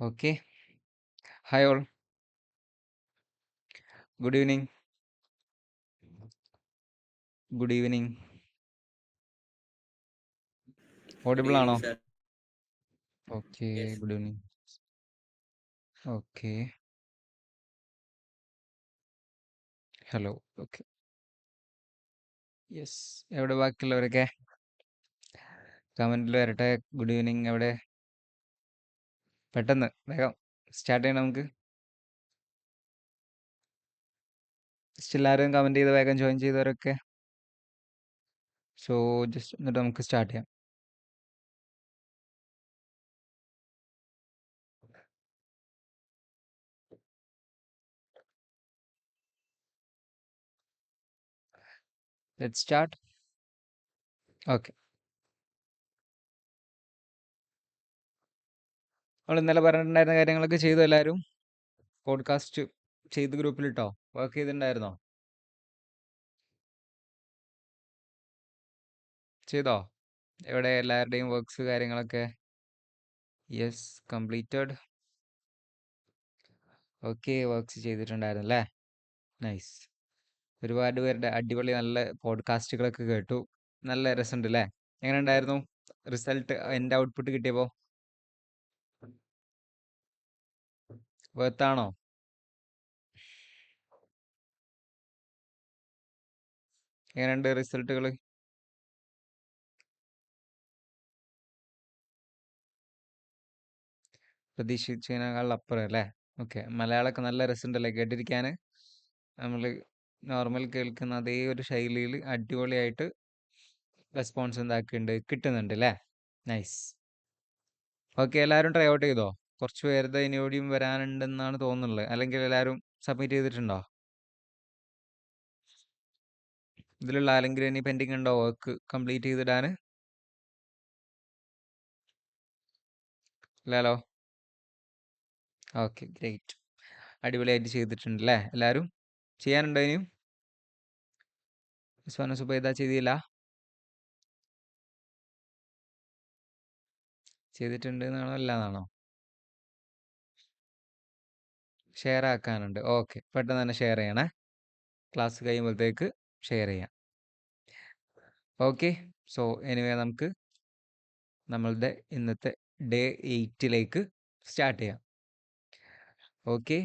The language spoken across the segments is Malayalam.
Okay. Hi all. Good evening. Good evening. Good Audible evening, ആണോ? sir. Okay. Yes. Good evening. Okay. Hello. Okay. Yes. എവിടെ ബാക്കിയുള്ളവരൊക്കെ കമന്റിൽ വരട്ടെ. Good evening. എവിടെ പെട്ടെന്ന് വേഗം സ്റ്റാർട്ട് ചെയ്യണം നമുക്ക്. സ്റ്റിൽ ആരും കമന്റ് ചെയ്ത് വേഗം ജോയിൻ ചെയ്തവരൊക്കെ. സോ ജസ്റ്റ് എന്നിട്ട് നമുക്ക് സ്റ്റാർട്ട് ചെയ്യാം. Let start. ഓക്കെ. നമ്മൾ ഇന്നലെ പറഞ്ഞിട്ടുണ്ടായിരുന്ന കാര്യങ്ങളൊക്കെ ചെയ്തു എല്ലാവരും. പോഡ്കാസ്റ്റ് ചെയ്ത് ഗ്രൂപ്പിലിട്ടോ? വർക്ക് ചെയ്തിട്ടുണ്ടായിരുന്നോ? ചെയ്തോ? എവിടെ എല്ലാവരുടെയും വർക്ക്സ് കാര്യങ്ങളൊക്കെ? Yes, completed. ഓക്കെ, വർക്ക്സ് ചെയ്തിട്ടുണ്ടായിരുന്നു അല്ലേ? നൈസ്. ഒരുപാട് പേരുടെ അടിപൊളി നല്ല പോഡ്കാസ്റ്റുകളൊക്കെ കേട്ടു. നല്ല രസമുണ്ട് അല്ലേ? എങ്ങനെ ഉണ്ടായിരുന്നു റിസൾട്ട്? എൻ്റെ ഔട്ട്പുട്ട് കിട്ടിയപ്പോൾ വേർത്താണോ? എങ്ങനെയുണ്ട് റിസൾട്ടുകൾ? പ്രതീക്ഷിച്ചതിനേക്കാൾ അപ്പുറം അല്ലേ? ഓക്കെ. മലയാളമൊക്കെ നല്ല രസമുണ്ടല്ലേ കേട്ടിരിക്കാൻ? നമ്മൾ നോർമൽ കേൾക്കുന്ന അതേ ഒരു ശൈലിയിൽ അടിപൊളിയായിട്ട് റെസ്പോൺസ് എന്താക്കുന്നുണ്ട്, കിട്ടുന്നുണ്ട് അല്ലേ? നൈസ്. ഓക്കെ, എല്ലാവരും ട്രൈ ഔട്ട് ചെയ്തോ? കുറച്ച് പേരുടെ ഇനിയോടിയും വരാനുണ്ടെന്നാണ് തോന്നുന്നുള്ളത്. അല്ലെങ്കിൽ എല്ലാവരും സബ്മിറ്റ് ചെയ്തിട്ടുണ്ടോ? ഇതിലുള്ള ആരെങ്കിലും ഇനി പെൻഡിങ് ഉണ്ടോ വർക്ക് കംപ്ലീറ്റ് ചെയ്തിടാൻ? ഇല്ലല്ലോ. Okay, great. അടിപൊളിയായിട്ട് ചെയ്തിട്ടുണ്ട് അല്ലേ എല്ലാവരും? ചെയ്യാനുണ്ടോ ഇനിയും? ഉസ്മാൻ സുബൈദ ചെയ്തില്ല? ചെയ്തിട്ടുണ്ട് എന്നാണോ അല്ലാന്നാണോ? ഷെയർ ആക്കാനുണ്ട്. ഓക്കെ, പെട്ടെന്ന് തന്നെ ഷെയർ ചെയ്യണേ. ക്ലാസ് കഴിയുമ്പോഴത്തേക്ക് ഷെയർ ചെയ്യാം. ഓക്കെ. സോ എനിവേ നമുക്ക് നമ്മളുടെ ഇന്നത്തെ ഡേ 8ലേക്ക് സ്റ്റാർട്ട് ചെയ്യാം. ഓക്കെ.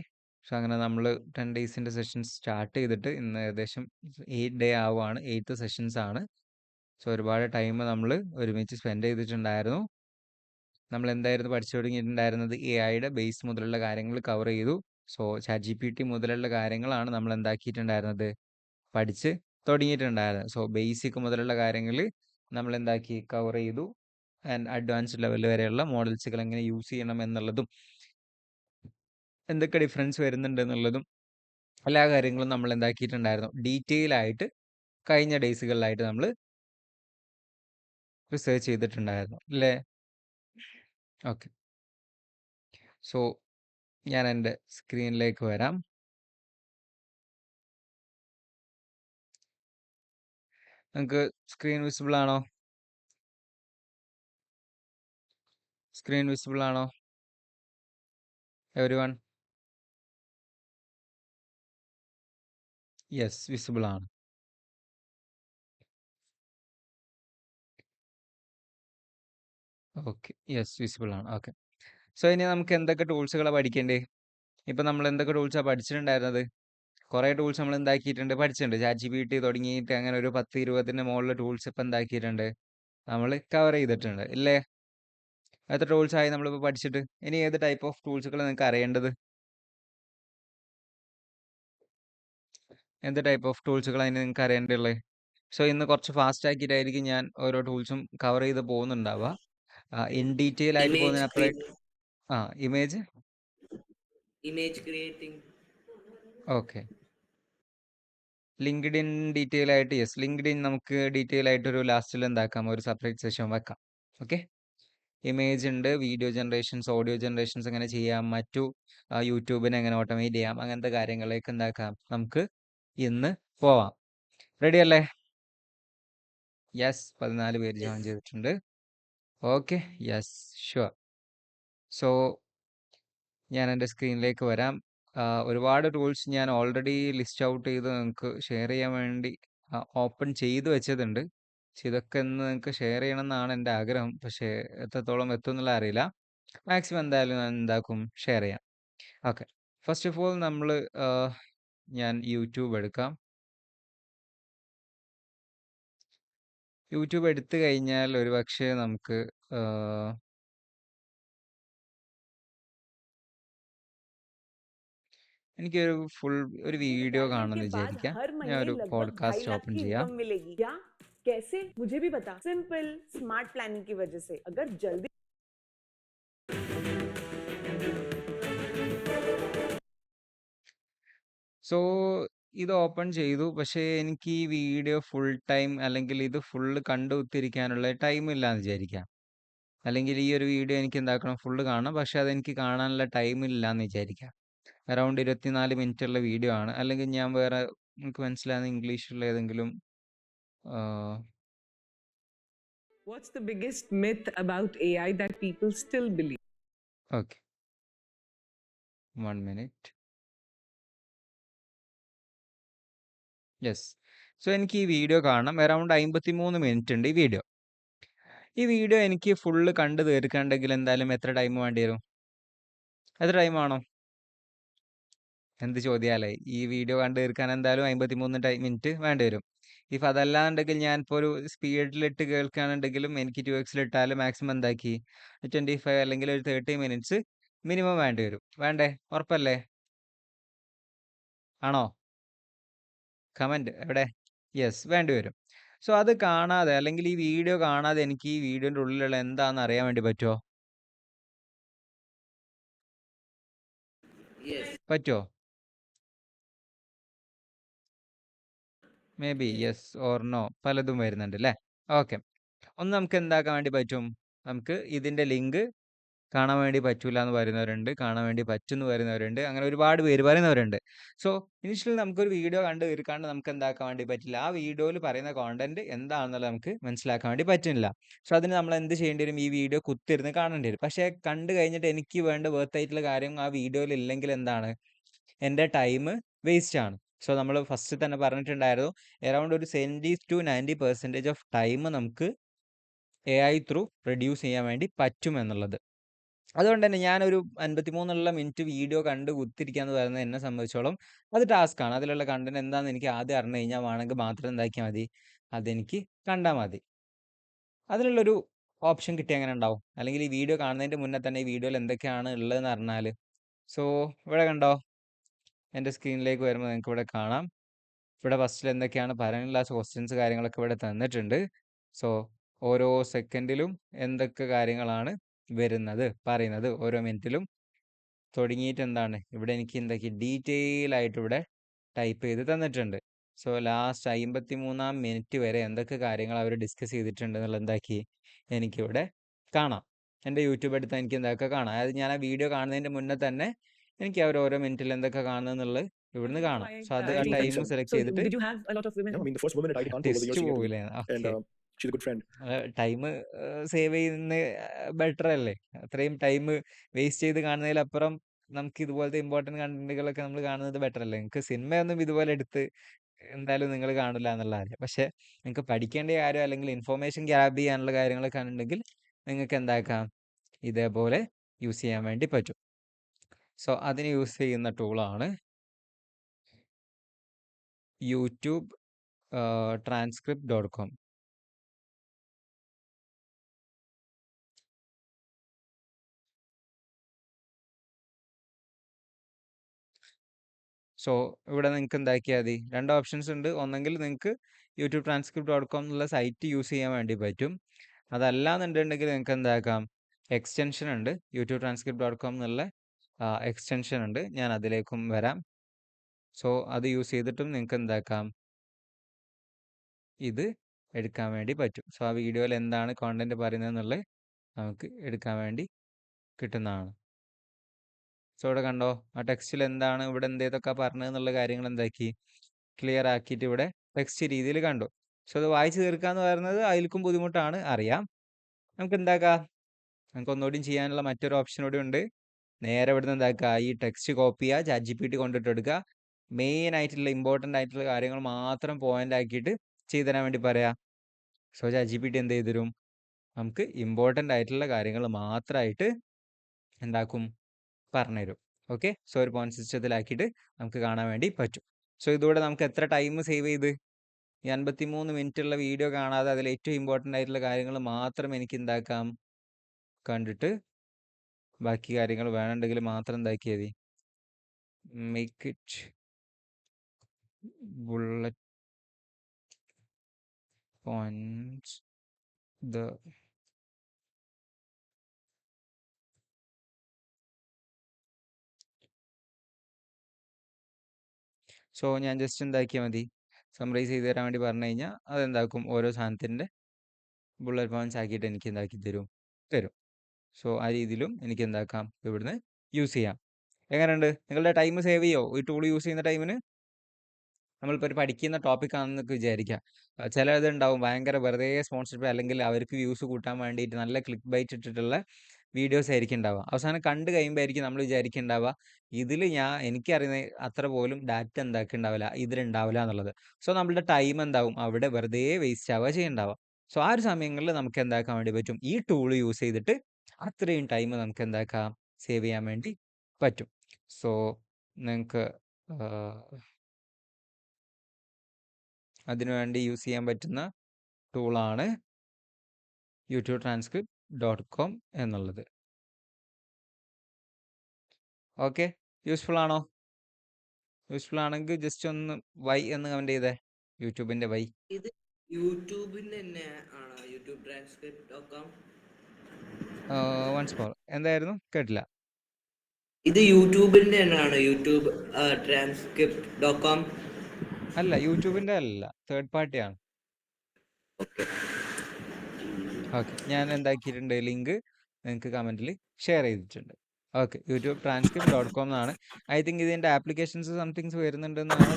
സോ അങ്ങനെ നമ്മൾ 10 ഡേയ്സിൻ്റെ സെഷൻസ് സ്റ്റാർട്ട് ചെയ്തിട്ട് ഇന്ന് ഏകദേശം 8 ഡേ ആവുകയാണ്. 8th സെഷൻസ് ആണ്. സോ ഒരുപാട് ടൈം നമ്മൾ ഒരുമിച്ച് സ്പെൻഡ് ചെയ്തിട്ടുണ്ടായിരുന്നു. നമ്മൾ എന്തായിരുന്നു പഠിച്ചു തുടങ്ങിയിട്ടുണ്ടായിരുന്നത്? AI ബേസ് മുതലുള്ള കാര്യങ്ങൾ കവർ ചെയ്തു. സോ ChatGPT മുതലുള്ള കാര്യങ്ങളാണ് നമ്മൾ എന്താക്കിയിട്ടുണ്ടായിരുന്നത്? പഠിച്ച് തുടങ്ങിയിട്ടുണ്ടായിരുന്നത്. സോ ബേസിക് മുതലുള്ള കാര്യങ്ങൾ നമ്മൾ എന്താക്കി കവർ ചെയ്തു. ആൻഡ് അഡ്വാൻസ്ഡ് ലെവൽ വരെയുള്ള മോഡൽസുകൾ എങ്ങനെ യൂസ് ചെയ്യണം എന്നുള്ളതും എന്തൊക്കെ ഡിഫറൻസ് വരുന്നുണ്ട് എന്നുള്ളതും എല്ലാ കാര്യങ്ങളും നമ്മൾ എന്താക്കിയിട്ടുണ്ടായിരുന്നു, ഡീറ്റെയിൽ ആയിട്ട് കഴിഞ്ഞ ഡേയ്സുകളിലായിട്ട് നമ്മൾ റിസർച്ച് ചെയ്തിട്ടുണ്ടായിരുന്നു അല്ലേ? ഓക്കെ. സോ ഞാൻ എൻ്റെ സ്ക്രീനിലേക്ക് വരാം. നിങ്ങൾക്ക് സ്ക്രീൻ വിസിബിൾ ആണോ? സ്ക്രീൻ വിസിബിൾ ആണോ എവരിവൺ? യെസ്, വിസിബിൾ ആണ്. ഓക്കെ, യെസ് വിസിബിൾ ആണ്. ഓക്കെ. സോ ഇനി നമുക്ക് എന്തൊക്കെ ടൂൾസുകളാണ് പഠിക്കേണ്ടത്? ഇപ്പം നമ്മൾ എന്തൊക്കെ ടൂൾസാണ് പഠിച്ചിട്ടുണ്ടായിരുന്നത്? കുറേ ടൂൾസ് നമ്മൾ എന്താക്കിയിട്ടുണ്ട്, പഠിച്ചിട്ടുണ്ട്. ChatGPT തുടങ്ങിയിട്ട് അങ്ങനെ ഒരു 10-20ന് മുകളിൽ ടൂൾസ് ഇപ്പം എന്താക്കിയിട്ടുണ്ട്, നമ്മൾ കവർ ചെയ്തിട്ടുണ്ട് ഇല്ലേ? എത്ര ടൂൾസ് ആയി നമ്മളിപ്പോൾ പഠിച്ചിട്ട്? ഇനി ഏത് ടൈപ്പ് ഓഫ് ടൂൾസുകൾ നിങ്ങൾക്ക് അറിയേണ്ടത്? എന്ത് ടൈപ്പ് ഓഫ് ടൂൾസുകളാണ് ഇനി നിങ്ങൾക്ക് അറിയേണ്ടതുള്ളത്? സോ ഇന്ന് കുറച്ച് ഫാസ്റ്റ് ആക്കിയിട്ടായിരിക്കും ഞാൻ ഓരോ ടൂൾസും കവർ ചെയ്ത് പോകുന്നുണ്ടാവുക. ഇൻ ഡീറ്റെയിൽ ആയിട്ട് Image പോകുന്നതിനപ്പുറമായിട്ട് creating. Image. Image creating. Okay. Linked in detail ആയിട്ട്, യെസ്, ലിങ്ക്ഡ് ഇൻ നമുക്ക് ഡീറ്റെയിൽ ആയിട്ട് ഒരു ലാസ്റ്റിൽ എന്താക്കാം, ഒരു സെപ്പറേറ്റ് സെഷൻ വെക്കാം. ഓക്കെ. ഇമേജ് ഉണ്ട്, വീഡിയോ ജനറേഷൻസ്, ഓഡിയോ ജനറേഷൻസ് എങ്ങനെ ചെയ്യാം, മറ്റു യൂട്യൂബിനെ എങ്ങനെ ഓട്ടോമേറ്റ് ചെയ്യാം, അങ്ങനത്തെ കാര്യങ്ങളിലേക്ക് എന്താക്കാം, നമുക്ക് ഇന്ന് പോവാം. റെഡി അല്ലേ? യെസ്, 14 പേര് Yes. ജോയിൻ ചെയ്തിട്ടുണ്ട്. Okay, yes, sure. സോ ഞാൻ എൻ്റെ സ്ക്രീനിലേക്ക് വരാം. ഒരുപാട് ടൂൾസ് ഞാൻ ഓൾറെഡി ലിസ്റ്റ് ഔട്ട് ചെയ്ത് നിങ്ങൾക്ക് ഷെയർ ചെയ്യാൻ വേണ്ടി ഓപ്പൺ ചെയ്ത് വെച്ചതുണ്ട്. പക്ഷെ ഇതൊക്കെ ഒന്ന് നിങ്ങൾക്ക് ഷെയർ ചെയ്യണമെന്നാണ് എൻ്റെ ആഗ്രഹം. പക്ഷേ എത്രത്തോളം എത്തുമെന്നുള്ള അറിയില്ല. മാക്സിമം എന്തായാലും ഞാൻ എന്താക്കും ഷെയർ ചെയ്യാം. ഓക്കെ. ഫസ്റ്റ് ഓഫ് ഓൾ നമ്മൾ ഞാൻ യൂട്യൂബ് എടുക്കാം. യൂട്യൂബ് എടുത്തു കഴിഞ്ഞാൽ ഒരുപക്ഷെ നമുക്ക് എനിക്കൊരു ഫുൾ ഒരു नींद വീഡിയോ बैठने के കാണണമെന്ന് बाद വിചാരിക്കാം. हर ഞാൻ महीने ഒരു लगभग 2.5 പോഡ്കാസ്റ്റ് लाख ഓപ്പൺ की ചെയ്യാം. इनकम मिलेगी क्या? कैसे? मुझे भी बता। सिंपल स्मार्ट प्लानिंग की वजह से अगर जल्दी സോ ഇത് ഓപ്പൺ ചെയ്തു. പക്ഷേ എനിക്ക് ഈ വീഡിയോ ഫുൾ ടൈം അല്ലെങ്കിൽ ഇത് ഫുള്ള് കണ്ടു കുത്തിരിക്കാനുള്ള ടൈം ഇല്ലാന്ന് വിചാരിക്കാം. അല്ലെങ്കിൽ ഈ ഒരു വീഡിയോ എനിക്ക് എന്താക്കണം ഫുള്ള് കാണണം. പക്ഷേ അതെനിക്ക് കാണാനുള്ള ടൈം ഇല്ലാന്ന് വിചാരിക്കാം. അറൗണ്ട് 24 മിനിറ്റുള്ള വീഡിയോ ആണ്. അല്ലെങ്കിൽ ഞാൻ വേറെ എനിക്ക് മനസ്സിലാകുന്ന ഇംഗ്ലീഷിലുള്ള ഏതെങ്കിലും What's the biggest myth about AI that people still believe? Okay 1 minute. Yes. So എനിക്ക് ഈ വീഡിയോ കാണണം. അറൗണ്ട് 53 മിനിറ്റ് ഉണ്ട് ഈ വീഡിയോ. ഈ വീഡിയോ എനിക്ക് ഫുള്ള് കണ്ട് തീർക്കണ്ടെങ്കിൽ എന്തായാലും എത്ര ടൈം വേണ്ടി വരും? എത്ര ടൈം വേണം? എന്ത് ചോദ്യാലേ. ഈ വീഡിയോ കണ്ട് തീർക്കാൻ എന്തായാലും 53 മിനിറ്റ് വേണ്ടി വരും. ഇഫ് അതല്ലാന്നുണ്ടെങ്കിൽ ഞാനിപ്പോൾ ഒരു സ്പീഡിലിട്ട് കേൾക്കുകയാണെന്നുണ്ടെങ്കിലും എനിക്ക് 2x ഇട്ടാലും മാക്സിമം എന്താക്കി 25 അല്ലെങ്കിൽ ഒരു 30 മിനിറ്റ്സ് മിനിമം വേണ്ടി വരും. വേണ്ടേ? ഉറപ്പല്ലേ? ആണോ? കമൻറ്റ് എവിടെ? യെസ്, വേണ്ടി വരും. സോ അത് കാണാതെ അല്ലെങ്കിൽ ഈ വീഡിയോ കാണാതെ എനിക്ക് ഈ വീഡിയോൻ്റെ ഉള്ളിലുള്ള എന്താണെന്ന് അറിയാൻ വേണ്ടി പറ്റുമോ? Yes. പറ്റുമോ? Maybe yes or no പലതും വരുന്നുണ്ട് അല്ലേ? ഓക്കെ. ഒന്ന് നമുക്ക് എന്താക്കാൻ വേണ്ടി പറ്റും? നമുക്ക് ഇതിൻ്റെ ലിങ്ക് കാണാൻ വേണ്ടി പറ്റൂല എന്ന് പറയുന്നവരുണ്ട്, കാണാൻ വേണ്ടി പറ്റുമെന്ന് പറയുന്നവരുണ്ട്, അങ്ങനെ ഒരുപാട് പേര് പറയുന്നവരുണ്ട്. സോ ഇനിഷ്യലി നമുക്കൊരു വീഡിയോ കണ്ട് തീർക്കാണ്ട് നമുക്ക് എന്താക്കാൻ വേണ്ടി പറ്റില്ല, ആ വീഡിയോയിൽ പറയുന്ന കോണ്ടന്റ് എന്താണെന്നുള്ളത് നമുക്ക് മനസ്സിലാക്കാൻ വേണ്ടി പറ്റുന്നില്ല. സോ അതിന് നമ്മൾ എന്ത് ചെയ്യേണ്ടി വരും? ഈ വീഡിയോ കുത്തിരുന്ന് കാണേണ്ടി വരും. പക്ഷേ കണ്ടു കഴിഞ്ഞിട്ട് എനിക്ക് വേണ്ട വർത്ത് ആയിട്ടുള്ള കാര്യം ആ വീഡിയോയിൽ ഇല്ലെങ്കിൽ എന്താണ്? എൻ്റെ ടൈം വേസ്റ്റ് ആണ്. സോ നമ്മൾ ഫസ്റ്റ് തന്നെ പറഞ്ഞിട്ടുണ്ടായിരുന്നു അറൗണ്ട് ഒരു 70-90% ഓഫ് ടൈം നമുക്ക് AI ത്രൂ റെഡ്യൂസ് ചെയ്യാൻ വേണ്ടി പറ്റുമെന്നുള്ളത്. അതുകൊണ്ട് തന്നെ ഞാനൊരു 53 മിനിറ്റ് വീഡിയോ കണ്ട് കുത്തിരിക്കുക എന്ന് പറയുന്നത് എന്നെ സംബന്ധിച്ചോളം അത് ടാസ്ക്കാണ്. അതിലുള്ള കണ്ടന്റ് എന്താണെന്ന് എനിക്ക് ആദ്യം അറിഞ്ഞു കഴിഞ്ഞാൽ വേണമെങ്കിൽ മാത്രം എന്താക്കിയാൽ മതി, അതെനിക്ക് കണ്ടാൽ മതി. അതിനുള്ളൊരു ഓപ്ഷൻ കിട്ടിയാൽ എങ്ങനെ ഉണ്ടാവും? അല്ലെങ്കിൽ ഈ വീഡിയോ കാണുന്നതിൻ്റെ മുന്നേ തന്നെ ഈ വീഡിയോയിൽ എന്തൊക്കെയാണ് ഉള്ളതെന്ന് അറിഞ്ഞാൽ. സോ ഇവിടെ കണ്ടോ, എൻ്റെ സ്ക്രീനിലേക്ക് വരുമ്പോൾ നിങ്ങൾക്ക് ഇവിടെ കാണാം. ഇവിടെ ഫസ്റ്റിൽ എന്തൊക്കെയാണ് പറയാനുള്ള ക്വസ്റ്റ്യൻസ് കാര്യങ്ങളൊക്കെ ഇവിടെ തന്നിട്ടുണ്ട്. സോ ഓരോ സെക്കൻഡിലും എന്തൊക്കെ കാര്യങ്ങളാണ് വരുന്നത് പറയുന്നത്, ഓരോ മിനിറ്റിലും തുടങ്ങിയിട്ട് എന്താണ് ഇവിടെ എനിക്ക് എന്തൊക്കെ ഡീറ്റെയിൽ ആയിട്ട് ഇവിടെ ടൈപ്പ് ചെയ്ത് തന്നിട്ടുണ്ട്. സോ ലാസ്റ്റ് 53 മിനിറ്റ് വരെ എന്തൊക്കെ കാര്യങ്ങൾ അവർ ഡിസ്കസ് ചെയ്തിട്ടുണ്ട് എന്നുള്ളത് എന്താക്കി എനിക്കിവിടെ കാണാം. എൻ്റെ യൂട്യൂബ് എടുത്താൽ എനിക്ക് എന്തൊക്കെ കാണാം. അതായത് ഞാൻ ആ വീഡിയോ കാണുന്നതിൻ്റെ മുന്നേ തന്നെ എനിക്ക് അവർ ഓരോ മിനിറ്റിൽ എന്തൊക്കെ കാണുന്നത് എന്നുള്ളത് ഇവിടുന്ന് കാണാം. സോ അത് ആ ടൈം സെലക്ട് ചെയ്തിട്ട് did you have a lot of women? Yeah, I mean, the first woman at IT Kanpur over the years test she came to me, പോവില്ലേ? and okay. she's a good friend. Time save ചെയ്യുന്ന ബെറ്റർ അല്ലേ? അത്രയും ടൈം വേസ്റ്റ് ചെയ്ത് കാണുന്നതിലപ്പുറം നമുക്ക് ഇതുപോലത്തെ ഇമ്പോർട്ടൻറ്റ് കണ്ടന്റുകളൊക്കെ നമ്മൾ കാണുന്നത് ബെറ്റർ അല്ലേ? നിങ്ങൾക്ക് സിനിമയൊന്നും ഇതുപോലെ എടുത്ത് എന്തായാലും നിങ്ങൾ കാണില്ല എന്നുള്ള കാര്യം. പക്ഷേ നിങ്ങൾക്ക് പഠിക്കേണ്ട കാര്യം അല്ലെങ്കിൽ ഇൻഫോർമേഷൻ ഗ്യാബ് ചെയ്യാനുള്ള കാര്യങ്ങളൊക്കെ ഉണ്ടെങ്കിൽ നിങ്ങൾക്ക് എന്താക്കാം, ഇതേപോലെ യൂസ് ചെയ്യാൻ വേണ്ടി പറ്റും. സോ അതിന് യൂസ് ചെയ്യുന്ന ടൂളാണ് യൂട്യൂബ് transcript.com. സോ ഇവിടെ നിങ്ങൾക്ക് എന്താക്കിയാൽ മതി, രണ്ട് ഓപ്ഷൻസ് ഉണ്ട്. ഒന്നെങ്കിൽ നിങ്ങൾക്ക് യൂട്യൂബ് transcript.com എന്നുള്ള സൈറ്റ് യൂസ് ചെയ്യാൻ വേണ്ടി പറ്റും. അതല്ലാന്നുണ്ടെങ്കിൽ നിങ്ങൾക്ക് എന്താക്കാം, എക്സ്റ്റൻഷൻ ഉണ്ട്, യൂട്യൂബ് transcript.com എന്നുള്ള എക്സ്റ്റൻഷൻ ഉണ്ട്. ഞാൻ അതിലേക്കും വരാം. സോ അത് യൂസ് ചെയ്തിട്ടും നിങ്ങൾക്ക് എന്താക്കാം, ഇത് എടുക്കാൻ വേണ്ടി പറ്റും. സോ ആ വീഡിയോയിൽ എന്താണ് കോണ്ടന്റ് പറയുന്നത് എന്നുള്ളത് നമുക്ക് എടുക്കാൻ വേണ്ടി കിട്ടുന്നതാണ്. സോ ഇവിടെ കണ്ടോ, ആ ടെക്സ്റ്റിൽ എന്താണ് ഇവിടെ എന്തേതൊക്കെ പറഞ്ഞതെന്നുള്ള കാര്യങ്ങൾ എന്താക്കി ക്ലിയർ ആക്കിയിട്ട് ഇവിടെ ടെക്സ്റ്റ് രീതിയിൽ കണ്ടു. സോ അത് വായിച്ച് തീർക്കാന്ന് പറയുന്നത് അതിൽക്കും ബുദ്ധിമുട്ടാണ്, അറിയാം. നമുക്ക് എന്താക്കാം, നമുക്ക് ഒന്നുകൂടിയും ചെയ്യാനുള്ള മറ്റൊരു ഓപ്ഷൻ കൂടി ഉണ്ട്. നേരെ ഇവിടുന്ന് എന്താക്കുക, ഈ ടെക്സ്റ്റ് കോപ്പി ചെയ്യുക, ChatGPT കൊണ്ടിട്ട് എടുക്കുക, മെയിൻ ആയിട്ടുള്ള ഇമ്പോർട്ടൻ്റ് ആയിട്ടുള്ള കാര്യങ്ങൾ മാത്രം പോയിന്റ് ആക്കിയിട്ട് ചെയ്തു തരാൻ വേണ്ടി പറയാം. സോ ChatGPT എന്ത് ചെയ്തു തരും, നമുക്ക് ഇമ്പോർട്ടൻ്റ് ആയിട്ടുള്ള കാര്യങ്ങൾ മാത്രമായിട്ട് എന്താക്കും, പറഞ്ഞുതരും. ഓക്കെ, സോ ഒരു പോയിന്റ് സിസ്റ്റത്തിലാക്കിയിട്ട് നമുക്ക് കാണാൻ വേണ്ടി പറ്റും. സോ ഇതുകൂടെ നമുക്ക് എത്ര ടൈം സേവ് ചെയ്ത്, ഈ 53 മിനിറ്റ് ഉള്ള വീഡിയോ കാണാതെ അതിൽ ഏറ്റവും ഇമ്പോർട്ടൻ്റ് ആയിട്ടുള്ള കാര്യങ്ങൾ മാത്രം എനിക്ക് എന്താക്കാം, കണ്ടിട്ട് ബാക്കി കാര്യങ്ങൾ വേണമെങ്കിൽ മാത്രം എന്താക്കിയാൽ മതി, make it bullet points the so ഞാൻ ജസ്റ്റ് എന്താക്കിയാൽ മതി, സമ്മറൈസ് ചെയ്ത് തരാൻ വേണ്ടി പറഞ്ഞു കഴിഞ്ഞാൽ അതെന്താക്കും, ഓരോ സാധനത്തിൻ്റെ ബുള്ളറ്റ് പോയിന്റ്സ് ആക്കിയിട്ട് എനിക്ക് എന്താക്കി തരും. സോ ആ രീതിയിലും എനിക്ക് എന്താക്കാം, ഇവിടുന്ന് യൂസ് ചെയ്യാം. എങ്ങനെയുണ്ട്, നിങ്ങളുടെ ടൈം സേവ് ചെയ്യോ ഈ ടൂൾ യൂസ് ചെയ്യുന്ന ടൈമിന്? നമ്മളിപ്പോൾ ഒരു പഠിക്കുന്ന ടോപ്പിക് ആണെന്നൊക്കെ വിചാരിക്കുക, ചിലത് ഉണ്ടാവും ഭയങ്കര വെറുതെ സ്പോൺസർഷിപ്പ്, അല്ലെങ്കിൽ അവർക്ക് വ്യൂസ് കൂട്ടാൻ വേണ്ടിയിട്ട് നല്ല ക്ലിക്ക് ബൈറ്റ് ഇട്ടിട്ടുള്ള വീഡിയോസ് ആയിരിക്കും ഉണ്ടാവുക. അവസാനം കണ്ടു കഴിയുമ്പോഴായിരിക്കും നമ്മൾ വിചാരിക്കുന്നുണ്ടാവുക, ഇതിൽ എനിക്കറിയുന്ന അത്ര പോലും ഡാറ്റ എന്താക്കുന്നുണ്ടാവില്ല, ഇതിലുണ്ടാവില്ല എന്നുള്ളത്. സോ നമ്മളുടെ ടൈം എന്താവും, അവിടെ വെറുതെ വേസ്റ്റ് ആവുക ചെയ്യുന്നുണ്ടാവുക. സോ ആ ഒരു സമയങ്ങളിൽ നമുക്ക് എന്താക്കാൻ വേണ്ടി പറ്റും, ഈ ടൂൾ യൂസ് ചെയ്തിട്ട് അത്രയും ടൈം നമുക്ക് എന്താക്കാം, സേവ് ചെയ്യാൻ വേണ്ടി പറ്റും. സോ നിങ്ങൾക്ക് അതിനുവേണ്ടി യൂസ് ചെയ്യാൻ പറ്റുന്ന ടൂളാണ് YouTubeTranscript.com എന്നുള്ളത്. ഓക്കെ, യൂസ്ഫുൾ ആണോ? യൂസ്ഫുൾ ആണെങ്കിൽ ജസ്റ്റ് ഒന്ന് വൈ എന്ന് കമൻറ്റ് ചെയ്തേ, യൂട്യൂബിൻ്റെ വൈ. ഇത് യൂട്യൂബിന്റെ തന്നെ ആണോ, YouTubeTranscript.com? വൺസ് മോർ, എന്തായിരുന്നു, കേട്ടില്ല. ഇത് യൂട്യൂബിന്റെ തന്നെയാണോ, YouTubeTranscript.com? അല്ല, യൂട്യൂബിൻ്റെ അല്ല, തേർഡ് പാർട്ടിയാണ്. ഓക്കെ, ഞാൻ എന്താക്കിയിട്ടുണ്ട്, ലിങ്ക് നിങ്ങൾക്ക് കമൻറ്റിൽ ഷെയർ ചെയ്തിട്ടുണ്ട്. ഓക്കെ, YouTubeTranscript.com എന്നാണ്. ഐ തിങ്ക് ഇതിൻ്റെ ആപ്ലിക്കേഷൻസ് സംതിങ്സ് വരുന്നുണ്ടെന്നാണ്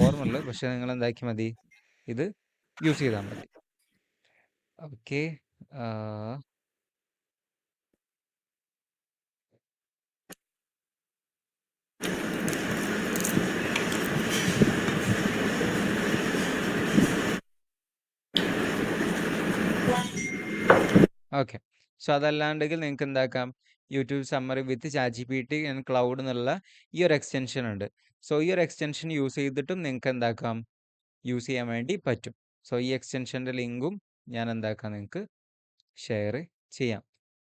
ഓർമ്മയുള്ളത്. പക്ഷേ നിങ്ങൾ എന്താക്കിയാൽ മതി, ഇത് യൂസ് ചെയ്താൽ മതി. Okay, okay. സോ അതല്ലാണ്ടെങ്കിൽ നിങ്ങൾക്ക് എന്താക്കാം, YouTube summary with ChatGPT and Claude എന്നുള്ള ഈ ഒരു എക്സ്റ്റൻഷൻ ഉണ്ട്. സോ ഈ ഒരു എക്സ്റ്റൻഷൻ യൂസ് ചെയ്തിട്ടും നിങ്ങൾക്ക് എന്താക്കാം, യൂസ് ചെയ്യാൻ വേണ്ടി പറ്റും. സോ ഈ എക്സ്റ്റൻഷൻ്റെ ലിങ്കും ഞാൻ എന്താക്കാം, നിങ്ങൾക്ക് ഷെയർ ചെയ്യാം.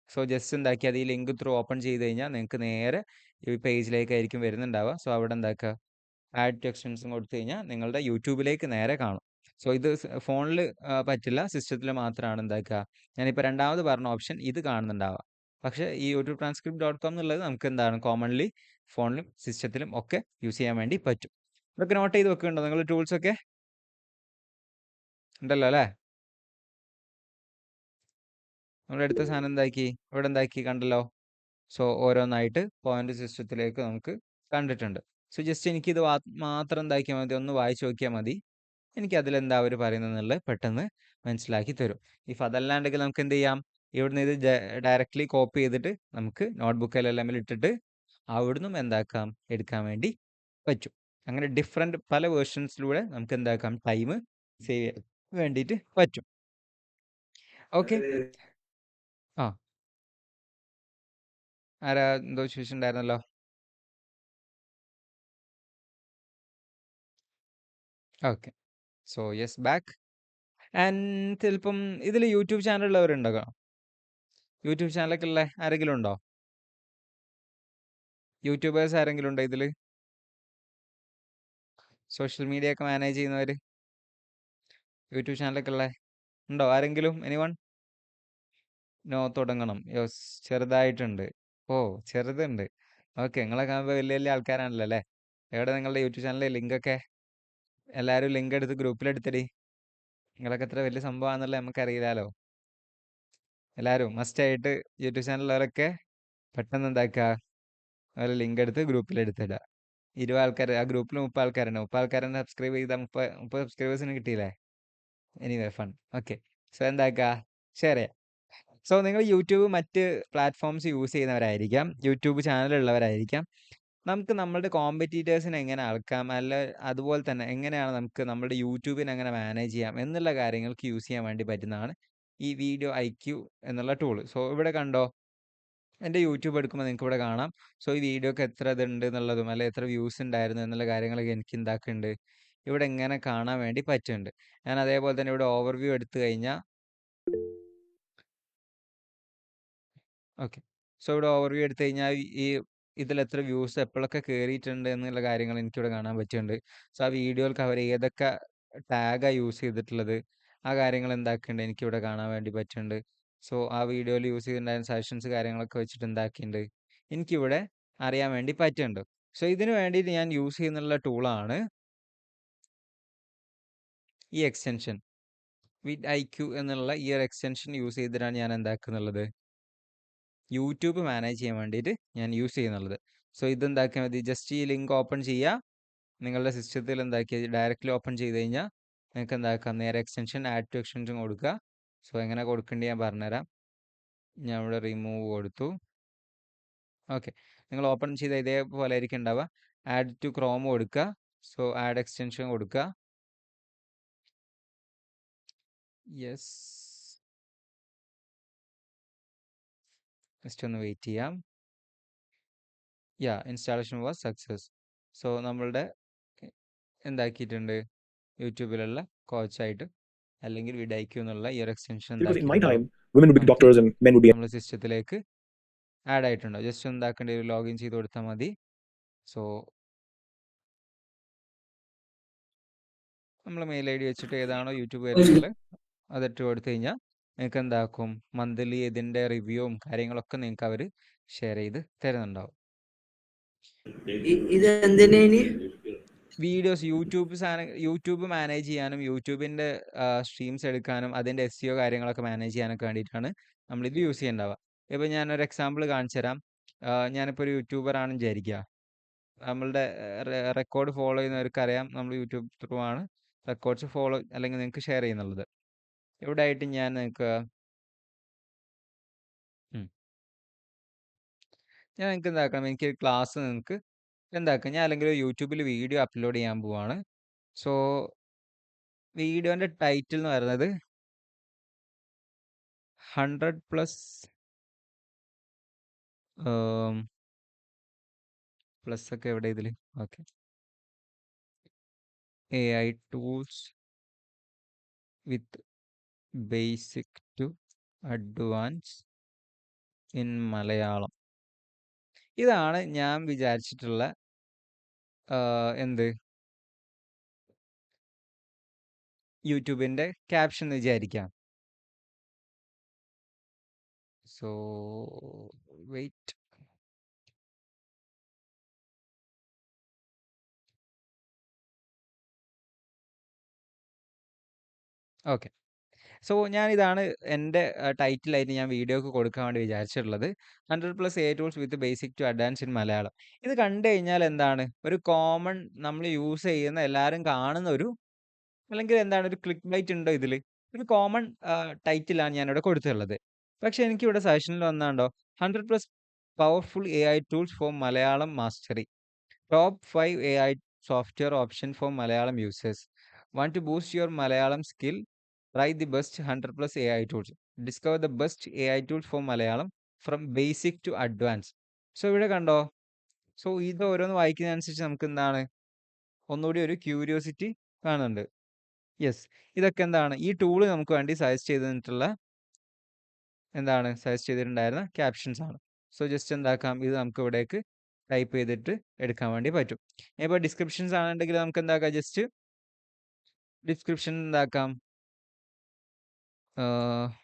സോ ജസ്റ്റ് എന്താക്കിയാൽ ഈ ലിങ്ക് ത്രൂ ഓപ്പൺ ചെയ്ത് കഴിഞ്ഞാൽ നിങ്ങൾക്ക് നേരെ ഈ പേജിലേക്കായിരിക്കും വരുന്നുണ്ടാവുക. സോ അവിടെ എന്താക്കുക, ആഡ് ടു എക്സ്റ്റൻഷൻ കൊടുത്തു കഴിഞ്ഞാൽ നിങ്ങളുടെ യൂട്യൂബിലേക്ക് നേരെ കാണും. സോ ഇത് ഫോണിൽ പറ്റില്ല, സിസ്റ്റത്തിൽ മാത്രമാണ് എന്താക്കുക, ഞാനിപ്പോൾ രണ്ടാമത് പറഞ്ഞ ഓപ്ഷൻ ഇത് കാണുന്നുണ്ടാവുക. പക്ഷേ ഈ YouTubeTranscript.com എന്നുള്ളത് നമുക്ക് എന്താണ്, കോമൺലി ഫോണിലും സിസ്റ്റത്തിലും ഒക്കെ യൂസ് ചെയ്യാൻ വേണ്ടി പറ്റും. ഇതൊക്കെ നോട്ട് ചെയ്ത് വെക്കുന്നുണ്ടോ നിങ്ങൾ, ടൂൾസൊക്കെ ഉണ്ടല്ലോ അല്ലേ? നമ്മുടെ അടുത്ത സാധനം എന്താക്കി, ഇവിടെ എന്താക്കി കണ്ടല്ലോ. സോ ഓരോന്നായിട്ട് പോയിന്റ് സിസ്റ്റത്തിലേക്ക് നമുക്ക് കണ്ടിട്ടുണ്ട്. സോ ജസ്റ്റ് എനിക്കിത് മാത്രം എന്താക്കിയാൽ മതി, ഒന്ന് വായിച്ച് നോക്കിയാൽ മതി, എനിക്ക് അതിലെന്താ അവർ പറയുന്നതെന്നുള്ളത് പെട്ടെന്ന് മനസ്സിലാക്കി തരും. ഇഫ് അതല്ലാണ്ടെങ്കിൽ നമുക്ക് എന്ത് ചെയ്യാം, ഇവിടുന്ന് ഇത് ഡയറക്റ്റ്ലി കോപ്പി ചെയ്തിട്ട് നമുക്ക് നോട്ട്ബുക്കിലെല്ലാം ഇട്ടിട്ട് അവിടുന്ന് എന്താക്കാം, എടുക്കാൻ വേണ്ടി പറ്റും. അങ്ങനെ ഡിഫറെൻറ്റ് പല വേർഷൻസിലൂടെ നമുക്ക് എന്താക്കാം, ടൈം സേവ് ചെയ്യാൻ വേണ്ടിയിട്ട് പറ്റും. ഓക്കെ, ആ ആരാ എന്തോ ചോദിച്ചിട്ടുണ്ടായിരുന്നല്ലോ. Okay, so yes back. And ചിലപ്പം ഇതിൽ യൂട്യൂബ് ചാനലുള്ളവരുണ്ടോ, യൂട്യൂബ് ചാനലൊക്കെ ഉള്ള ആരെങ്കിലും ഉണ്ടോ, യൂട്യൂബേഴ്സ് ആരെങ്കിലും ഉണ്ടോ ഇതിൽ, സോഷ്യൽ മീഡിയ ഒക്കെ മാനേജ് ചെയ്യുന്നവർ, യൂട്യൂബ് ചാനലൊക്കെ ഉള്ള ഉണ്ടോ ആരെങ്കിലും, എനിവൺ? നോ, തുടങ്ങണം. യെസ്, ചെറുതായിട്ടുണ്ട്. ഓ, ചെറുതുണ്ട്. ഓക്കെ, നിങ്ങളൊക്കെ ആകുമ്പോൾ വലിയ വലിയ ആൾക്കാരാണല്ലോ അല്ലേ. എവിടെ നിങ്ങളുടെ യൂട്യൂബ് ചാനലിലെ ലിങ്കൊക്കെ, എല്ലാവരും ലിങ്ക് എടുത്ത് ഗ്രൂപ്പിലെടുത്തടി. നിങ്ങളൊക്കെ എത്ര വലിയ സംഭവമാണെന്നുള്ളത് നമുക്കറിയില്ലല്ലോ. എല്ലാവരും മസ്റ്റായിട്ട് യൂട്യൂബ് ചാനലുള്ളവരൊക്കെ പെട്ടെന്ന് എന്താക്കുക, അതുപോലെ ലിങ്ക് എടുത്ത് ഗ്രൂപ്പിലെടുത്തിടുക. 20 ആൾക്കാർ, ആ ഗ്രൂപ്പിൽ 30 ആൾക്കാരുണ്ട്, 30 ആൾക്കാരെ സബ്സ്ക്രൈബ് ചെയ്താൽ 30 സബ്സ്ക്രൈബേഴ്സിന് കിട്ടിയില്ലേ. Anyway fun. ഓക്കെ, സോ എന്താക്കുക, ഷെയർ ചെയ്യാം. സോ നിങ്ങൾ യൂട്യൂബ് മറ്റ് പ്ലാറ്റ്ഫോംസ് യൂസ് ചെയ്യുന്നവരായിരിക്കാം, യൂട്യൂബ് ചാനലുള്ളവരായിരിക്കാം. നമുക്ക് നമ്മളുടെ കോമ്പറ്റീറ്റേഴ്സിനെ എങ്ങനെ അളക്കാം, അല്ല അതുപോലെ തന്നെ എങ്ങനെയാണ് നമുക്ക് നമ്മുടെ യൂട്യൂബിനെ എങ്ങനെ മാനേജ് ചെയ്യാം എന്നുള്ള കാര്യങ്ങൾക്ക് യൂസ് ചെയ്യാൻ വേണ്ടി പറ്റുന്നതാണ് ഈ വീഡിയോ IQ എന്നുള്ള ടൂൾ. സോ ഇവിടെ കണ്ടോ, എൻ്റെ യൂട്യൂബ് എടുക്കുമ്പോൾ നിങ്ങൾക്ക് ഇവിടെ കാണാം. സോ ഈ വീഡിയോക്ക് എത്ര ഇതുണ്ട് എന്നുള്ളതും അല്ലെ എത്ര വ്യൂസ് ഉണ്ടായിരുന്നു എന്നുള്ള കാര്യങ്ങളൊക്കെ എനിക്ക് എന്താക്കുന്നുണ്ട് ഇവിടെ ഇങ്ങനെ കാണാൻ വേണ്ടി പറ്റുന്നുണ്ട്. ഞാൻ അതേപോലെ തന്നെ ഇവിടെ ഓവർവ്യൂ എടുത്തു കഴിഞ്ഞാൽ ഓക്കെ, സോ ഇവിടെ ഓവർവ്യൂ എടുത്തു കഴിഞ്ഞാൽ ഈ ഇതിൽ എത്ര വ്യൂസ് എപ്പോഴൊക്കെ കയറിയിട്ടുണ്ട് എന്നുള്ള കാര്യങ്ങൾ എനിക്കിവിടെ കാണാൻ പറ്റുന്നുണ്ട്. സോ ആ വീഡിയോകൾക്ക് അവർ ഏതൊക്കെ ടാഗാണ് യൂസ് ചെയ്തിട്ടുള്ളത് ആ കാര്യങ്ങൾ എന്താക്കുന്നുണ്ട് എനിക്കിവിടെ കാണാൻ വേണ്ടി പറ്റുന്നുണ്ട്. സോ ആ വീഡിയോയിൽ യൂസ് ചെയ്തിട്ടുണ്ടായിരുന്ന സജഷൻസ് കാര്യങ്ങളൊക്കെ വെച്ചിട്ട് എന്താക്കിയിട്ടുണ്ട് എനിക്കിവിടെ അറിയാൻ വേണ്ടി പറ്റുന്നുണ്ട്. സോ ഇതിന് വേണ്ടിയിട്ട് ഞാൻ യൂസ് ചെയ്യുന്നുള്ള ടൂളാണ് ഈ എക്സ്റ്റൻഷൻ vidIQ എന്നുള്ള ഈ ഒരു എക്സ്റ്റൻഷൻ യൂസ് ചെയ്തിട്ടാണ് ഞാൻ എന്താക്കുന്നുള്ളത് യൂട്യൂബ് മാനേജ് ചെയ്യാൻ വേണ്ടിയിട്ട് ഞാൻ യൂസ് ചെയ്യുന്നുള്ളത്. സോ ഇതെന്താക്കിയാൽ മതി, ജസ്റ്റ് ഈ ലിങ്ക് ഓപ്പൺ ചെയ്യുക, നിങ്ങളുടെ സിസ്റ്റത്തിൽ എന്താക്കിയ ഡയറക്റ്റ്ലി ഓപ്പൺ ചെയ്ത് കഴിഞ്ഞാൽ നിങ്ങൾക്ക് എന്താക്കാം നേരെ എക്സ്റ്റൻഷൻ ആഡ് ടു എക്സ്റ്റൻഷൻ കൊടുക്കുക. സോ എങ്ങനെ കൊടുക്കേണ്ടത് ഞാൻ പറഞ്ഞുതരാം. ഞാൻ ഇവിടെ റിമൂവ് കൊടുത്തു. ഓക്കെ, നിങ്ങൾ ഓപ്പൺ ചെയ്ത ഇതേപോലെ ആയിരിക്കും ഉണ്ടാവുക. ആഡ് ടു ക്രോം കൊടുക്കുക. സോ ആഡ് എക്സ്റ്റൻഷൻ കൊടുക്കുക. യെസ്, ജസ്റ്റ് ഒന്ന് വെയിറ്റ് ചെയ്യാം. Installation was success. സോ നമ്മളുടെ എന്താക്കിയിട്ടുണ്ട് യൂട്യൂബിലുള്ള കോച്ചായിട്ട് അല്ലെങ്കിൽ vidIQ എന്നുള്ള ഈ ഒരു extension Because in my time, women would be doctors and men would be. നമ്മുടെ സിസ്റ്റത്തിലേക്ക് ആഡ് ആയിട്ടുണ്ടോ. ജസ്റ്റ് എന്താക്കേണ്ടി ഒരു ലോഗിൻ ചെയ്ത് കൊടുത്താൽ മതി. സോ നമ്മൾ മെയിൽ ID വെച്ചിട്ട് ഏതാണോ യൂട്യൂബ് വരുന്നത് അതിട്ട് കൊടുത്തു കഴിഞ്ഞാൽ നിങ്ങൾക്ക് എന്താക്കും മന്ത്ലി ഇതിൻ്റെ റിവ്യൂവും കാര്യങ്ങളൊക്കെ നിങ്ങൾക്ക് അവർ ഷെയർ ചെയ്ത് തരുന്നുണ്ടാവും. ഇത് എന്തിനേനി? വീഡിയോസ് യൂട്യൂബ് മാനേജ് ചെയ്യാനും യൂട്യൂബിൻ്റെ സ്ട്രീംസ് എടുക്കാനും അതിൻ്റെ SEO കാര്യങ്ങളൊക്കെ മാനേജ് ചെയ്യാനൊക്കെ വേണ്ടിയിട്ടാണ് നമ്മളിത് യൂസ് ചെയ്യേണ്ടാവുക. ഇപ്പോൾ ഞാനൊരു എക്സാമ്പിൾ കാണിച്ചു തരാം. ഞാനിപ്പോൾ ഒരു യൂട്യൂബർ ആണെന്ന് വിചാരിക്കുക. നമ്മളുടെ റെക്കോർഡ് ഫോളോ ചെയ്യുന്നവർക്കറിയാം നമ്മൾ യൂട്യൂബ് ത്രൂ ആണ് റെക്കോർഡ്സ് ഫോളോ അല്ലെങ്കിൽ നിങ്ങൾക്ക് ഷെയർ ചെയ്യുന്നുള്ളത്. ഇവിടെ ആയിട്ട് ഞാൻ നിങ്ങൾക്ക് എന്താക്കണം, എനിക്ക് ക്ലാസ് നിങ്ങൾക്ക് എന്താക്കാം, ഞാൻ അല്ലെങ്കിൽ യൂട്യൂബിൽ വീഡിയോ അപ്ലോഡ് ചെയ്യാൻ പോവാണ്. സോ വീഡിയോൻ്റെ ടൈറ്റിൽ എന്ന് പറയുന്നത് 100+ പ്ലസ് ഒക്കെ എവിടെ ഇതിൽ, okay, AI tools with basic to advance in Malayalam. ഇതാണ് ഞാൻ വിചാരിച്ചിട്ടുള്ള എന്ത് യൂട്യൂബിൻ്റെ ക്യാപ്ഷൻ എന്ന് വിചാരിക്കാം. So wait, okay. സോ ഞാനിതാണ് എൻ്റെ ടൈറ്റിലായിട്ട് ഞാൻ വീഡിയോക്ക് കൊടുക്കാൻ വേണ്ടി വിചാരിച്ചിട്ടുള്ളത് 100+ AI tools with basic to advance in Malayalam. ഇത് കണ്ടു കഴിഞ്ഞാൽ എന്താണ് ഒരു കോമൺ നമ്മൾ യൂസ് ചെയ്യുന്ന എല്ലാവരും കാണുന്ന ഒരു അല്ലെങ്കിൽ എന്താണ് ഒരു ക്ലിക്ക് ബൈറ്റ് ഉണ്ടോ ഇതിൽ, ഒരു കോമൺ ടൈറ്റിലാണ് ഞാനിവിടെ കൊടുത്തിട്ടുള്ളത്. പക്ഷെ എനിക്കിവിടെ സജഷനിൽ വന്നാണ്ടോ 100+ powerful AI tools four Malayalam mastery, top 5 AI software option for Malayalam users. Want to boost your Malayalam skill? Try the best 100+ AI tools. Discover the best AI tools for Malayalam from basic to advanced. So ഇവിടെ കണ്ടോ, സോ ഇത് ഓരോന്ന് വായിക്കുന്നതനുസരിച്ച് നമുക്ക് എന്താണ് ഒന്നുകൂടി ഒരു ക്യൂരിയോസിറ്റി കാണുന്നുണ്ട്. യെസ്, ഇതൊക്കെ എന്താണ് ഈ ടൂള് നമുക്ക് വേണ്ടി സജസ്റ്റ് ചെയ്തിട്ടുള്ള സജസ്റ്റ് ചെയ്തിട്ടുണ്ടായിരുന്ന ക്യാപ്ഷൻസ് ആണ്. സോ ജസ്റ്റ് എന്താക്കാം, ഇത് നമുക്ക് ഇവിടേക്ക് ടൈപ്പ് ചെയ്തിട്ട് എടുക്കാൻ വേണ്ടി പറ്റും. ഇപ്പോൾ ഡിസ്ക്രിപ്ഷൻസ് ആണെന്നുണ്ടെങ്കിൽ നമുക്ക് എന്താക്കാം, ജസ്റ്റ് ഡിസ്ക്രിപ്ഷൻ എന്താക്കാം 100+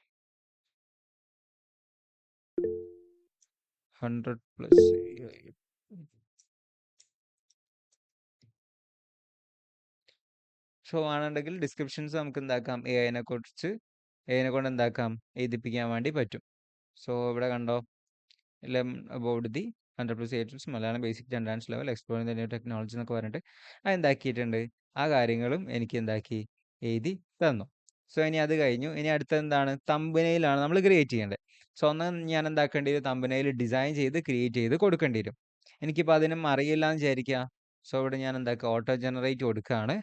സോ ആണെന്നുണ്ടെങ്കിൽ ഡിസ്ക്രിപ്ഷൻസ് നമുക്ക് എന്താക്കാം AI കൊണ്ട് എന്താക്കാം എഴുതിപ്പിക്കാൻ വേണ്ടി പറ്റും. സോ ഇവിടെ കണ്ടോ about the 100+ AI tools Malayalam basic advance level exploring the new technology എന്നൊക്കെ പറഞ്ഞിട്ട് എന്താക്കിയിട്ടുണ്ട്, ആ കാര്യങ്ങളും എനിക്ക് എഴുതി തന്നു. സോ ഇനി അത് കഴിഞ്ഞു. ഇനി അടുത്ത എന്താണ് തമ്പനെയിലാണ് നമ്മൾ ക്രിയേറ്റ് ചെയ്യേണ്ടത്. സോ ഒന്ന് ഞാൻ എന്താക്കേണ്ടി വരും, തമ്പനയിൽ ഡിസൈൻ ചെയ്ത് ക്രിയേറ്റ് ചെയ്ത് കൊടുക്കേണ്ടി വരും. എനിക്കിപ്പോൾ അതിനും അറിയില്ല എന്ന് വിചാരിക്കുക. സോ ഇവിടെ ഞാൻ എന്താക്കുക, ഓട്ടോ ജനറേറ്റ് കൊടുക്കുകയാണ്.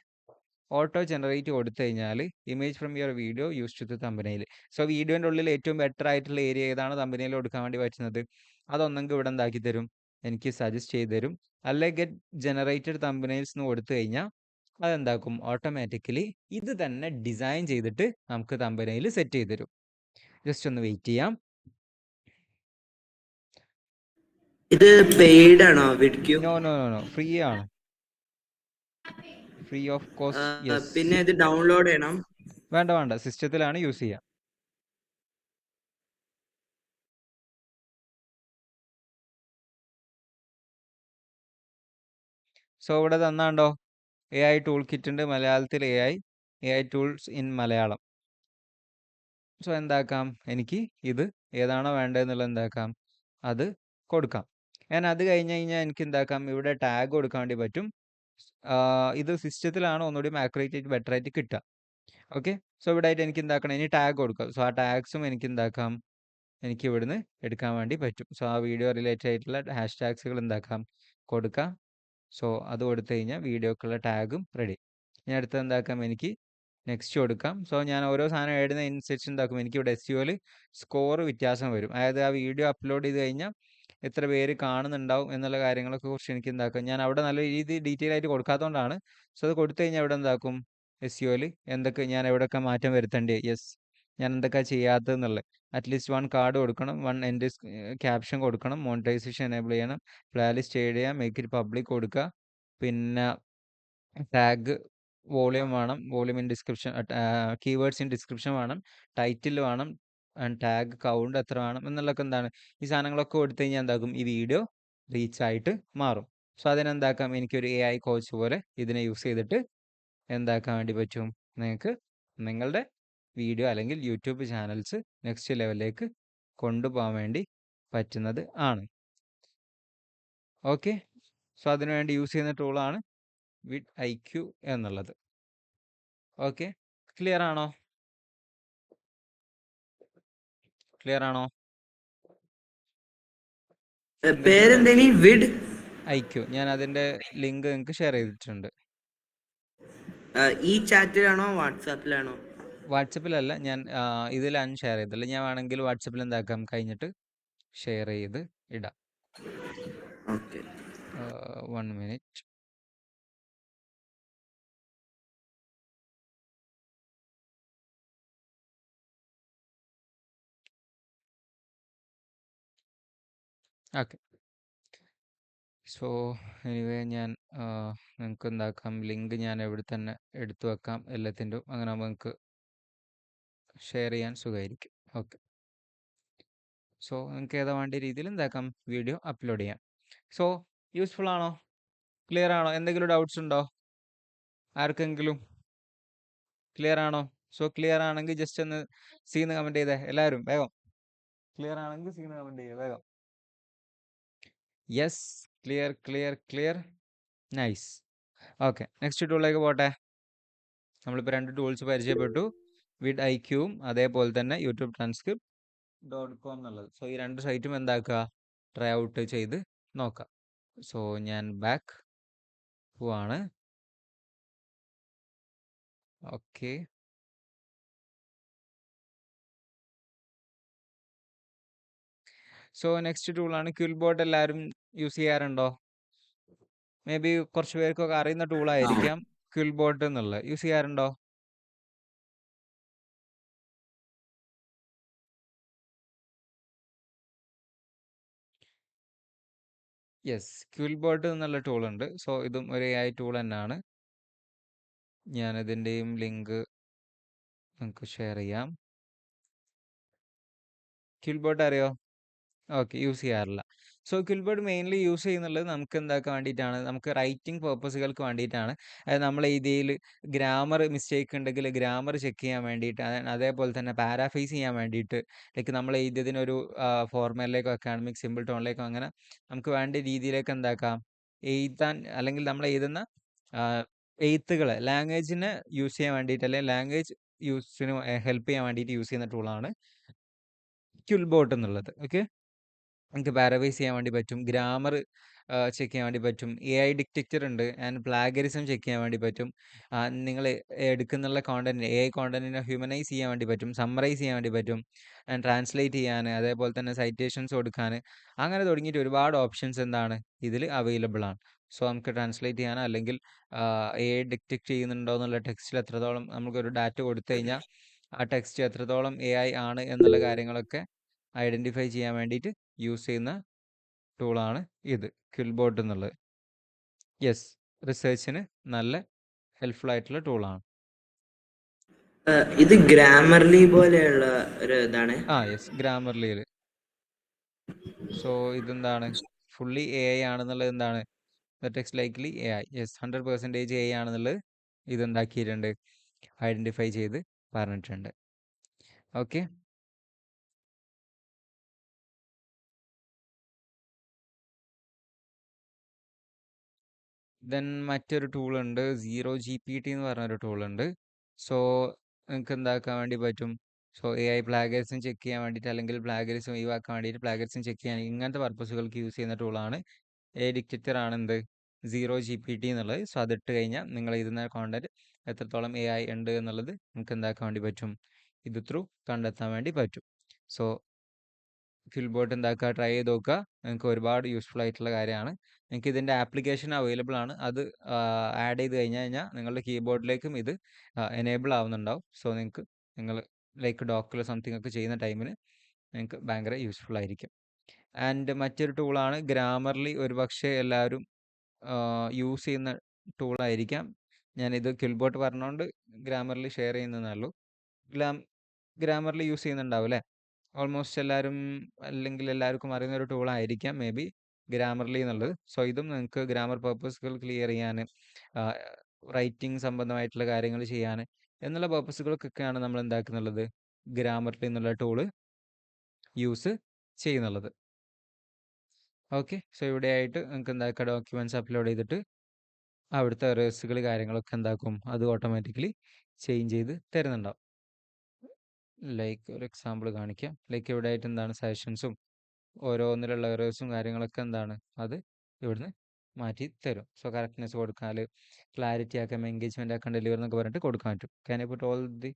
ഓട്ടോ ജനറേറ്റ് കൊടുത്തു കഴിഞ്ഞാൽ image from your video use to തമ്പനയിൽ. സോ വീഡിയോൻ്റെ ഉള്ളിൽ ഏറ്റവും ബെറ്റർ ആയിട്ടുള്ള ഏരിയ ഏതാണ് തമ്പനയിൽ കൊടുക്കാൻ വേണ്ടി പറ്റുന്നത്, അതൊന്നെങ്കിൽ ഇവിടെ എന്താക്കി തരും, എനിക്ക് സജസ്റ്റ് ചെയ്ത് തരും. അല്ലെ ഗെറ്റ് ജനറേറ്റഡ് തമ്പനയിൽസ് എന്ന് കൊടുത്തു കഴിഞ്ഞാൽ അതെന്താക്കും, ഓട്ടോമാറ്റിക്കലി ഇത് തന്നെ ഡിസൈൻ ചെയ്തിട്ട് നമുക്ക് തമ്പനയിൽ സെറ്റ് ചെയ്ത് തരും. ജസ്റ്റ് ഒന്ന് വെയിറ്റ് ചെയ്യാം. ഇത് പെയ്ഡ് ആണോ വിഡ്ക്യൂ? No no no no, free ആണ്, ഫ്രീ ഓഫ് കോസ്റ്റ്. യെസ്. പിന്നെ ഇത് ഡൗൺലോഡ് ചെയ്യണം? വേണ്ട വേണ്ട, സിസ്റ്റത്തിലാണ് യൂസ് ചെയ്യുക. സോ ഇവിടെ തന്നാണ്ടോ AI ടൂൾ കിറ്റ് ഉണ്ട്, മലയാളത്തിൽ AI tools in Malayalam. So എന്താക്കാം, എനിക്ക് ഇത് ഏതാണോ വേണ്ടതെന്നുള്ളത് എന്താക്കാം, അത് കൊടുക്കാം. ഞാൻ അത് കഴിഞ്ഞ് കഴിഞ്ഞാൽ എനിക്ക് എന്താക്കാം, ഇവിടെ ടാഗ് കൊടുക്കാൻ വേണ്ടി പറ്റും. ഇത് സിസ്റ്റത്തിലാണ് ഒന്നുകൂടി ആക്യുറേറ്റ് ആയിട്ട് ബെറ്റർ ആയിട്ട് കിട്ടുക. ഓക്കെ, സോ ഇവിടെ ആയിട്ട് എനിക്ക് എന്താക്കണം, ഇനി ടാഗ് കൊടുക്കാം. സോ ആ ടാഗ്സും എനിക്ക് എന്താക്കാം, എനിക്ക് ഇവിടുന്ന് എടുക്കാൻ വേണ്ടി പറ്റും. സോ ആ വീഡിയോ റിലേറ്റഡ് ആയിട്ടുള്ള ഹാഷ് ടാഗ്സുകൾ എന്താക്കാം, കൊടുക്കാം. സോ അത് കൊടുത്തു കഴിഞ്ഞാൽ വീഡിയോക്കുള്ള ടാഗും റെഡി. ഞാൻ അടുത്ത് എന്താക്കാം, എനിക്ക് നെക്സ്റ്റ് കൊടുക്കാം. സോ ഞാൻ ഓരോ സാധനം എഴുതുന്നതിനനുസരിച്ച് എന്താക്കും, എനിക്ക് ഇവിടെ SEOയിൽ സ്കോർ വ്യത്യാസം വരും. അതായത് ആ വീഡിയോ അപ്ലോഡ് ചെയ്ത് കഴിഞ്ഞാൽ എത്ര പേര് കാണുന്നുണ്ടാവും എന്നുള്ള കാര്യങ്ങളൊക്കെ കുറിച്ച് എനിക്ക് എന്താക്കും, ഞാൻ അവിടെ നല്ല രീതിയിൽ ഡീറ്റെയിൽ ആയിട്ട് കൊടുക്കാത്തതുകൊണ്ടാണ്. സോ അത് കൊടുത്തു കഴിഞ്ഞാൽ ഇവിടെ എന്താക്കും, SEOയിൽ എന്തൊക്കെ ഞാൻ എവിടെയൊക്കെ മാറ്റം വരുത്തേണ്ടത്, യെസ് ഞാൻ എന്തൊക്കെ ചെയ്യാത്തതെന്നുള്ളത്. അറ്റ്ലീസ്റ്റ് 1 കാർഡ് കൊടുക്കണം, 1 എൻ്റെ ക്യാപ്ഷൻ കൊടുക്കണം, മോണിറ്റൈസേഷൻ എനേബിൾ ചെയ്യണം, പ്ലേലിസ്റ്റ് ഏഡ് ചെയ്യാം, മേക്ക് ഇറ്റ് പബ്ലിക് കൊടുക്കുക, പിന്നെ ടാഗ് വോളിയം വേണം, volume in description, keywords in description വേണം, ടൈറ്റിൽ വേണം, ടാഗ് കൗണ്ട് എത്ര വേണം എന്നുള്ളതൊക്കെ എന്താണ്, ഈ സാധനങ്ങളൊക്കെ കൊടുത്തു കഴിഞ്ഞാൽ എന്താക്കും, ഈ വീഡിയോ റീച്ച് ആയിട്ട് മാറും. സോ അതിനെന്താക്കാം, എനിക്കൊരു AI കോച്ച് പോലെ ഇതിനെ യൂസ് ചെയ്തിട്ട് എന്താക്കാൻ വേണ്ടി പറ്റും, നിങ്ങൾക്ക് നിങ്ങളുടെ വീഡിയോ അല്ലെങ്കിൽ യൂട്യൂബ് ചാനൽസ് നെക്സ്റ്റ് ലെവലിലേക്ക് കൊണ്ടുപോകാൻ വേണ്ടി പറ്റുന്നത് ആണ്. ഓക്കെ, സോ അതിനുവേണ്ടി യൂസ് ചെയ്യുന്ന ടൂളാണ് vidIQ എന്നുള്ളത്. ഓക്കെ, ക്ലിയർ ആണോ? ക്ലിയർ ആണോ? പേരെന്തേനി? വിഡ് IQ, ഞാൻ അതിൻ്റെ ലിങ്ക് നിങ്ങൾക്ക് ഷെയർ ചെയ്തിട്ടുണ്ട്. ഈ ചാറ്റിലാണോ വാട്സാപ്പിലാണോ? വാട്സപ്പിലല്ല, ഞാൻ ഇതിലാണ് ഷെയർ ചെയ്തത്. ഞാൻ വേണമെങ്കിൽ വാട്സപ്പിൽ എന്താക്കാം, കഴിഞ്ഞിട്ട് ഷെയർ ചെയ്ത് ഇടാം. Okay. 1 minute. Okay, so anyway ഞാൻ നിങ്ങൾക്ക് എന്താക്കാം, ലിങ്ക് ഞാൻ ഇവിടെ തന്നെ എടുത്തു വെക്കാം എല്ലാത്തിൻ്റെ. അങ്ങനെ നമുക്ക് ഷെയർ ചെയ്യാൻ സുഖമായിരിക്കും. ഓക്കെ, സോ നിങ്ങൾക്ക് ഏതാ വേണ്ട രീതിയിൽ എന്താക്കാം, വീഡിയോ അപ്ലോഡ് ചെയ്യാം. സോ യൂസ്ഫുൾ ആണോ? ക്ലിയർ ആണോ? എന്തെങ്കിലും ഡൗട്ട്സ് ഉണ്ടോ ആർക്കെങ്കിലും? ക്ലിയർ ആണോ? സോ ക്ലിയർ ആണെങ്കിൽ ജസ്റ്റ് ഒന്ന് സീന്ന് കമൻറ്റ് ചെയ്തേ എല്ലാവരും വേഗം. ക്ലിയർ ആണെങ്കിൽ സീന്ന് കമൻറ്റ് ചെയ്യുക വേഗം. Yes, clear clear clear, nice. Okay, next ടൂളിലേക്ക് പോട്ടെ. നമ്മളിപ്പോൾ 2 ടൂൾസ് പരിചയപ്പെട്ടു, vidIQവും അതേപോലെ തന്നെ youtube-transcript.com എന്നുള്ളത്. സോ ഈ 2 സൈറ്റും എന്താക്കുക, ട്രൈ ഔട്ട് ചെയ്ത് നോക്കാം. സോ ഞാൻ ബാക്ക് പോവാണ്. ഓക്കെ, സോ നെക്സ്റ്റ് ടൂളാണ് ക്വിൽബോട്ട്. എല്ലാവരും യൂസ് ചെയ്യാറുണ്ടോ? മേ ബി കുറച്ച് പേർക്കൊക്കെ അറിയുന്ന ടൂളായിരിക്കാം ക്വിൽബോട്ട് എന്നുള്ളത്. യൂസ് ചെയ്യാറുണ്ടോ? യെസ്, ക്വിൽബോട്ട് എന്നുള്ള ടൂളുണ്ട്. സോ ഇതും ഒരു AI ടൂൾ തന്നെയാണ്. ഞാനിതിൻ്റെയും ലിങ്ക് നിങ്ങൾക്ക് ഷെയർ ചെയ്യാം. ക്വിൽബോട്ട് അറിയോ? ഓക്കെ, യൂസ് ചെയ്യാറില്ല. സോ ക്വിൽബോട്ട് മെയിൻലി യൂസ് ചെയ്യുന്നുള്ളത് നമുക്ക് എന്താക്കാൻ വേണ്ടിയിട്ടാണ്, നമുക്ക് റൈറ്റിംഗ് പേർപ്പസുകൾക്ക് വേണ്ടിയിട്ടാണ്. അതായത് നമ്മൾ ഇതിൽ ഗ്രാമർ മിസ്റ്റേക്ക് ഉണ്ടെങ്കിൽ ഗ്രാമർ ചെക്ക് ചെയ്യാൻ വേണ്ടിയിട്ട്, അതേപോലെ തന്നെ പാരാഫ്രൈസ് ചെയ്യാൻ വേണ്ടിയിട്ട്, ലൈക്ക് നമ്മൾ എഴുതിയതിനൊരു ഫോർമാറ്റിലേക്കോ അക്കാഡമിക് സിമ്പിൾ ടോണിലേക്കോ അങ്ങനെ നമുക്ക് വേണ്ട രീതിയിലേക്ക് എന്താക്കാം, എഴുതാൻ, അല്ലെങ്കിൽ നമ്മൾ എഴുതുന്ന എഴുത്തുകൾ ലാംഗ്വേജിനെ യൂസ് ചെയ്യാൻ വേണ്ടിയിട്ട്, അല്ലെങ്കിൽ ലാംഗ്വേജ് യൂസിന് ഹെൽപ്പ് ചെയ്യാൻ വേണ്ടിയിട്ട് യൂസ് ചെയ്യുന്ന ടൂളാണ് ക്യുൽബോട്ട് എന്നുള്ളത്. ഓക്കെ, നിങ്ങൾക്ക് പാരവൈസ് ചെയ്യാൻ വേണ്ടി പറ്റും, ഗ്രാമർ ചെക്ക് ചെയ്യാൻ വേണ്ടി പറ്റും, AI ഡിറ്റക്ടർ ഉണ്ട്, ആൻഡ് പ്ലാഗറിസം ചെക്ക് ചെയ്യാൻ വേണ്ടി പറ്റും. നിങ്ങൾ എടുക്കുന്നുള്ള കോണ്ടന്റ് AI കോണ്ടന്റിനെ ഹ്യൂമനൈസ് ചെയ്യാൻ വേണ്ടി പറ്റും, സമ്മറൈസ് ചെയ്യാൻ വേണ്ടി പറ്റും, ആൻഡ് ട്രാൻസ്ലേറ്റ് ചെയ്യാൻ, അതേപോലെ തന്നെ സൈറ്റേഷൻസ് കൊടുക്കാൻ, അങ്ങനെ തുടങ്ങിയിട്ട് ഒരുപാട് ഓപ്ഷൻസ് എന്താണ് ഇതിൽ അവൈലബിൾ ആണ്. സോ നമുക്ക് ട്രാൻസ്ലേറ്റ് ചെയ്യാനോ അല്ലെങ്കിൽ AI ഡിറ്റക്ട് ചെയ്യുന്നുണ്ടോ എന്നുള്ള ടെക്സ്റ്റിൽ എത്രത്തോളം നമുക്കൊരു ഡാറ്റ കൊടുത്തു കഴിഞ്ഞാൽ ആ ടെക്സ്റ്റ് എത്രത്തോളം AI ആണ് എന്നുള്ള കാര്യങ്ങളൊക്കെ ഐഡൻറ്റിഫൈ ചെയ്യാൻ വേണ്ടിയിട്ട് യൂസ് ചെയ്യുന്ന ടൂളാണ് ഇത് ക്വിൽബോട്ട് എന്നുള്ളത്. യെസ്, റിസർച്ചിന് നല്ല ഹെൽപ്ഫുൾ ആയിട്ടുള്ള ടൂളാണ്. ഇത് ഗ്രാമർലി പോലെയുള്ള ഒരു ഇതാണ്. യെസ്, ഗ്രാമർലിയിൽ. സോ ഇതെന്താണ്, ഫുള്ളി AI ആണെന്നുള്ളത് എന്താണ്, text likely AI. Yes, 100% AI ആണെന്നുള്ളത് ഇതെന്താക്കിയിട്ടുണ്ട്, ഐഡൻറ്റിഫൈ ചെയ്ത് പറഞ്ഞിട്ടുണ്ട്. ഓക്കെ, ദെൻ മറ്റൊരു ടൂളുണ്ട്, ZeroGPT എന്ന് പറഞ്ഞൊരു ടൂളുണ്ട്. സോ നിങ്ങൾക്ക് എന്താക്കാൻ വേണ്ടി പറ്റും, സോ AI പ്ലാഗേഴ്സും ചെക്ക് ചെയ്യാൻ വേണ്ടിയിട്ട്, അല്ലെങ്കിൽ പ്ലാഗേഴ്സും ഒഴിവാക്കാൻ വേണ്ടിയിട്ട്, പ്ലാഗേഴ്സും ചെക്ക് ചെയ്യാൻ ഇങ്ങനത്തെ പർപ്പസുകൾക്ക് യൂസ് ചെയ്യുന്ന ടൂളാണ്. AI ഡിറ്റക്ടർ ആണ് എന്ത്, ZeroGPT എന്നുള്ളത്. സോ അതിട്ട് കഴിഞ്ഞാൽ നിങ്ങൾ ഇരുന്ന കോണ്ടന്റ് എത്രത്തോളം AI ഉണ്ട് എന്നുള്ളത് നിങ്ങൾക്ക് എന്താക്കാൻ വേണ്ടി പറ്റും, ഇത് ത്രൂ കണ്ടെത്താൻ വേണ്ടി പറ്റും. സോ ക്വിൽബോട്ട് എന്താക്കുക, ട്രൈ ചെയ്ത് നോക്കുക, നിങ്ങൾക്ക് ഒരുപാട് യൂസ്ഫുൾ ആയിട്ടുള്ള കാര്യമാണ്. നിങ്ങൾക്ക് ഇതിൻ്റെ ആപ്ലിക്കേഷൻ അവൈലബിൾ ആണ്, അത് ആഡ് ചെയ്ത് കഴിഞ്ഞാൽ നിങ്ങളുടെ കീബോർഡിലേക്കും ഇത് എനേബിൾ ആവുന്നുണ്ടാവും. സോ നിങ്ങൾ ലൈക്ക് ഡോക്കിലോ സംതിങ് ഒക്കെ ചെയ്യുന്ന ടൈമിന് നിങ്ങൾക്ക് ഭയങ്കര യൂസ്ഫുൾ ആയിരിക്കും. ആൻഡ് മറ്റൊരു ടൂളാണ് ഗ്രാമർലി. ഒരുപക്ഷെ എല്ലാവരും യൂസ് ചെയ്യുന്ന ടൂളായിരിക്കാം. ഞാനിത് ക്വിൽബോട്ട് പറഞ്ഞുകൊണ്ട് ഗ്രാമർലി ഷെയർ ചെയ്യുന്നതേ ഉള്ളൂ. ഗ്രാമർലി യൂസ് ചെയ്യുന്നുണ്ടാവും അല്ലേ, ഓൾമോസ്റ്റ് എല്ലാവരും, അല്ലെങ്കിൽ എല്ലാവർക്കും അറിയുന്ന ഒരു ടൂളായിരിക്കാം മേ ബി ഗ്രാമർലി എന്നുള്ളത്. സോ ഇതും നിങ്ങൾക്ക് ഗ്രാമർ പർപ്പസുകൾ ക്ലിയർ ചെയ്യാൻ, റൈറ്റിംഗ് സംബന്ധമായിട്ടുള്ള കാര്യങ്ങൾ ചെയ്യാൻ എന്നുള്ള പർപ്പസുകൾക്കൊക്കെയാണ് നമ്മൾ എന്താക്കുന്നുള്ളത്, ഗ്രാമർലി എന്നുള്ള ടൂള് യൂസ് ചെയ്യുന്നുള്ളത്. ഓക്കെ, സോ ഇവിടെ ആയിട്ട് നിങ്ങൾക്ക് എന്താക്കുക, ഡോക്യുമെൻറ്റ്സ് അപ്ലോഡ് ചെയ്തിട്ട് അവിടുത്തെ എറേഴ്സുകൾ കാര്യങ്ങളൊക്കെ എന്താക്കും, അത് ഓട്ടോമാറ്റിക്കലി ചേഞ്ച് ചെയ്ത് തരുന്നുണ്ടാവും. ലൈക്ക് ഒരു എക്സാമ്പിൾ കാണിക്കാം. ലൈക്ക് ഇവിടെ ആയിട്ട് എന്താണ് സജഷൻസും ഓരോന്നിലുള്ള എറേഴ്സും കാര്യങ്ങളൊക്കെ എന്താണ്, അത് ഇവിടുന്ന് മാറ്റി തരും. സോ കറക്റ്റ്നെസ് കൊടുക്കാൻ, ക്ലാരിറ്റി ആക്കാം, എൻഗേജ്മെൻ്റ് ആക്കാൻ, ഡെലിവർ എന്നൊക്കെ പറഞ്ഞിട്ട് കൊടുക്കാൻ പറ്റും. Can I put all the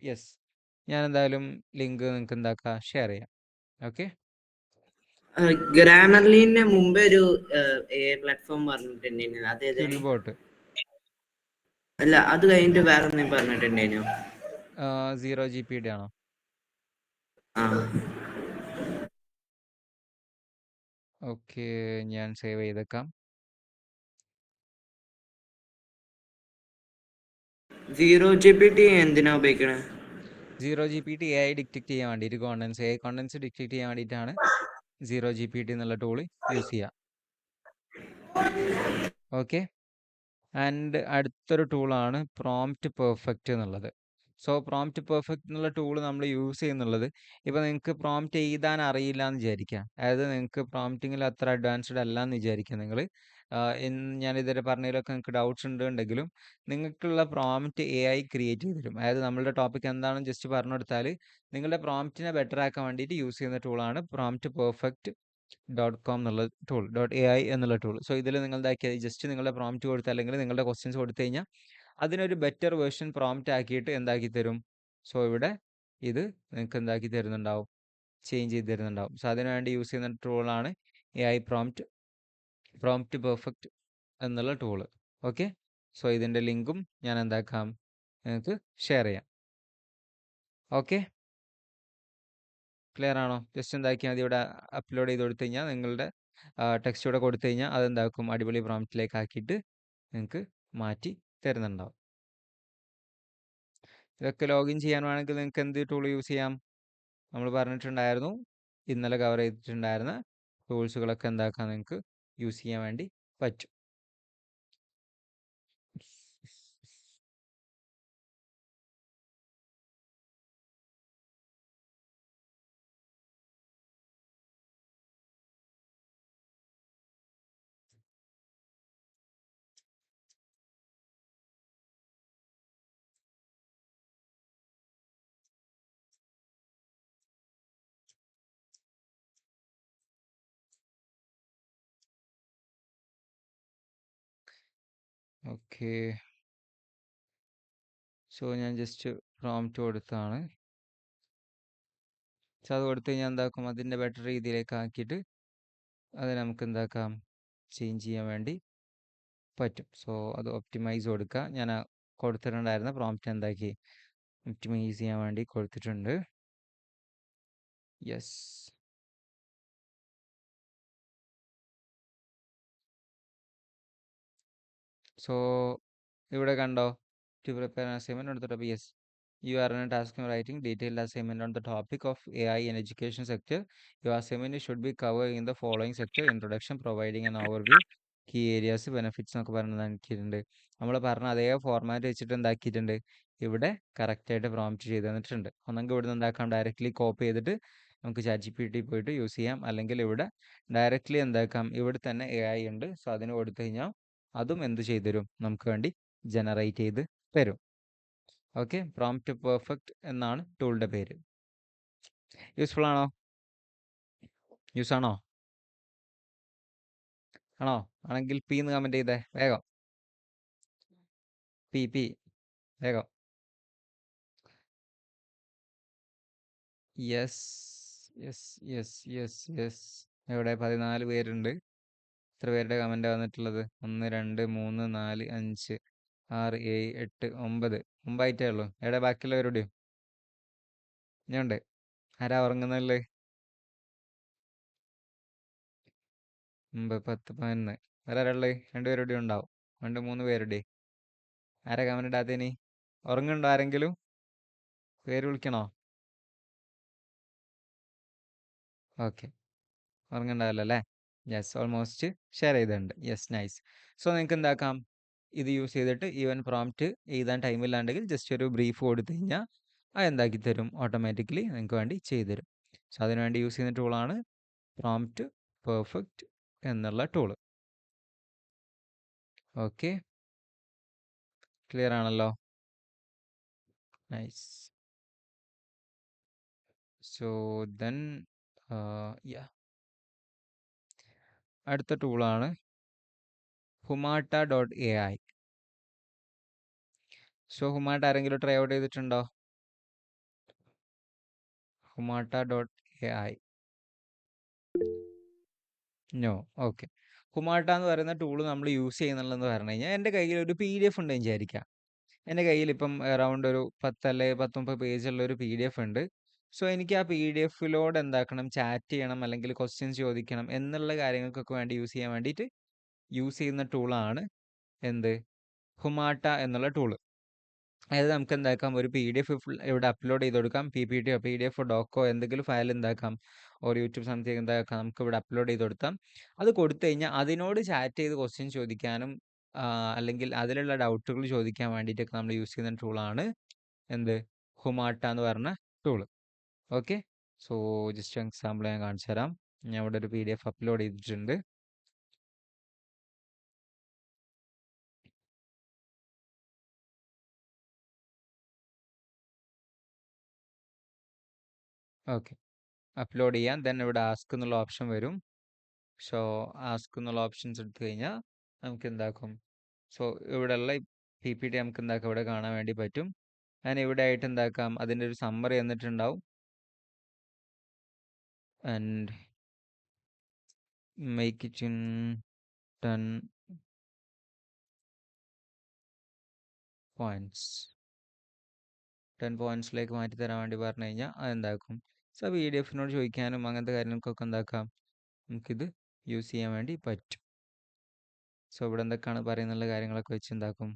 yes, ഞാൻ എന്തായാലും ലിങ്ക് നിങ്ങൾക്ക് എന്താക്കാം, ഷെയർ ചെയ്യാം. ഓക്കെ, ഗ്രാമർലിന്റെ മുമ്പേ ഒരു പ്ലാറ്റ്ഫോം പറഞ്ഞിട്ടുണ്ടായിരുന്നു, അതേത്? ക്വിൽബോട്ട്. അല്ല, അത് കഴിഞ്ഞിട്ട് വേറെ ഒന്നും പറഞ്ഞിട്ടുണ്ടായിരുന്നു. ZeroGPT ആണോ? ആ, ഓക്കെ, ഞാൻ സേവ് ചെയ്തേക്കാം. ZeroGPT എന്തിനാ ഉപയോഗിക്കണേ? ZeroGPT AI ഡിറ്റക്ട് ചെയ്യാൻ വേണ്ടിയിട്ട്, AI കോണ്ടൻസ് ഡിറ്റക്ട് ചെയ്യാൻ വേണ്ടിയിട്ടാണ് ZeroGPT എന്നുള്ള ടൂള് യൂസ് ചെയ്യുക. ഓക്കെ, ആൻഡ് അടുത്തൊരു ടൂളാണ് പ്രോംപ്റ്റ് പെർഫെക്റ്റ് എന്നുള്ളത്. സോ പ്രോംപ്റ്റ് പെർഫെക്റ്റ് എന്നുള്ള ടൂൾ നമ്മൾ യൂസ് ചെയ്യുന്നുള്ളത്, ഇപ്പോൾ നിങ്ങൾക്ക് പ്രോംപ്റ്റ് എഴുതാൻ അറിയില്ല എന്ന് വിചാരിക്കുക, അതായത് നിങ്ങൾക്ക് പ്രോംപ്റ്റിങ്ങിൽ അത്ര അഡ്വാൻസ്ഡ് അല്ല എന്ന് വിചാരിക്കുക നിങ്ങൾ. ഞാനിതുവരെ പറഞ്ഞതിലൊക്കെ നിങ്ങൾക്ക് ഡൗട്ട്സ് ഉണ്ടെങ്കിലും നിങ്ങൾക്കുള്ള പ്രോംപ്റ്റ് AI ക്രിയേറ്റ് ചെയ്ത് തരും. അതായത് നമ്മളുടെ ടോപ്പിക് എന്താണെന്ന് ജസ്റ്റ് പറഞ്ഞു കൊടുത്താൽ നിങ്ങളുടെ പ്രോംപ്റ്റിനെ ബെറ്റർ ആക്കാൻ വേണ്ടിയിട്ട് യൂസ് ചെയ്യുന്ന ടൂളാണ് PromptPerfect.com എന്നുള്ള ടൂൾ, .ai എന്നുള്ള ടൂൾ. സോ ഇതിൽ നിങ്ങൾ എന്താക്കിയാൽ ജസ്റ്റ് നിങ്ങളുടെ പ്രോംപ്റ്റ് കൊടുത്ത്, അല്ലെങ്കിൽ നിങ്ങളുടെ ക്വസ്റ്റ്യൻസ് കൊടുത്തു കഴിഞ്ഞാൽ അതിനൊരു ബെറ്റർ വേർഷൻ പ്രോംപ്റ്റ് ആക്കിയിട്ട് എന്താക്കി തരും. സോ ഇവിടെ ഇത് നിങ്ങൾക്ക് എന്താക്കി തരുന്നുണ്ടാവും, ചേഞ്ച് ചെയ്ത് തരുന്നുണ്ടാവും. സോ അതിനുവേണ്ടി യൂസ് ചെയ്യുന്ന ടൂളാണ് AI പ്രോംപ്റ്റ് പെർഫെക്റ്റ് എന്നുള്ള ടൂള്. ഓക്കെ, സോ ഇതിൻ്റെ ലിങ്കും ഞാൻ എന്താക്കാം, നിങ്ങൾക്ക് ഷെയർ ചെയ്യാം. ഓക്കെ, ക്ലിയർ ആണോ? ജസ്റ്റ് എന്താക്കിയാൽ മതി, ഇവിടെ അപ്ലോഡ് ചെയ്ത് കൊടുത്തു കഴിഞ്ഞാൽ നിങ്ങളുടെ ടെക്സ്റ്റ് ഇവിടെ കൊടുത്തു കഴിഞ്ഞാൽ അതെന്താക്കും, അടിപൊളി പ്രോംപ്റ്റിലേക്ക് ആക്കിയിട്ട് നിങ്ങൾക്ക് മാറ്റി തരുന്നുണ്ടാവും. ഇതൊക്കെ ലോഗിൻ ചെയ്യാൻ വേണമെങ്കിൽ നിങ്ങൾക്ക് എന്ത് ടൂൾ യൂസ് ചെയ്യാം, നമ്മൾ പറഞ്ഞിട്ടുണ്ടായിരുന്നു, ഇന്നലെ കവർ ചെയ്തിട്ടുണ്ടായിരുന്ന ടൂൾസുകളൊക്കെ എന്താക്കാൻ നിങ്ങൾക്ക് യൂസ് ചെയ്യാൻ വേണ്ടി പറ്റും. ഓക്കെ. സോ ഞാൻ ജസ്റ്റ് പ്രോംപ്റ്റ് കൊടുത്താണ്. സോ അത് കൊടുത്തു കഴിഞ്ഞാൽ എന്താക്കും, അതിൻ്റെ ബെറ്റർ രീതിയിലേക്ക് ആക്കിയിട്ട് അത് നമുക്ക് എന്താക്കാം, ചേഞ്ച് ചെയ്യാൻ വേണ്ടി പറ്റും. സോ അത് ഒപ്റ്റിമൈസ് കൊടുക്കുക. ഞാൻ കൊടുത്തിട്ടുണ്ടായിരുന്ന പ്രോംപ്റ്റ് എന്താക്കി, ഒപ്റ്റിമൈസ് ചെയ്യാൻ വേണ്ടി കൊടുത്തിട്ടുണ്ട്. യെസ്. സോ ഇവിടെ കണ്ടോ, ടു പ്രിപ്പയർ അസൈൻമെൻറ്റ് എടുത്തിട്ട് yes, you are in a task of writing detailed assignment on the topic of AI in education sector. Your assignment should be covered in the following sector: introduction, providing an overview, key areas, benefits എന്നൊക്കെ പറഞ്ഞിട്ടുണ്ട്. നമ്മൾ പറഞ്ഞ അതേ ഫോർമാറ്റ് വെച്ചിട്ട് എന്താക്കിയിട്ടുണ്ട്, ഇവിടെ കറക്റ്റായിട്ട് പ്രോംപ്റ്റ് ചെയ്ത് തന്നിട്ടുണ്ട്. ഒന്നെങ്കിൽ ഇവിടെ നിന്ന് എന്താക്കാം, ഡയറക്റ്റ്ലി കോപ്പി ചെയ്തിട്ട് നമുക്ക് ChatGPT പോയിട്ട് യൂസ് ചെയ്യാം. അല്ലെങ്കിൽ ഇവിടെ ഡയറക്റ്റ്ലി എന്താക്കാം, ഇവിടെ തന്നെ AI ഉണ്ട്. സോ അതിന് കൊടുത്തു കഴിഞ്ഞാൽ അതും എന്ത് ചെയ്തു തരും, നമുക്ക് വേണ്ടി ജനറേറ്റ് ചെയ്ത് തരും. ഓക്കെ, പ്രോംപ്റ്റ് പെർഫെക്റ്റ് എന്നാണ് ടൂളിൻ്റെ പേര്. യൂസ്ഫുൾ ആണോ? യൂസ് ആണോ? ആണെങ്കിൽ പി എന്ന് കമൻറ്റ് ചെയ്തേ വേഗം. പി വേഗം. Yes yes yes yes yes. എവിടെ 14 പേരുണ്ട്. എത്ര പേരുടെ കമൻറ്റ് വന്നിട്ടുള്ളത്? 1 2 3 4 5 6 7 8 9 9 ഉള്ളൂ. എവിടെ ബാക്കിയുള്ളവരുടെയും? ഞാനുണ്ട്. ആരാ ഉറങ്ങുന്നല്ലേ? 9 10 11 വേറെ ആരുള്ളത്? 2 പേരുടെ ഉണ്ടാവും. 2 3 പേരുടെ. ആരാ കമൻറ്റ് ഇടാത്തതിന്? ഉറങ്ങുന്നുണ്ടോ ആരെങ്കിലും? പേര് വിളിക്കണോ? ഓക്കെ, ഉറങ്ങുന്നുണ്ടാവില്ല അല്ലേ? യെസ്, ഓൾമോസ്റ്റ് ഷെയർ ചെയ്തിട്ടുണ്ട്. Yes, nice. സോ നിങ്ങൾക്ക് എന്താക്കാം, ഇത് യൂസ് ചെയ്തിട്ട് ഈവൻ പ്രോംപ്റ്റ് എഴുതാൻ ടൈമില്ലാണ്ടെങ്കിൽ ജസ്റ്റ് ഒരു ബ്രീഫ് കൊടുത്തു കഴിഞ്ഞാൽ അത് എന്താക്കി തരും, ഓട്ടോമാറ്റിക്കലി നിങ്ങൾക്ക് വേണ്ടി ചെയ്തു തരും. സോ അതിനുവേണ്ടി യൂസ് ചെയ്യുന്ന ടൂളാണ് പ്രോംപ്റ്റ് പെർഫെക്റ്റ് എന്നുള്ള ടൂള്. ഓക്കെ, ക്ലിയർ ആണല്ലോ? നൈസ്. സോ ദെൻ അടുത്ത ടൂളാണ് humata.ai. സോ ഹുമാട്ട ആരെങ്കിലും ട്രൈ ഔട്ട് ചെയ്തിട്ടുണ്ടോ? humata.ai. നോ. ഓക്കെ. ഹുമാട്ട എന്ന് പറയുന്ന ടൂള് നമ്മൾ യൂസ് ചെയ്യുന്നുള്ളതെന്ന് പറഞ്ഞു കഴിഞ്ഞാൽ, എൻ്റെ കയ്യിൽ ഒരു PDF ഉണ്ടെന്ന് വിചാരിക്കാം. എൻ്റെ കയ്യിൽ ഇപ്പം അറൗണ്ട് ഒരു 10 അല്ലെങ്കിൽ 19 പേജുള്ള ഒരു PDF ഉണ്ട്. സോ എനിക്ക് ആ PDFിലോട് എന്താക്കണം, ചാറ്റ് ചെയ്യണം അല്ലെങ്കിൽ ക്വസ്റ്റ്യൻസ് ചോദിക്കണം എന്നുള്ള കാര്യങ്ങൾക്കൊക്കെ വേണ്ടി യൂസ് ചെയ്യാൻ വേണ്ടിയിട്ട് യൂസ് ചെയ്യുന്ന ടൂളാണ് എന്ത്, ഹുമാട്ട എന്നുള്ള ടൂള്. അതായത് നമുക്ക് എന്താക്കാം, ഒരു PDF ഇവിടെ അപ്ലോഡ് ചെയ്ത് കൊടുക്കാം. PPT PDF ഡോക്കോ എന്തെങ്കിലും ഫയൽ എന്താക്കാം, ഒരു യൂട്യൂബ് സംതിങ് എന്താക്കാം, നമുക്ക് ഇവിടെ അപ്ലോഡ് ചെയ്ത് കൊടുത്താം. അത് കൊടുത്തു കഴിഞ്ഞാൽ അതിനോട് ചാറ്റ് ചെയ്ത് ക്വസ്റ്റ്യൻ ചോദിക്കാനും അല്ലെങ്കിൽ അതിലുള്ള ഡൗട്ടുകൾ ചോദിക്കാൻ വേണ്ടിയിട്ടൊക്കെ നമ്മൾ യൂസ് ചെയ്യുന്ന ടൂളാണ് എന്ത്, ഹുമാട്ട എന്ന് പറഞ്ഞ tool. Okay, so just example ഞാൻ കാണിച്ചു തരാം. ഞാൻ ഇവിടെ ഒരു PDF അപ്ലോഡ് ചെയ്തിട്ടുണ്ട്. ഓക്കെ, അപ്ലോഡ് ചെയ്യാം. ദെൻ ഇവിടെ ആസ്ക് എന്നുള്ള ഓപ്ഷൻ വരും. സോ ആസ്ക് എന്നുള്ള ഓപ്ഷൻസ് എടുത്തു കഴിഞ്ഞാൽ നമുക്ക് എന്താക്കും, സോ ഇവിടെയുള്ള PPT നമുക്ക് എന്താക്കാം, ഇവിടെ കാണാൻ വേണ്ടി പറ്റും. ഞാൻ ഇവിടെ ആയിട്ട് എന്താക്കാം, അതിൻ്റെ ഒരു സമ്മറി തന്നിട്ടുണ്ടാവും. And make it in 10 points. 10 പോയിന്റ്സിലേക്ക് മാറ്റി തരാൻ വേണ്ടി പറഞ്ഞു കഴിഞ്ഞാൽ അതെന്താക്കും, സോ PDFിനോട് ചോദിക്കാനും അങ്ങനത്തെ കാര്യങ്ങൾക്കൊക്കെ എന്താക്കാം, നമുക്കിത് യൂസ് ചെയ്യാൻ വേണ്ടി പറ്റും. സോ ഇവിടെ എന്തൊക്കെയാണ് പറയുന്നുള്ള കാര്യങ്ങളൊക്കെ വെച്ച് എന്താക്കും,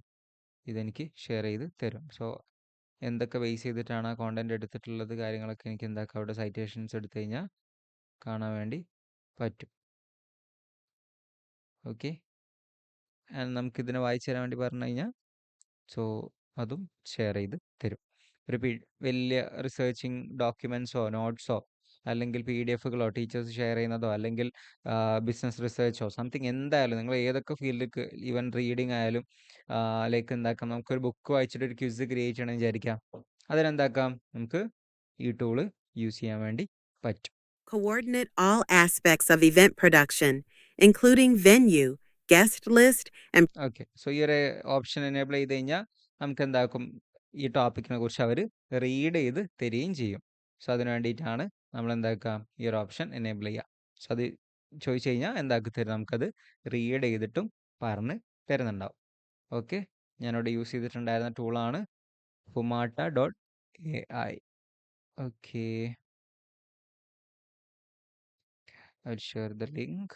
ഇതെനിക്ക് ഷെയർ ചെയ്ത് തരും. സോ എന്തൊക്കെ ബേസ് ചെയ്തിട്ടാണ് ആ കോണ്ടന്റ് എടുത്തിട്ടുള്ളത് കാര്യങ്ങളൊക്കെ എനിക്ക് എന്താക്കാം, അവിടെ സൈറ്റേഷൻസ് എടുത്തു കഴിഞ്ഞാൽ കാണാൻ വേണ്ടി പറ്റും. ഓക്കെ, ആൻഡ് നമുക്കിതിനെ വായിച്ചു തരാൻ വേണ്ടി പറഞ്ഞു കഴിഞ്ഞാൽ സോ അതും ഷെയർ ചെയ്ത് തരും. ഒരു വലിയ റിസർച്ചിങ് ഡോക്യുമെൻറ്റ്സോ നോട്ട്സോ അല്ലെങ്കിൽ PDFകളോ ടീച്ചേഴ്സ് ഷെയർ ചെയ്യുന്നതോ അല്ലെങ്കിൽ ബിസിനസ് റിസർച്ചോ സംതിങ് എന്തായാലും നിങ്ങൾ ഏതൊക്കെ ഫീൽഡിലേക്ക്, ഈവൻ റീഡിങ് ആയാലും ലൈക്ക് എന്താക്കാം, നമുക്കൊരു ബുക്ക് വായിച്ചിട്ട് ഒരു ക്വിസ് ക്രിയേറ്റ് ചെയ്യണമെന്ന് വിചാരിക്കാം. അതിനെന്താക്കാം, നമുക്ക് ഈ ടൂള് യൂസ് ചെയ്യാൻ വേണ്ടി പറ്റും. Coordinate all aspects of event production, including venue, guest list, and okay. So ഈ ഒരു ഓപ്ഷൻ എനേബിൾ ചെയ്ത് കഴിഞ്ഞാൽ നമുക്ക് എന്താക്കും, ഈ ടോപ്പിക്കിനെ കുറിച്ച് അവർ റീഡ് ചെയ്ത് തരികയും ചെയ്യും. സോ അതിന് വേണ്ടിയിട്ടാണ് നമ്മൾ എന്താക്കാം ഈ ഒരു ഓപ്ഷൻ എനേബിൾ ചെയ്യുക. സോ അത് ചോദിച്ചു കഴിഞ്ഞാൽ എന്താക്കി തരും, നമുക്കത് റീഡ് ചെയ്തിട്ടും പറഞ്ഞ് തരുന്നുണ്ടാവും. ഓക്കെ, ഞാനിവിടെ യൂസ് ചെയ്തിട്ടുണ്ടായിരുന്ന ടൂളാണ് fumata.ai. Okay, I will share the link.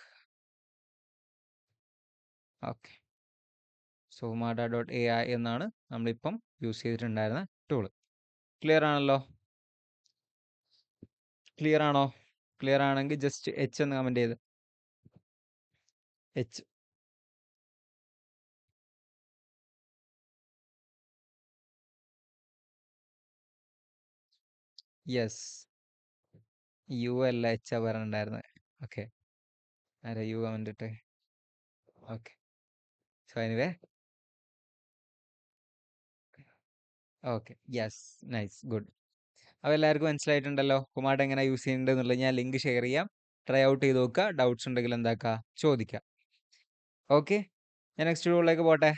Okay, so fumata.ai എന്നാണ് നമ്മളിപ്പം യൂസ് ചെയ്തിട്ടുണ്ടായിരുന്ന ടൂള്. ക്ലിയർ ആണല്ലോ? ക്ലിയർ ആണോ? ക്ലിയർ ആണെങ്കിൽ ജസ്റ്റ് എച്ച് എന്ന് കമൻറ്റ് ചെയ്ത്. എച്ച്. യെസ്, യു അല്ല എച്ച് പറഞ്ഞിട്ടുണ്ടായിരുന്നത്. ഓക്കെ, ആരാ യു കമൻറ്റ് ഇട്ടെ? Okay, so anyway okay, yes, nice, good. അപ്പോൾ എല്ലാവർക്കും മനസ്സിലായിട്ടുണ്ടല്ലോ കുമാട്ട് എങ്ങനെ യൂസ് ചെയ്യേണ്ടത് എന്നുള്ളത്. ഞാൻ ലിങ്ക് ഷെയർ ചെയ്യാം, ട്രൈ ഔട്ട് ചെയ്ത് നോക്കുക. ഡൗട്ട്സ് ഉണ്ടെങ്കിൽ എന്താക്കുക, ചോദിക്കാം. ഓക്കെ, ഞാൻ നെക്സ്റ്റ് ടൂളിലേക്ക് പോട്ടെ.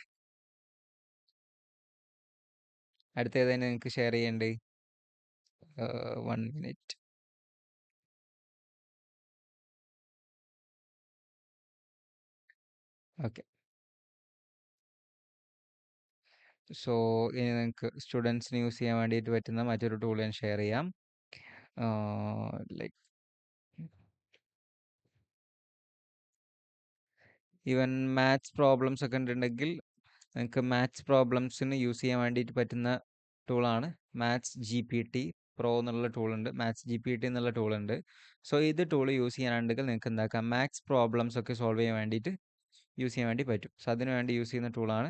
അടുത്ത ഏതാണ് നിങ്ങൾക്ക് ഷെയർ ചെയ്യേണ്ടത്? 1 മിനിറ്റ്. ഓക്കെ, സോ ഇനി നിങ്ങൾക്ക് സ്റ്റുഡൻസിന് യൂസ് ചെയ്യാൻ വേണ്ടിയിട്ട് പറ്റുന്ന മറ്റൊരു ടൂൾ ഞാൻ ഷെയർ ചെയ്യാം. ലൈക്ക് ഈവൻ മാത്സ് പ്രോബ്ലംസ് ഒക്കെ ഉണ്ടെങ്കിൽ നിങ്ങൾക്ക് മാത്സ് പ്രോബ്ലംസിന് യൂസ് ചെയ്യാൻ വേണ്ടിയിട്ട് പറ്റുന്ന ടൂളാണ് മാത്സ് GPT Pro എന്നുള്ള ടൂളുണ്ട്, മാത്സ് GPT എന്നുള്ള ടൂളുണ്ട്. സോ ഇത് ടൂൾ യൂസ് ചെയ്യാനുണ്ടെങ്കിൽ നിങ്ങൾക്ക് എന്താക്കാം, മാത്സ് പ്രോബ്ലംസ് ഒക്കെ സോൾവ് ചെയ്യാൻ വേണ്ടിയിട്ട് യൂസ് ചെയ്യാൻ വേണ്ടി പറ്റും. സോ അതിന് വേണ്ടി യൂസ് ചെയ്യുന്ന ടൂളാണ്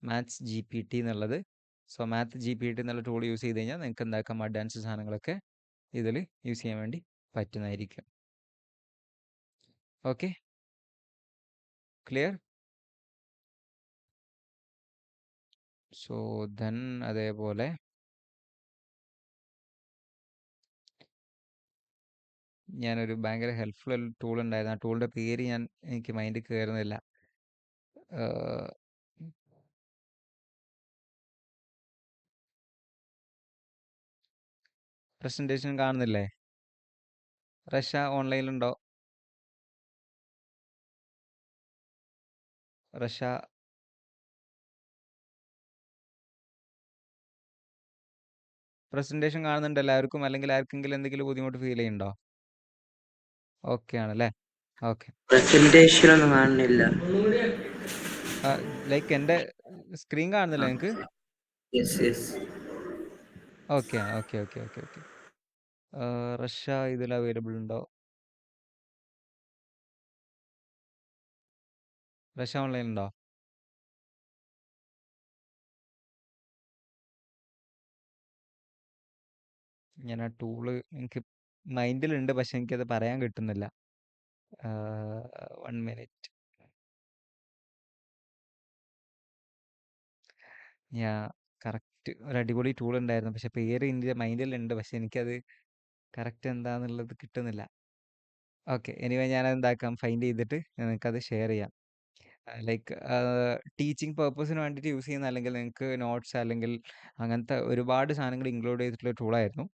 മാത്സ് GPT എന്നുള്ളത്. സോ മാത്സ് GPT എന്നുള്ള ടൂൾ യൂസ് ചെയ്ത് കഴിഞ്ഞാൽ നിങ്ങൾക്ക് എന്താക്കാം, അഡ്വാൻസ് സാധനങ്ങളൊക്കെ ഇതിൽ യൂസ് ചെയ്യാൻ വേണ്ടി പറ്റുന്നതായിരിക്കും. Okay, clear? സോ ദെൻ അതേപോലെ ഞാനൊരു ഭയങ്കര ഹെൽപ്ഫുൾ ടൂൾ ഉണ്ടായിരുന്നു. ആ ടൂളിൻ്റെ പേര് എനിക്ക് മൈൻഡിൽ കയറുന്നില്ല. പ്രസൻറ്റേഷൻ കാണുന്നില്ലേ? റഷ ഓൺലൈനിലുണ്ടോ? റഷ പ്രസൻറ്റേഷൻ കാണുന്നുണ്ട് എല്ലാവർക്കും, അല്ലെങ്കിൽ ആർക്കെങ്കിലും എന്തെങ്കിലും ബുദ്ധിമുട്ട് ഫീൽ ചെയ്യുന്നുണ്ടോ? ഓക്കെ ആണല്ലേ? ഓക്കെ, പ്രസന്റേഷൻ ഒന്നും കാണുന്നില്ല. ലൈക്ക് എൻ്റെ സ്ക്രീൻ കാണുന്നില്ല നിങ്ങൾക്ക്? Yes yes. Okay okay okay okay okay. Rasha ഇതിൽ അവൈലബിൾ ഉണ്ടോ? റഷ ഓൺലൈൻ ഉണ്ടോ? ഞാൻ ആ ടൂള് എനിക്ക് മൈൻഡിലുണ്ട്, പക്ഷെ എനിക്കത് പറയാൻ കിട്ടുന്നില്ല. 1 മിനിറ്റ്. ഞാൻ കറക്റ്റ് ഒരു അടിപൊളി ടൂൾ ഉണ്ടായിരുന്നു, പക്ഷെ പേര് എൻ്റെ മൈൻഡിലുണ്ട്, പക്ഷെ എനിക്കത് കറക്റ്റ് എന്താണെന്നുള്ളത് കിട്ടുന്നില്ല. ഓക്കെ, എനിവേ ഞാനത് എന്താക്കാം, ഫൈൻഡ് ചെയ്തിട്ട് നിങ്ങൾക്കത് ഷെയർ ചെയ്യാം. ലൈക്ക് ടീച്ചിങ് പർപ്പസിന് വേണ്ടിയിട്ട് യൂസ് ചെയ്യുന്ന, അല്ലെങ്കിൽ നിങ്ങൾക്ക് നോട്ട്സ് അല്ലെങ്കിൽ അങ്ങനത്തെ ഒരുപാട് സാധനങ്ങൾ ഇൻക്ലൂഡ് ചെയ്തിട്ടുള്ള ടൂളായിരുന്നു.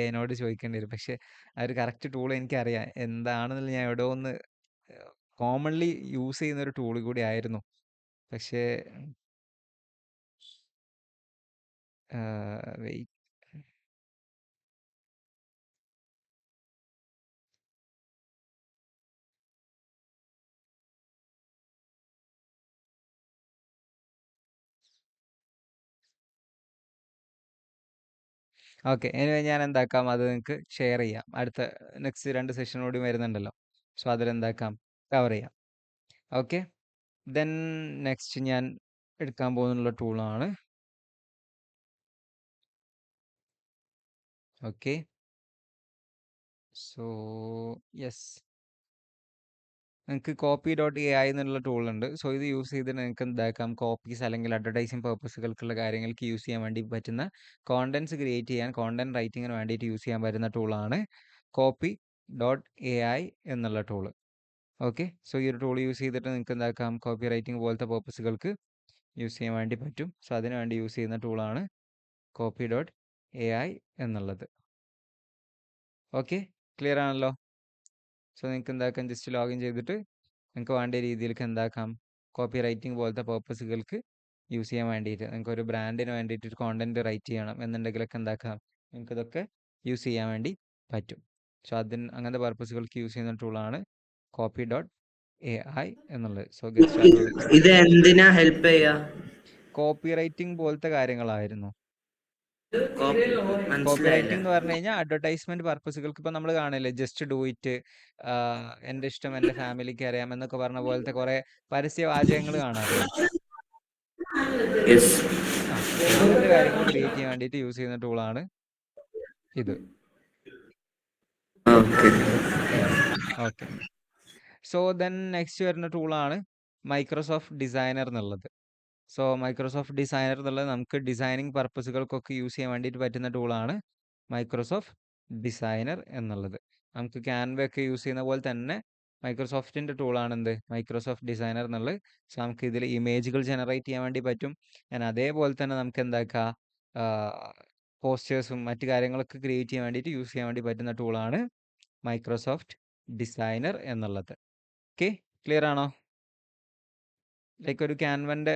എന്നോട് ചോദിക്കേണ്ടി വരും, പക്ഷെ ആ ഒരു കറക്റ്റ് ടൂൾ എനിക്കറിയാം എന്താണെന്നുള്ള. ഞാൻ എവിടെ ഒന്ന് കോമൺലി യൂസ് ചെയ്യുന്ന ഒരു ടൂൾ കൂടി ആയിരുന്നു, പക്ഷേ വെയിറ്റ്. ഓക്കെ, എനിവേ ഞാൻ എന്താക്കാം, അത് നിങ്ങൾക്ക് ഷെയർ ചെയ്യാം. അടുത്ത നെക്സ്റ്റ് 2 സെഷൻ കൂടി വരുന്നുണ്ടല്ലോ, സോ അതിലെന്താക്കാം, കവർ ചെയ്യാം. ഓക്കെ, ദെൻ നെക്സ്റ്റ് ഞാൻ എടുക്കാൻ പോകുന്നുള്ള ടൂളാണ്. ഓക്കെ, സോ യെസ്, നിങ്ങൾക്ക് copy.ai എന്നുള്ള ടൂളുണ്ട്. സോ ഇത് യൂസ് ചെയ്തിട്ട് നിങ്ങൾക്ക് എന്താക്കാം, കോപ്പീസ് അല്ലെങ്കിൽ അഡ്വർടൈസിങ് പർപ്പസുകൾക്കുള്ള കാര്യങ്ങൾക്ക് യൂസ് ചെയ്യാൻ വേണ്ടി പറ്റുന്ന, കോണ്ടന്റ്സ് ക്രിയേറ്റ് ചെയ്യാൻ, കോണ്ടന്റ് റൈറ്റിങ്ങിന് വേണ്ടിയിട്ട് യൂസ് ചെയ്യാൻ പറ്റുന്ന ടൂളാണ് copy.ai എന്നുള്ള ടൂള്. ഓക്കെ, സോ ഈ ഒരു ടൂൾ യൂസ് ചെയ്തിട്ട് നിങ്ങൾക്ക് എന്താക്കാം, കോപ്പി റൈറ്റിംഗ് പോലത്തെ പർപ്പസുകൾക്ക് യൂസ് ചെയ്യാൻ വേണ്ടി പറ്റും. സോ അതിന് വേണ്ടി യൂസ് ചെയ്യുന്ന ടൂളാണ് copy.ai എന്നുള്ളത്. ഓക്കെ, ക്ലിയർ ആണല്ലോ? സോ നിങ്ങൾക്ക് എന്താക്കാം, ജസ്റ്റ് ലോഗിൻ ചെയ്തിട്ട് നിങ്ങൾക്ക് വേണ്ട രീതിയിലേക്ക് എന്താക്കാം, കോപ്പി റൈറ്റിംഗ് പോലത്തെ പർപ്പസുകൾക്ക് യൂസ് ചെയ്യാൻ വേണ്ടിയിട്ട്, നിങ്ങൾക്ക് ഒരു ബ്രാൻഡിന് വേണ്ടിയിട്ട് ഒരു കോണ്ടന്റ് റൈറ്റ് ചെയ്യണം എന്നുണ്ടെങ്കിലൊക്കെ എന്താക്കാം, നിങ്ങൾക്ക് ഇതൊക്കെ യൂസ് ചെയ്യാൻ വേണ്ടി പറ്റും. സോ അങ്ങനത്തെ പർപ്പസുകൾക്ക് യൂസ് ചെയ്യുന്ന ടൂളാണ് copy.ai എന്നുള്ളത്. So get started with this. ഇത് എന്തിനാ ഹെൽപ്പ് ചെയ്യാ? കോപ്പി റൈറ്റിംഗ് പോലത്തെ കാര്യങ്ങളായിരുന്നു. കോപ്പി മനസ്സിലായില്ല. റൈറ്റിംഗ് എന്ന് പറഞ്ഞു കഴിഞ്ഞാൽ അഡ്വർടൈസ്മെന്റ് പർപ്പസുകൾക്ക് ഇപ്പൊ നമ്മൾ കാണില്ലേ, ജസ്റ്റ് ഡു ഇറ്റ്, എന്റെ ഇഷ്ടം എന്റെ ഫാമിലിക്ക് അറിയാം എന്നൊക്കെ പറഞ്ഞ പോലത്തെ കുറെ പരസ്യവാചകങ്ങൾ കാണാറില്ലേ? യെസ്. സോ അങ്ങനത്തെ കാര്യങ്ങൾ ക്രിയേറ്റ് ചെയ്യാൻ വേണ്ടിയിട്ട് യൂസ് ചെയ്യുന്ന ടൂളാണ് ഇത്. Okay. Okay, so then next വരുന്ന ടൂളാണ് മൈക്രോസോഫ്റ്റ് ഡിസൈനർ എന്നുള്ളത്. സോ മൈക്രോസോഫ്റ്റ് ഡിസൈനർ എന്നുള്ളത് നമുക്ക് ഡിസൈനിങ് പർപ്പസുകൾക്കൊക്കെ യൂസ് ചെയ്യാൻ വേണ്ടിയിട്ട് പറ്റുന്ന ടൂളാണ് മൈക്രോസോഫ്റ്റ് ഡിസൈനർ എന്നുള്ളത്. നമുക്ക് ക്യാൻവ ഒക്കെ യൂസ് ചെയ്യുന്ന പോലെ തന്നെ മൈക്രോസോഫ്റ്റിൻ്റെ ടൂളാണ് എന്ത്, മൈക്രോസോഫ്റ്റ് ഡിസൈനർ എന്നുള്ളത്. സോ നമുക്ക് ഇതിൽ ഇമേജുകൾ ജനറേറ്റ് ചെയ്യാൻ വേണ്ടി പറ്റും. അതേപോലെ തന്നെ നമുക്ക് എന്താക്കാം, പോസ്റ്റേഴ്സും മറ്റു കാര്യങ്ങളൊക്കെ ക്രിയേറ്റ് ചെയ്യാൻ വേണ്ടിയിട്ട് യൂസ് ചെയ്യാൻ വേണ്ടി പറ്റുന്ന ടൂളാണ് മൈക്രോസോഫ്റ്റ് ഡിസൈനർ എന്നുള്ളത്. ഓക്കെ, ക്ലിയർ ആണോ? ലൈക്ക് ഒരു ക്യാൻവൻ്റെ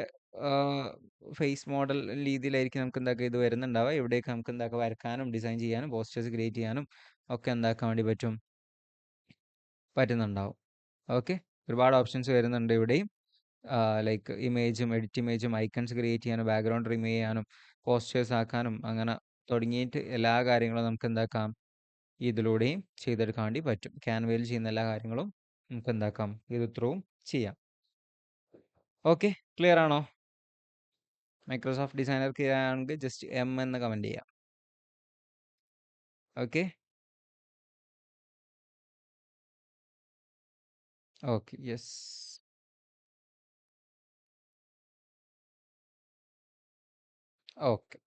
ഫേസ് മോഡൽ രീതിയിലായിരിക്കും നമുക്ക് എന്താക്കുക ഇത് വരുന്നുണ്ടാവുക. ഇവിടേക്ക് നമുക്ക് എന്താക്കുക, വരക്കാനും ഡിസൈൻ ചെയ്യാനും പോസ്റ്റേഴ്സ് ക്രിയേറ്റ് ചെയ്യാനും ഒക്കെ എന്താക്കാൻ വേണ്ടി പറ്റുന്നുണ്ടാവും. ഓക്കെ, ഒരുപാട് ഓപ്ഷൻസ് വരുന്നുണ്ട് ഇവിടെയും. ലൈക്ക് എഡിറ്റ് ഇമേജും ഐക്കൺസ് ക്രിയേറ്റ് ചെയ്യാനും ബാക്ക്ഗ്രൗണ്ട് റിമൂവ് ചെയ്യാനും പോസ്റ്റേഴ്സ് ആക്കാനും അങ്ങനെ തുടങ്ങിയിട്ട് എല്ലാ കാര്യങ്ങളും നമുക്ക് എന്താക്കാം, ഇതിലൂടെയും ചെയ്തെടുക്കാൻ വേണ്ടി പറ്റും. ക്യാൻവയിൽ ചെയ്യുന്ന എല്ലാ കാര്യങ്ങളും നമുക്ക് എന്താക്കാം, ഇത് ത്രൂവും ചെയ്യാം. ഓക്കെ, ക്ലിയർ ആണോ? മൈക്രോസോഫ്റ്റ് ഡിസൈനർ ആണെങ്കിൽ ജസ്റ്റ് എം എന്ന് കമൻറ്റ് ചെയ്യാം. Okay, okay, yes. Okay,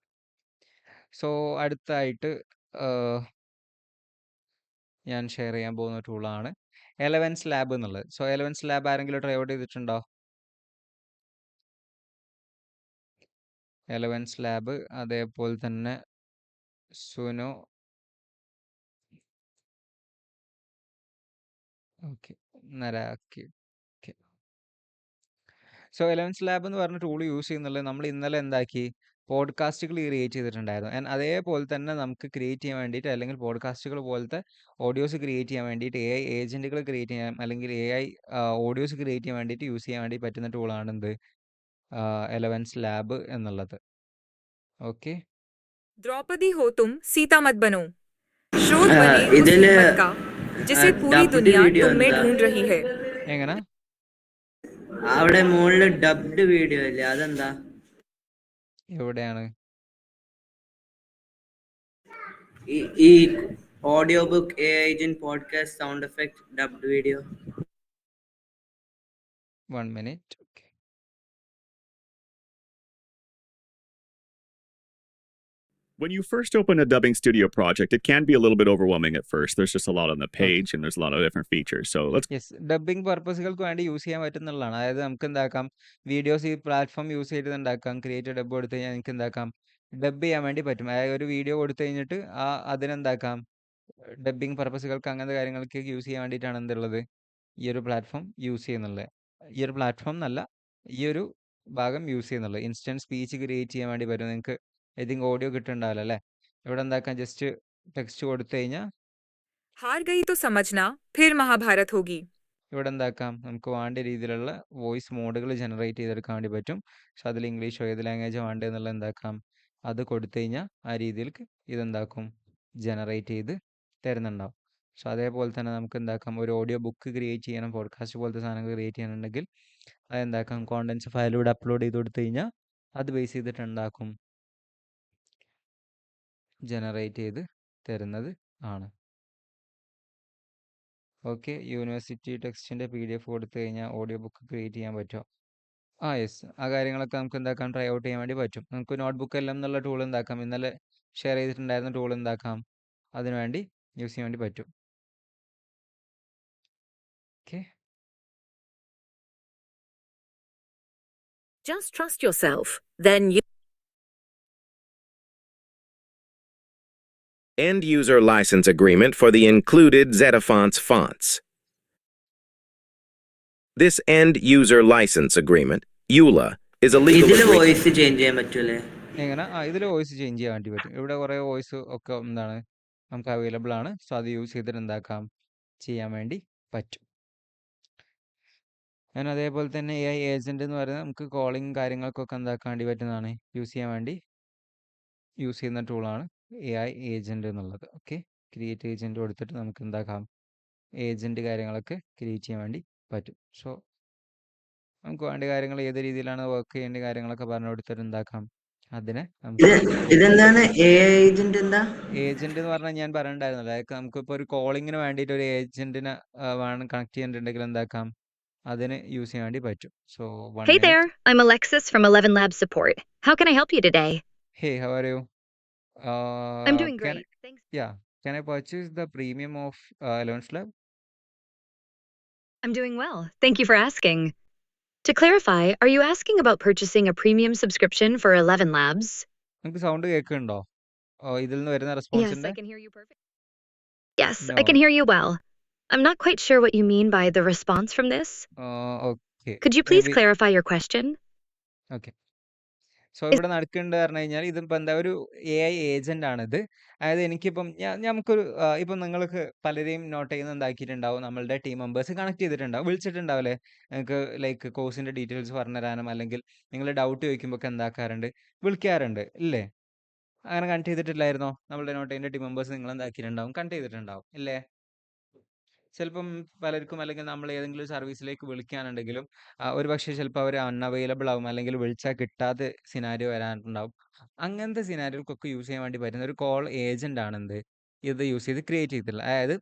so അടുത്തായിട്ട് ഞാൻ ഷെയർ ചെയ്യാൻ പോകുന്ന ടൂളാണ് എലവൻസ് ലാബ് എന്നുള്ളത്. സോ എലവൻസ് ലാബ് ആരെങ്കിലും ട്രൈ ഔട്ട് ചെയ്തിട്ടുണ്ടോ? എലവൻസ് ലാബ്, അതേപോലെ തന്നെ സുനോ. ഓക്കെ, നരാക്കി. ഓക്കെ, സോ എലവൻസ് ലാബ് എന്ന് പറഞ്ഞ ടൂൾ യൂസ് ചെയ്യുന്നുള്ളത് നമ്മൾ ഇന്നലെ എന്താക്കി, പോഡ്കാസ്റ്റുകൾ ക്രിയേറ്റ് ചെയ്തിട്ടുണ്ടായിരുന്നു. ആൻഡ് അതേപോലെ തന്നെ നമുക്ക് ക്രിയേറ്റ് ചെയ്യാൻ വേണ്ടിയിട്ട്, അല്ലെങ്കിൽ പോഡ്കാസ്റ്റുകൾ പോലത്തെ ഓഡിയോസ് ക്രിയേറ്റ് ചെയ്യാൻ വേണ്ടിയിട്ട് AI ഏജന്റുകൾ ക്രിയേറ്റ് ചെയ്യാൻ, അല്ലെങ്കിൽ AI ഓഡിയോസ് ക്രിയേറ്റ് ചെയ്യാൻ വേണ്ടിയിട്ട് യൂസ് ചെയ്യാൻ വേണ്ടി പറ്റുന്ന ടൂളാണ് എന്ത്, എലവൻസ് ലാബ് എന്നുള്ളത്. ഓക്കെ, द्रौपदी हो तुम सीता मत बनो श्रोत बने उस ഇതില് हिम्मत का जिसे पूरी dubbed दुनिया video तुम में എന്താ? ढूंढ रही है എങ്ങനെ? അവിടെ മുകളില് ഡബ്ഡ് വീഡിയോ ഇല്ലേ, അതെന്താ? എവിടെയാണ്? ഈ audio book AI podcast sound effect dubbed video. 1 minute. Okay, When you first open a dubbing studio project, it can be a little bit overwhelming at first. There's just a lot on the page and there's a lot of different features. So let's yes, dubbing പർപ്പസുകൾക്ക് വേണ്ടി യൂസ് ചെയ്യാൻ പറ്റുന്നുള്ളതാണ്. അതായത് നമുക്ക് എന്താക്കാം, വീഡിയോസ് ഈ പ്ലാറ്റ്ഫോം യൂസ് ചെയ്ത് ഉണ്ടാക്കാം. ക്രിയേറ്റീവ് ഡബ് കൊടുത്തു കഴിഞ്ഞാൽ നിങ്ങൾക്ക് എന്താക്കാം, ഡബ് ചെയ്യാൻ വേണ്ടി പറ്റും. അതായത് ഒരു വീഡിയോ കൊടുത്തു കഴിഞ്ഞിട്ട് അതിനെന്താക്കാം, ഡബിങ് പർപ്പസുകൾക്ക് അങ്ങനത്തെ കാര്യങ്ങൾക്ക് യൂസ് ചെയ്യാൻ വേണ്ടിയിട്ടാണ് എന്തുള്ളത്, ഈ ഒരു പ്ലാറ്റ്ഫോം യൂസ് ചെയ്യുന്നുള്ളത്. ഈ ഒരു പ്ലാറ്റ്ഫോം എന്നല്ല, ഈ ഒരു ഭാഗം യൂസ് ചെയ്യുന്നുള്ളത്. ഇൻസ്റ്റൻറ്റ് സ്പീച്ച് ക്രിയേറ്റ് ചെയ്യാൻ വേണ്ടി പറ്റും. നിങ്ങൾക്ക് ഐ തിങ്ക് ഓഡിയോ കിട്ടുന്നുണ്ടാവില്ല അല്ലേ? ഇവിടെ എന്താക്കാം, ജസ്റ്റ് ടെക്സ്റ്റ് കൊടുത്തു കഴിഞ്ഞാൽ हार गई तो समझना फिर महाभारत होगी ഇവിടെ എന്താക്കാം, നമുക്ക് വേണ്ട രീതിയിലുള്ള വോയിസ് മോഡുകൾ ജനറേറ്റ് ചെയ്തെടുക്കാൻ വേണ്ടി പറ്റും. പക്ഷെ അതിൽ ഇംഗ്ലീഷോ ഏത് ലാംഗ്വേജോ വേണ്ടതെന്നുള്ള എന്താക്കാം, അത് കൊടുത്തു കഴിഞ്ഞാൽ ആ രീതിയിലേക്ക് ഇതെന്താക്കും, ജനറേറ്റ് ചെയ്ത് തരുന്നുണ്ടാവും. സോ അതേപോലെ തന്നെ നമുക്ക് എന്താക്കാം, ഒരു ഓഡിയോ ബുക്ക് ക്രിയേറ്റ് ചെയ്യണം, പോഡ്കാസ്റ്റ് പോലത്തെ സാധനങ്ങൾ ക്രിയേറ്റ് ചെയ്യണമെന്നുണ്ടെങ്കിൽ അതെന്താക്കാം, കോണ്ടൻസ് ഫയലിലൂടെ അപ്ലോഡ് ചെയ്ത് കൊടുത്തു കഴിഞ്ഞാൽ അത് ബേസ് ചെയ്തിട്ട് എന്താക്കും, ജനറേറ്റ് ചെയ്ത് തരുന്നത് ആണ്. ഓക്കെ, യൂണിവേഴ്സിറ്റി ടെക്സ്റ്റിൻ്റെ PDF കൊടുത്തു കഴിഞ്ഞാൽ ഓഡിയോ ബുക്ക് ക്രിയേറ്റ് ചെയ്യാൻ പറ്റുമോ? യെസ്, ആ കാര്യങ്ങളൊക്കെ നമുക്ക് എന്താക്കാം, ട്രൈ ഔട്ട് ചെയ്യാൻ വേണ്ടി പറ്റും. നമുക്ക് നോട്ട്ബുക്ക് എല്ലാം എന്നുള്ള ടൂൾ എന്താക്കാം, ഇന്നലെ ഷെയർ ചെയ്തിട്ടുണ്ടായിരുന്ന ടൂൾ എന്താക്കാം, അതിനുവേണ്ടി യൂസ് ചെയ്യാൻ വേണ്ടി പറ്റും. Okay, Just trust yourself. Then you End user license agreement for the included Zetafonts fonts. This end user license agreement, EULA, is a legal ഇതില് agreement. വോയിസ് ചേഞ്ച് ചെയ്യാൻ പറ്റൂലേ? എങ്ങനെ ഇതിൽ വോയിസ് ചേഞ്ച് ചെയ്യാൻ വേണ്ടി പറ്റും. ഇവിടെ കുറേ വോയിസ് ഒക്കെ എന്താണ് നമുക്ക് അവൈലബിൾ ആണ്. സോ അത് യൂസ് ചെയ്തിട്ട് എന്താക്കാം, ചെയ്യാൻ വേണ്ടി പറ്റും. ഞാൻ അതേപോലെ തന്നെ AI ഏജന്റ് എന്ന് പറയുന്നത് നമുക്ക് കോളിംഗ് കാര്യങ്ങൾക്കൊക്കെ എന്താക്കാൻ വേണ്ടി പറ്റുന്നതാണ്, യൂസ് ചെയ്യാൻ വേണ്ടി യൂസ് ചെയ്യുന്ന ടൂളാണ് AI ഏജന്റ് എന്നുള്ളത്. ഓക്കെ, ക്രിയേറ്റ് ഏജന്റ് കൊടുത്തിട്ട് നമുക്ക് എന്താക്കാം, ഏജന്റ് കാര്യങ്ങളൊക്കെ ക്രിയേറ്റ് ചെയ്യാൻ വേണ്ടി പറ്റും. സോ നമുക്ക് വേണ്ട കാര്യങ്ങൾ ഏത് രീതിയിലാണ് വർക്ക് ചെയ്യേണ്ട കാര്യങ്ങളൊക്കെ പറഞ്ഞു കൊടുത്തിട്ട് എന്താക്കാം, അതിനെ നമുക്ക് ഇതെന്താണ് ഏജന്റ്? എന്താ ഏജന്റ് എന്ന് പറഞ്ഞാൽ ഞാൻ പറയണ്ടായിരുന്നല്ലോ, അതൊക്കെ നമുക്കിപ്പോൾ ഒരു കോളിങ്ങിന് വേണ്ടിയിട്ട് ഒരു ഏജന്റിനെ വേണം കണക്ട് ചെയ്തിട്ടുണ്ടെങ്കിൽ എന്താക്കാം, അതിന് യൂസ് ചെയ്യാൻ വേണ്ടി പറ്റും. So 1 Hey minute. there, I'm Alexis from 11 Labs Support. How can I help you today? Hey, how are you? I'm doing Can great. Thanks. yeah, can I purchase the premium of 11 Lab? I'm doing well. Thank you for asking. To clarify, are you asking about purchasing a premium subscription for 11 Labs? നിങ്ങൾക്ക് സൗണ്ട് കേൾക്കുന്നുണ്ടോ? ഇതിൽ നിന്ന് വരുന്ന Yes, റെസ്പോൺസിന്റെ? I can hear you perfect. Yes, I No. can hear you well. I'm not quite sure what you mean by the response from this. Okay, Could you please maybe. clarify your question? Okay, so ഇവിടെ നടക്കുന്നുണ്ട് പറഞ്ഞു കഴിഞ്ഞാൽ ഇതിപ്പോൾ എന്താ ഒരു AI ഏജന്റ് ആണിത്. അതായത് എനിക്കിപ്പം നമുക്കൊരു ഇപ്പം നിങ്ങൾക്ക് പലരെയും നോട്ട് ചെയ്യുന്ന എന്താക്കിയിട്ടുണ്ടാവും, നമ്മളുടെ ടീം മെമ്പേഴ്സ് കണക്ട് ചെയ്തിട്ടുണ്ടാവും, വിളിച്ചിട്ടുണ്ടാവില്ലേ, നിങ്ങൾക്ക് ലൈക്ക് കോഴ്സിന്റെ ഡീറ്റെയിൽസ് പറഞ്ഞു തരാനും അല്ലെങ്കിൽ നിങ്ങൾ ഡൗട്ട് ചോദിക്കുമ്പോൾ ഒക്കെ എന്താക്കാറുണ്ട്, വിളിക്കാറുണ്ട് ഇല്ലേ? അങ്ങനെ കണക്ട് ചെയ്തിട്ടില്ലായിരുന്നോ? നമ്മളുടെ നോട്ട് ചെയ്യുന്ന ടീം മെമ്പേഴ്സ് നിങ്ങൾ എന്താക്കിയിട്ടുണ്ടാവും, കണക്ട് ചെയ്തിട്ടുണ്ടാവും ഇല്ലേ? ചിലപ്പം പലർക്കും അല്ലെങ്കിൽ നമ്മൾ ഏതെങ്കിലും സർവീസിലേക്ക് വിളിക്കാനുണ്ടെങ്കിലും ഒരു പക്ഷേ ചിലപ്പോൾ അവർ അൺഅവൈലബിൾ ആവും, അല്ലെങ്കിൽ വിളിച്ചാൽ കിട്ടാത്ത സിനാരിയോ വരാനുണ്ടാവും. അങ്ങനത്തെ സിനാരിയോക്കൊക്കെ യൂസ് ചെയ്യാൻ വേണ്ടി പറ്റുന്ന ഒരു കോൾ ഏജന്റ് ആണ് എന്ത്, ഇത് യൂസ് ചെയ്ത് ക്രിയേറ്റ് ചെയ്തിട്ടുള്ളത്. അതായത്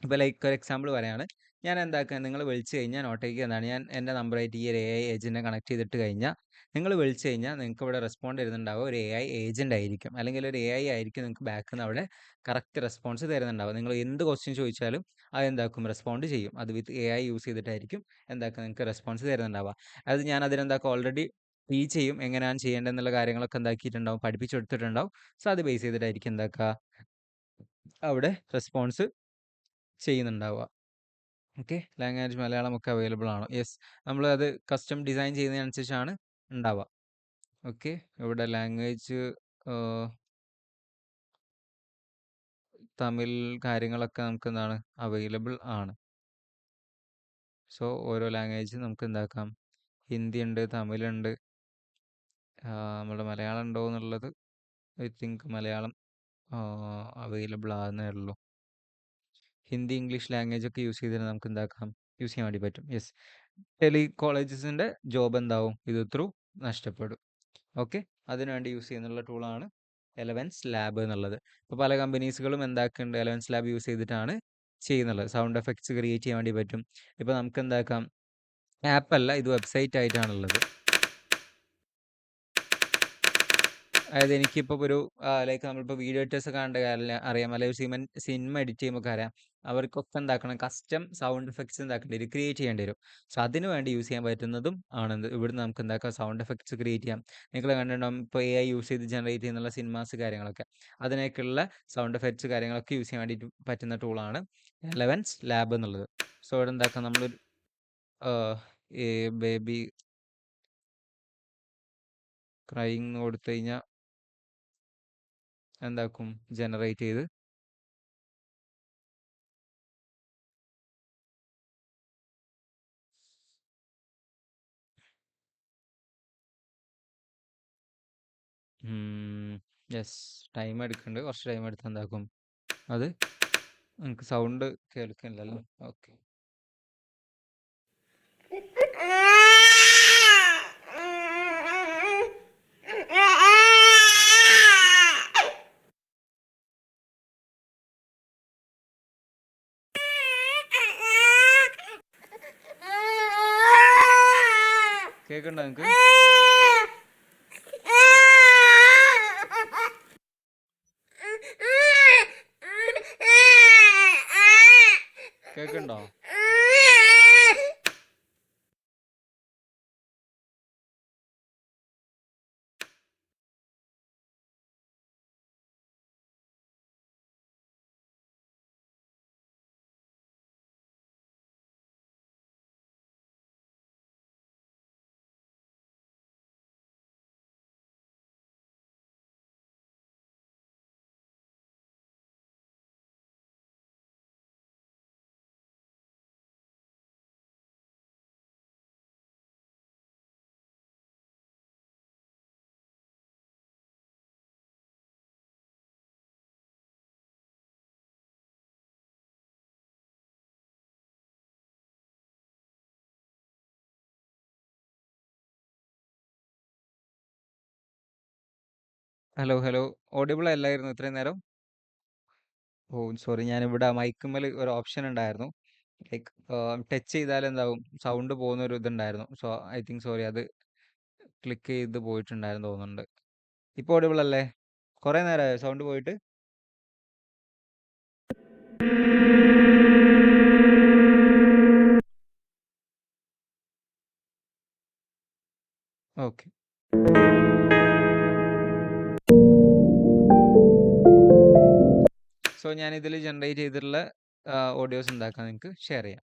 ഇപ്പോൾ ലൈക്ക് ഒരു എക്സാമ്പിൾ പറയാണ്, ഞാൻ എന്താക്കുക, നിങ്ങൾ വിളിച്ചു കഴിഞ്ഞാൽ നോട്ടേക്ക് എന്താണ്, ഞാൻ എൻ്റെ നമ്പറായിട്ട് ഈ ഒരു AI ഏജന്റിനെ കണക്ട് ചെയ്തിട്ട് കഴിഞ്ഞാൽ നിങ്ങൾ വിളിച്ചു കഴിഞ്ഞാൽ നിങ്ങൾക്ക് ഇവിടെ റെസ്പോണ്ട് ചെയ്യുന്നുണ്ടാവുക ഒരു AI ഏജന്റ് ആയിരിക്കും, അല്ലെങ്കിൽ ഒരു AI ആയിരിക്കും നിങ്ങൾക്ക് ബാക്കിൽ നിന്ന് അവിടെ കറക്റ്റ് റെസ്പോൺസ് തരുന്നുണ്ടാവും. നിങ്ങൾ എന്ത് ക്വസ്റ്റ്യൻ ചോദിച്ചാലും അതെന്താക്കും, റെസ്പോണ്ട് ചെയ്യും. അത് വിത്ത് AI യൂസ് ചെയ്തിട്ടായിരിക്കും എന്താക്കുക നിങ്ങൾക്ക് റെസ്പോൺസ് തരുന്നുണ്ടാവുക. അത് ഞാൻ അതിനെന്താക്കുക ഓൾറെഡി ടീച്ച് ചെയ്യും, എങ്ങനെയാണ് ചെയ്യേണ്ടതെന്നുള്ള കാര്യങ്ങളൊക്കെ എന്താക്കിയിട്ടുണ്ടാവും, പഠിപ്പിച്ചു കൊടുത്തിട്ടുണ്ടാവും. സോ അത് ബേസ് ചെയ്തിട്ടായിരിക്കും എന്താക്കുക അവിടെ റെസ്പോൺസ് ചെയ്യുന്നുണ്ടാവുക. ഓക്കെ, ലാംഗ്വേജ് മലയാളം ഒക്കെ അവൈലബിൾ ആണ്. യെസ്, നമ്മൾ അത് കസ്റ്റം ഡിസൈൻ ചെയ്യുന്നതിനനുസരിച്ചാണ് ഉണ്ടാവുക. ഓക്കെ, ഇവിടെ ലാംഗ്വേജ് തമിഴ് കാര്യങ്ങളൊക്കെ നമുക്ക് എന്താണ് അവൈലബിൾ ആണ്. സോ ഓരോ ലാംഗ്വേജ് നമുക്ക് എന്താക്കാം, ഹിന്ദി ഉണ്ട്, തമിഴുണ്ട്, നമ്മുടെ മലയാളം ഉണ്ടോ എന്നുള്ളത് ഐ തിങ്ക് മലയാളം അവൈലബിൾ ആകുന്നേ ഉള്ളൂ. ഹിന്ദി ഇംഗ്ലീഷ് ലാംഗ്വേജ് ഒക്കെ യൂസ് ചെയ്തിട്ട് നമുക്ക് എന്താക്കാം, യൂസ് ചെയ്യാൻ വേണ്ടി പറ്റും. യെസ്, ടെലി കോളേജസിൻ്റെ ജോബ് എന്താവും, ഇത് ത്രൂ നഷ്ടപ്പെടും. ഓക്കെ, അതിനുവേണ്ടി യൂസ് ചെയ്യുന്നുള്ള ടൂളാണ് 11 Lab എന്നുള്ളത്. ഇപ്പോൾ പല കമ്പനീസുകളും എന്താക്കുന്നുണ്ട്, 11 Lab യൂസ് ചെയ്തിട്ടാണ് ചെയ്യുന്നുള്ളത്. സൗണ്ട് എഫക്ട്സ് ക്രിയേറ്റ് ചെയ്യാൻ വേണ്ടി പറ്റും. ഇപ്പോൾ നമുക്ക് എന്താക്കാം, ആപ്പല്ല, ഇത് വെബ്സൈറ്റ് ആയിട്ടാണുള്ളത്. അതായത് എനിക്കിപ്പോൾ ഒരു ലൈക്ക് നമ്മളിപ്പോൾ വീഡിയോ എഡിറ്റേഴ്സ് ഒക്കെ കണ്ട അറിയാം, അല്ലെങ്കിൽ സിനിമ എഡിറ്റ് ചെയ്യുമ്പോൾ അറിയാം, അവർക്കൊക്കെ എന്താക്കണം, കസ്റ്റം സൗണ്ട് എഫക്ട്സ് എന്താക്കേണ്ടി വരും, ക്രിയേറ്റ് ചെയ്യേണ്ടി വരും. സോ അതിന് വേണ്ടി യൂസ് ചെയ്യാൻ പറ്റുന്നതും ആണെന്ത്, ഇവിടുന്ന് നമുക്ക് എന്താക്കാം, സൗണ്ട് എഫക്ട്സ് ക്രിയേറ്റ് ചെയ്യാം. നിങ്ങൾ കണ്ടിട്ടുണ്ടാകും ഇപ്പോൾ AI യൂസ് ചെയ്ത് ജനറേറ്റ് ചെയ്യുന്നുള്ള സിനിമാസ് കാര്യങ്ങളൊക്കെ, അതിനൊക്കെയുള്ള സൗണ്ട് എഫക്ട്സ് കാര്യങ്ങളൊക്കെ യൂസ് ചെയ്യാൻ വേണ്ടിയിട്ട് പറ്റുന്ന ടൂളാണ് 11 Lab എന്നുള്ളത്. സോ ഇവിടെ എന്താക്കാം, നമ്മളൊരു ബേബി ക്രൈങ് കൊടുത്തു കഴിഞ്ഞാൽ എന്താക്കും, ജനറേറ്റ് ചെയ്ത് യെസ്, ടൈം എടുക്കുന്നുണ്ട്, കുറച്ച് ടൈം എടുത്ത് എന്താക്കും, അത് നമുക്ക് സൗണ്ട് കേൾക്കുന്നില്ലല്ലോ. ഓക്കെ, കേൾക്കണ്ടോ നിങ്ങൾക്ക്? കേൾക്കുന്നുണ്ടോ? ഹലോ ഹലോ, ഓഡിബിൾ അല്ലായിരുന്നു ഇത്രയും നേരം? ഓ സോറി, ഞാനിവിടെ മൈക്കുമ്മൽ ഒരു ഓപ്ഷൻ ഉണ്ടായിരുന്നു, ലൈക്ക് ടച്ച് ചെയ്താൽ എന്താവും സൗണ്ട് പോകുന്ന ഒരു ഇതുണ്ടായിരുന്നു. സോ ഐ തിങ്ക് സോറി, അത് ക്ലിക്ക് ചെയ്ത് പോയിട്ടുണ്ടായിരുന്നു തോന്നുന്നുണ്ട്. ഇപ്പോൾ ഓഡിബിൾ അല്ലേ? കുറേ നേരമായോ സൗണ്ട് പോയിട്ട്? ഓക്കെ. സോ ഞാൻ ഇതിൽ ജനറേറ്റ് ചെയ്തിട്ടുള്ള ഓഡിയോസ് എന്താക്കാം നിങ്ങൾക്ക് ഷെയർ ചെയ്യാം.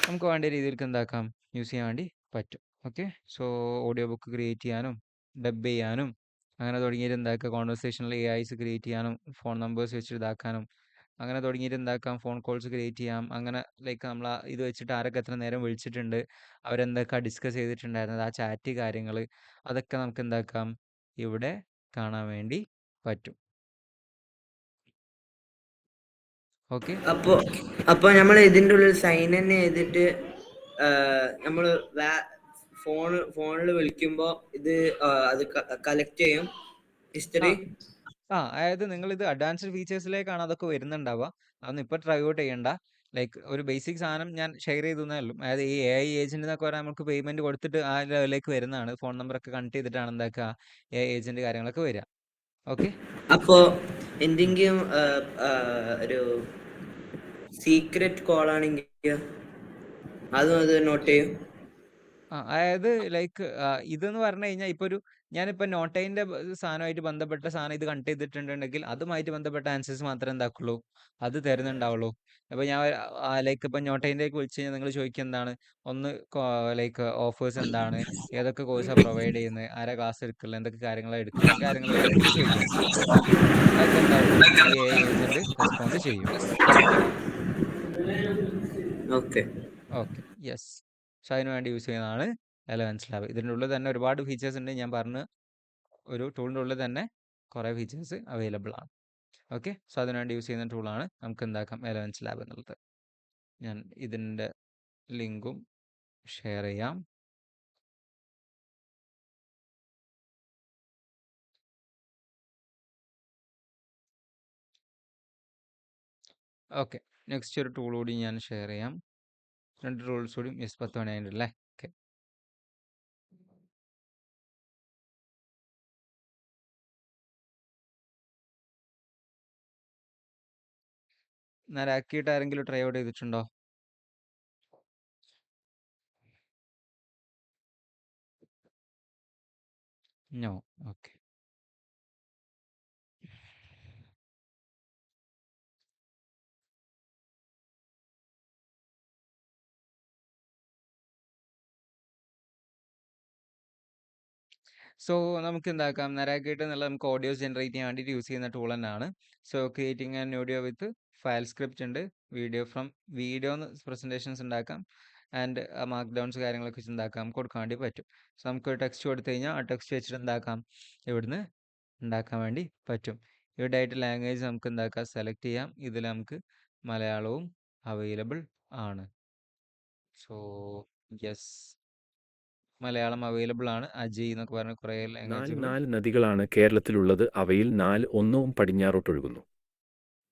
നമുക്ക് വേണ്ട രീതിയിലേക്ക് എന്താക്കാം യൂസ് ചെയ്യാൻ വേണ്ടി പറ്റും. Okay, so audio book create ചെയ്യാനും ഡബ് ചെയ്യാനും അങ്ങനെ തുടങ്ങിയിട്ട് എന്താക്കുക, കോൺവെർസേഷണൽ AIs ക്രിയേറ്റ് ചെയ്യാനും ഫോൺ നമ്പേഴ്സ് വെച്ച് ഇതാക്കാനും അങ്ങനെ തുടങ്ങിയിട്ട് എന്താക്കാം ഫോൺ കോൾസ് ക്രിയേറ്റ് ചെയ്യാം. അങ്ങനെ ലൈക്ക് നമ്മൾ ഇത് വെച്ചിട്ട് ആരൊക്കെ എത്ര നേരം വിളിച്ചിട്ടുണ്ട്, അവരെന്തൊക്കെ ഡിസ്കസ് ചെയ്തിട്ടുണ്ടായിരുന്നത്, ആ ചാറ്റ് കാര്യങ്ങൾ, അതൊക്കെ നമുക്ക് എന്താക്കാം ഇവിടെ കാണാൻ വേണ്ടി പറ്റും. ഓക്കെ, അപ്പൊ നമ്മൾ ഇതിന്റെ ഉള്ളിൽ സൈൻ തന്നെ ചെയ്തിട്ട് നമ്മൾ ഫോണിൽ വിളിക്കുമ്പോ ഇത് അത് കളക്ട് ചെയ്യും ഹിസ്റ്ററി. അതായത് നിങ്ങൾ ഇത് അഡ്വാൻസ്ഡ് ഫീച്ചേഴ്സിലേക്കാണ് അതൊക്കെ വരുന്നുണ്ടാവുക. അതൊന്നും ഇപ്പോൾ ട്രൈ ഔട്ട് ചെയ്യണ്ട. ലൈക്ക് ഒരു ബേസിക് സാധനം ഞാൻ ഷെയർ ചെയ്തേ ഉള്ളൂ. അതായത് ഈ AI ഏജന്റ് എന്നൊക്കെ പറയാൻ നമുക്ക് പേയ്മെന്റ് കൊടുത്തിട്ട് ആ ലെവലിലേക്ക് വരുന്നതാണ്. ഫോൺ നമ്പറൊക്കെ കണക്ട് ചെയ്തിട്ടാണ് എന്താക്കുക AI ഏജന്റ് കാര്യങ്ങളൊക്കെ വരിക. ഓക്കെ, അപ്പോ എന്തെങ്കിലും ഒരു സീക്രട്ട് കോൾ ആണെങ്കിൽ അതും അത് നോട്ട് ചെയ്യും. അതായത് ലൈക്ക് ഇതെന്ന് പറഞ്ഞു കഴിഞ്ഞാൽ ഇപ്പോൾ ഞാനിപ്പോൾ നോട്ടൈൻ്റെ സാധനമായിട്ട് ബന്ധപ്പെട്ട സാധനം ഇത് കണക്ട് ചെയ്തിട്ടുണ്ടെങ്കിൽ അതുമായിട്ട് ബന്ധപ്പെട്ട ആൻസേഴ്സ് മാത്രമേ എന്താക്കുള്ളൂ അത് തരുന്നുണ്ടാവുള്ളൂ. അപ്പോൾ ഞാൻ ലൈക്ക് ഇപ്പം നോട്ടൈൻ്റെക്ക് വിളിച്ച് കഴിഞ്ഞാൽ നിങ്ങൾ ചോദിക്കുക എന്താണ്, ഒന്ന് ലൈക്ക് ഓഫേഴ്സ് എന്താണ്, ഏതൊക്കെ കോഴ്സാണ് പ്രൊവൈഡ് ചെയ്യുന്നത്, ആരാ ക്ലാസ് എടുക്കുന്നത്, എന്തൊക്കെ കാര്യങ്ങളാണ് എടുക്കുന്നത്, കാര്യങ്ങൾ കാര്യങ്ങളൊക്കെ ചോദിക്കാം. ഓക്കെ, അതൊക്കെ എന്താവും ഈ AI ഏജന്റ് റെസ്പോണ്ട് ചെയ്യും. Okay okay, yes. സോ അതിന് വേണ്ടി യൂസ് ചെയ്യുന്നതാണ് എലവൻസ് ലാബ്. ഇതിൻ്റെ ഉള്ളിൽ തന്നെ ഒരുപാട് ഫീച്ചേഴ്സ് ഉണ്ട്. ഞാൻ പറഞ്ഞ ഒരു ടൂളിൻ്റെ ഉള്ളിൽ തന്നെ കുറേ ഫീച്ചേഴ്സ് അവൈലബിൾ ആണ്. ഓക്കെ, സോ അതിനുവേണ്ടി യൂസ് ചെയ്യുന്ന ടൂളാണ് നമുക്ക് എന്താക്കാം എലവൻസ് ലാബ് എന്നുള്ളത്. ഞാൻ ഇതിൻ്റെ ലിങ്കും ഷെയർ ചെയ്യാം. ഓക്കെ, നെക്സ്റ്റ് ഒരു ടൂൾ കൂടി ഞാൻ ഷെയർ ചെയ്യാം. 2 ടൂൾസ് കൂടി 10 മണിയായിട്ടുണ്ടല്ലേ. ഓക്കെ, നേരാക്കിയിട്ട് ആരെങ്കിലും ട്രൈ ഔട്ട് ചെയ്തിട്ടുണ്ടോ? നോ. ഓക്കെ, സോ നമുക്ക് എന്താക്കാം നരാക്കിട്ട് എന്നുള്ള നമുക്ക് ഓഡിയോസ് ജനറേറ്റ് ചെയ്യാൻ വേണ്ടിയിട്ട് യൂസ് ചെയ്യുന്ന ടൂൾ തന്നെയാണ്. So creating an audio with file script ഉണ്ട്, വീഡിയോ പ്രസൻറ്റേഷൻസ് ഉണ്ടാക്കാം, ആൻഡ് മാർക്ക് ഡൗൺസ് കാര്യങ്ങളൊക്കെ വെച്ച് ഉണ്ടാക്കാം കൊടുക്കാൻ വേണ്ടി പറ്റും. സോ നമുക്ക് ടെക്സ്റ്റ് കൊടുത്തു കഴിഞ്ഞാൽ ആ ടെക്സ്റ്റ് വെച്ചിട്ട് എന്താക്കാം ഇവിടുന്ന് ഉണ്ടാക്കാൻ വേണ്ടി പറ്റും. ഇവിടെ ആയിട്ട് ലാംഗ്വേജ് നമുക്ക് എന്താക്കാം സെലക്ട് ചെയ്യാം. ഇതിൽ നമുക്ക് മലയാളവും അവൈലബിൾ ആണ്. സോ യെസ്, മലയാളം അവൈലബിൾ ആണ്. അജയ് എന്നൊക്കെ പറഞ്ഞ കുറേ ലാംഗ്വേജുകൾ. 4 നദികളാണ് കേരളത്തിലുള്ളത്. അവയിൽ 4 ഒന്നവും പടിഞ്ഞാറോട്ടൊഴുകുന്നു.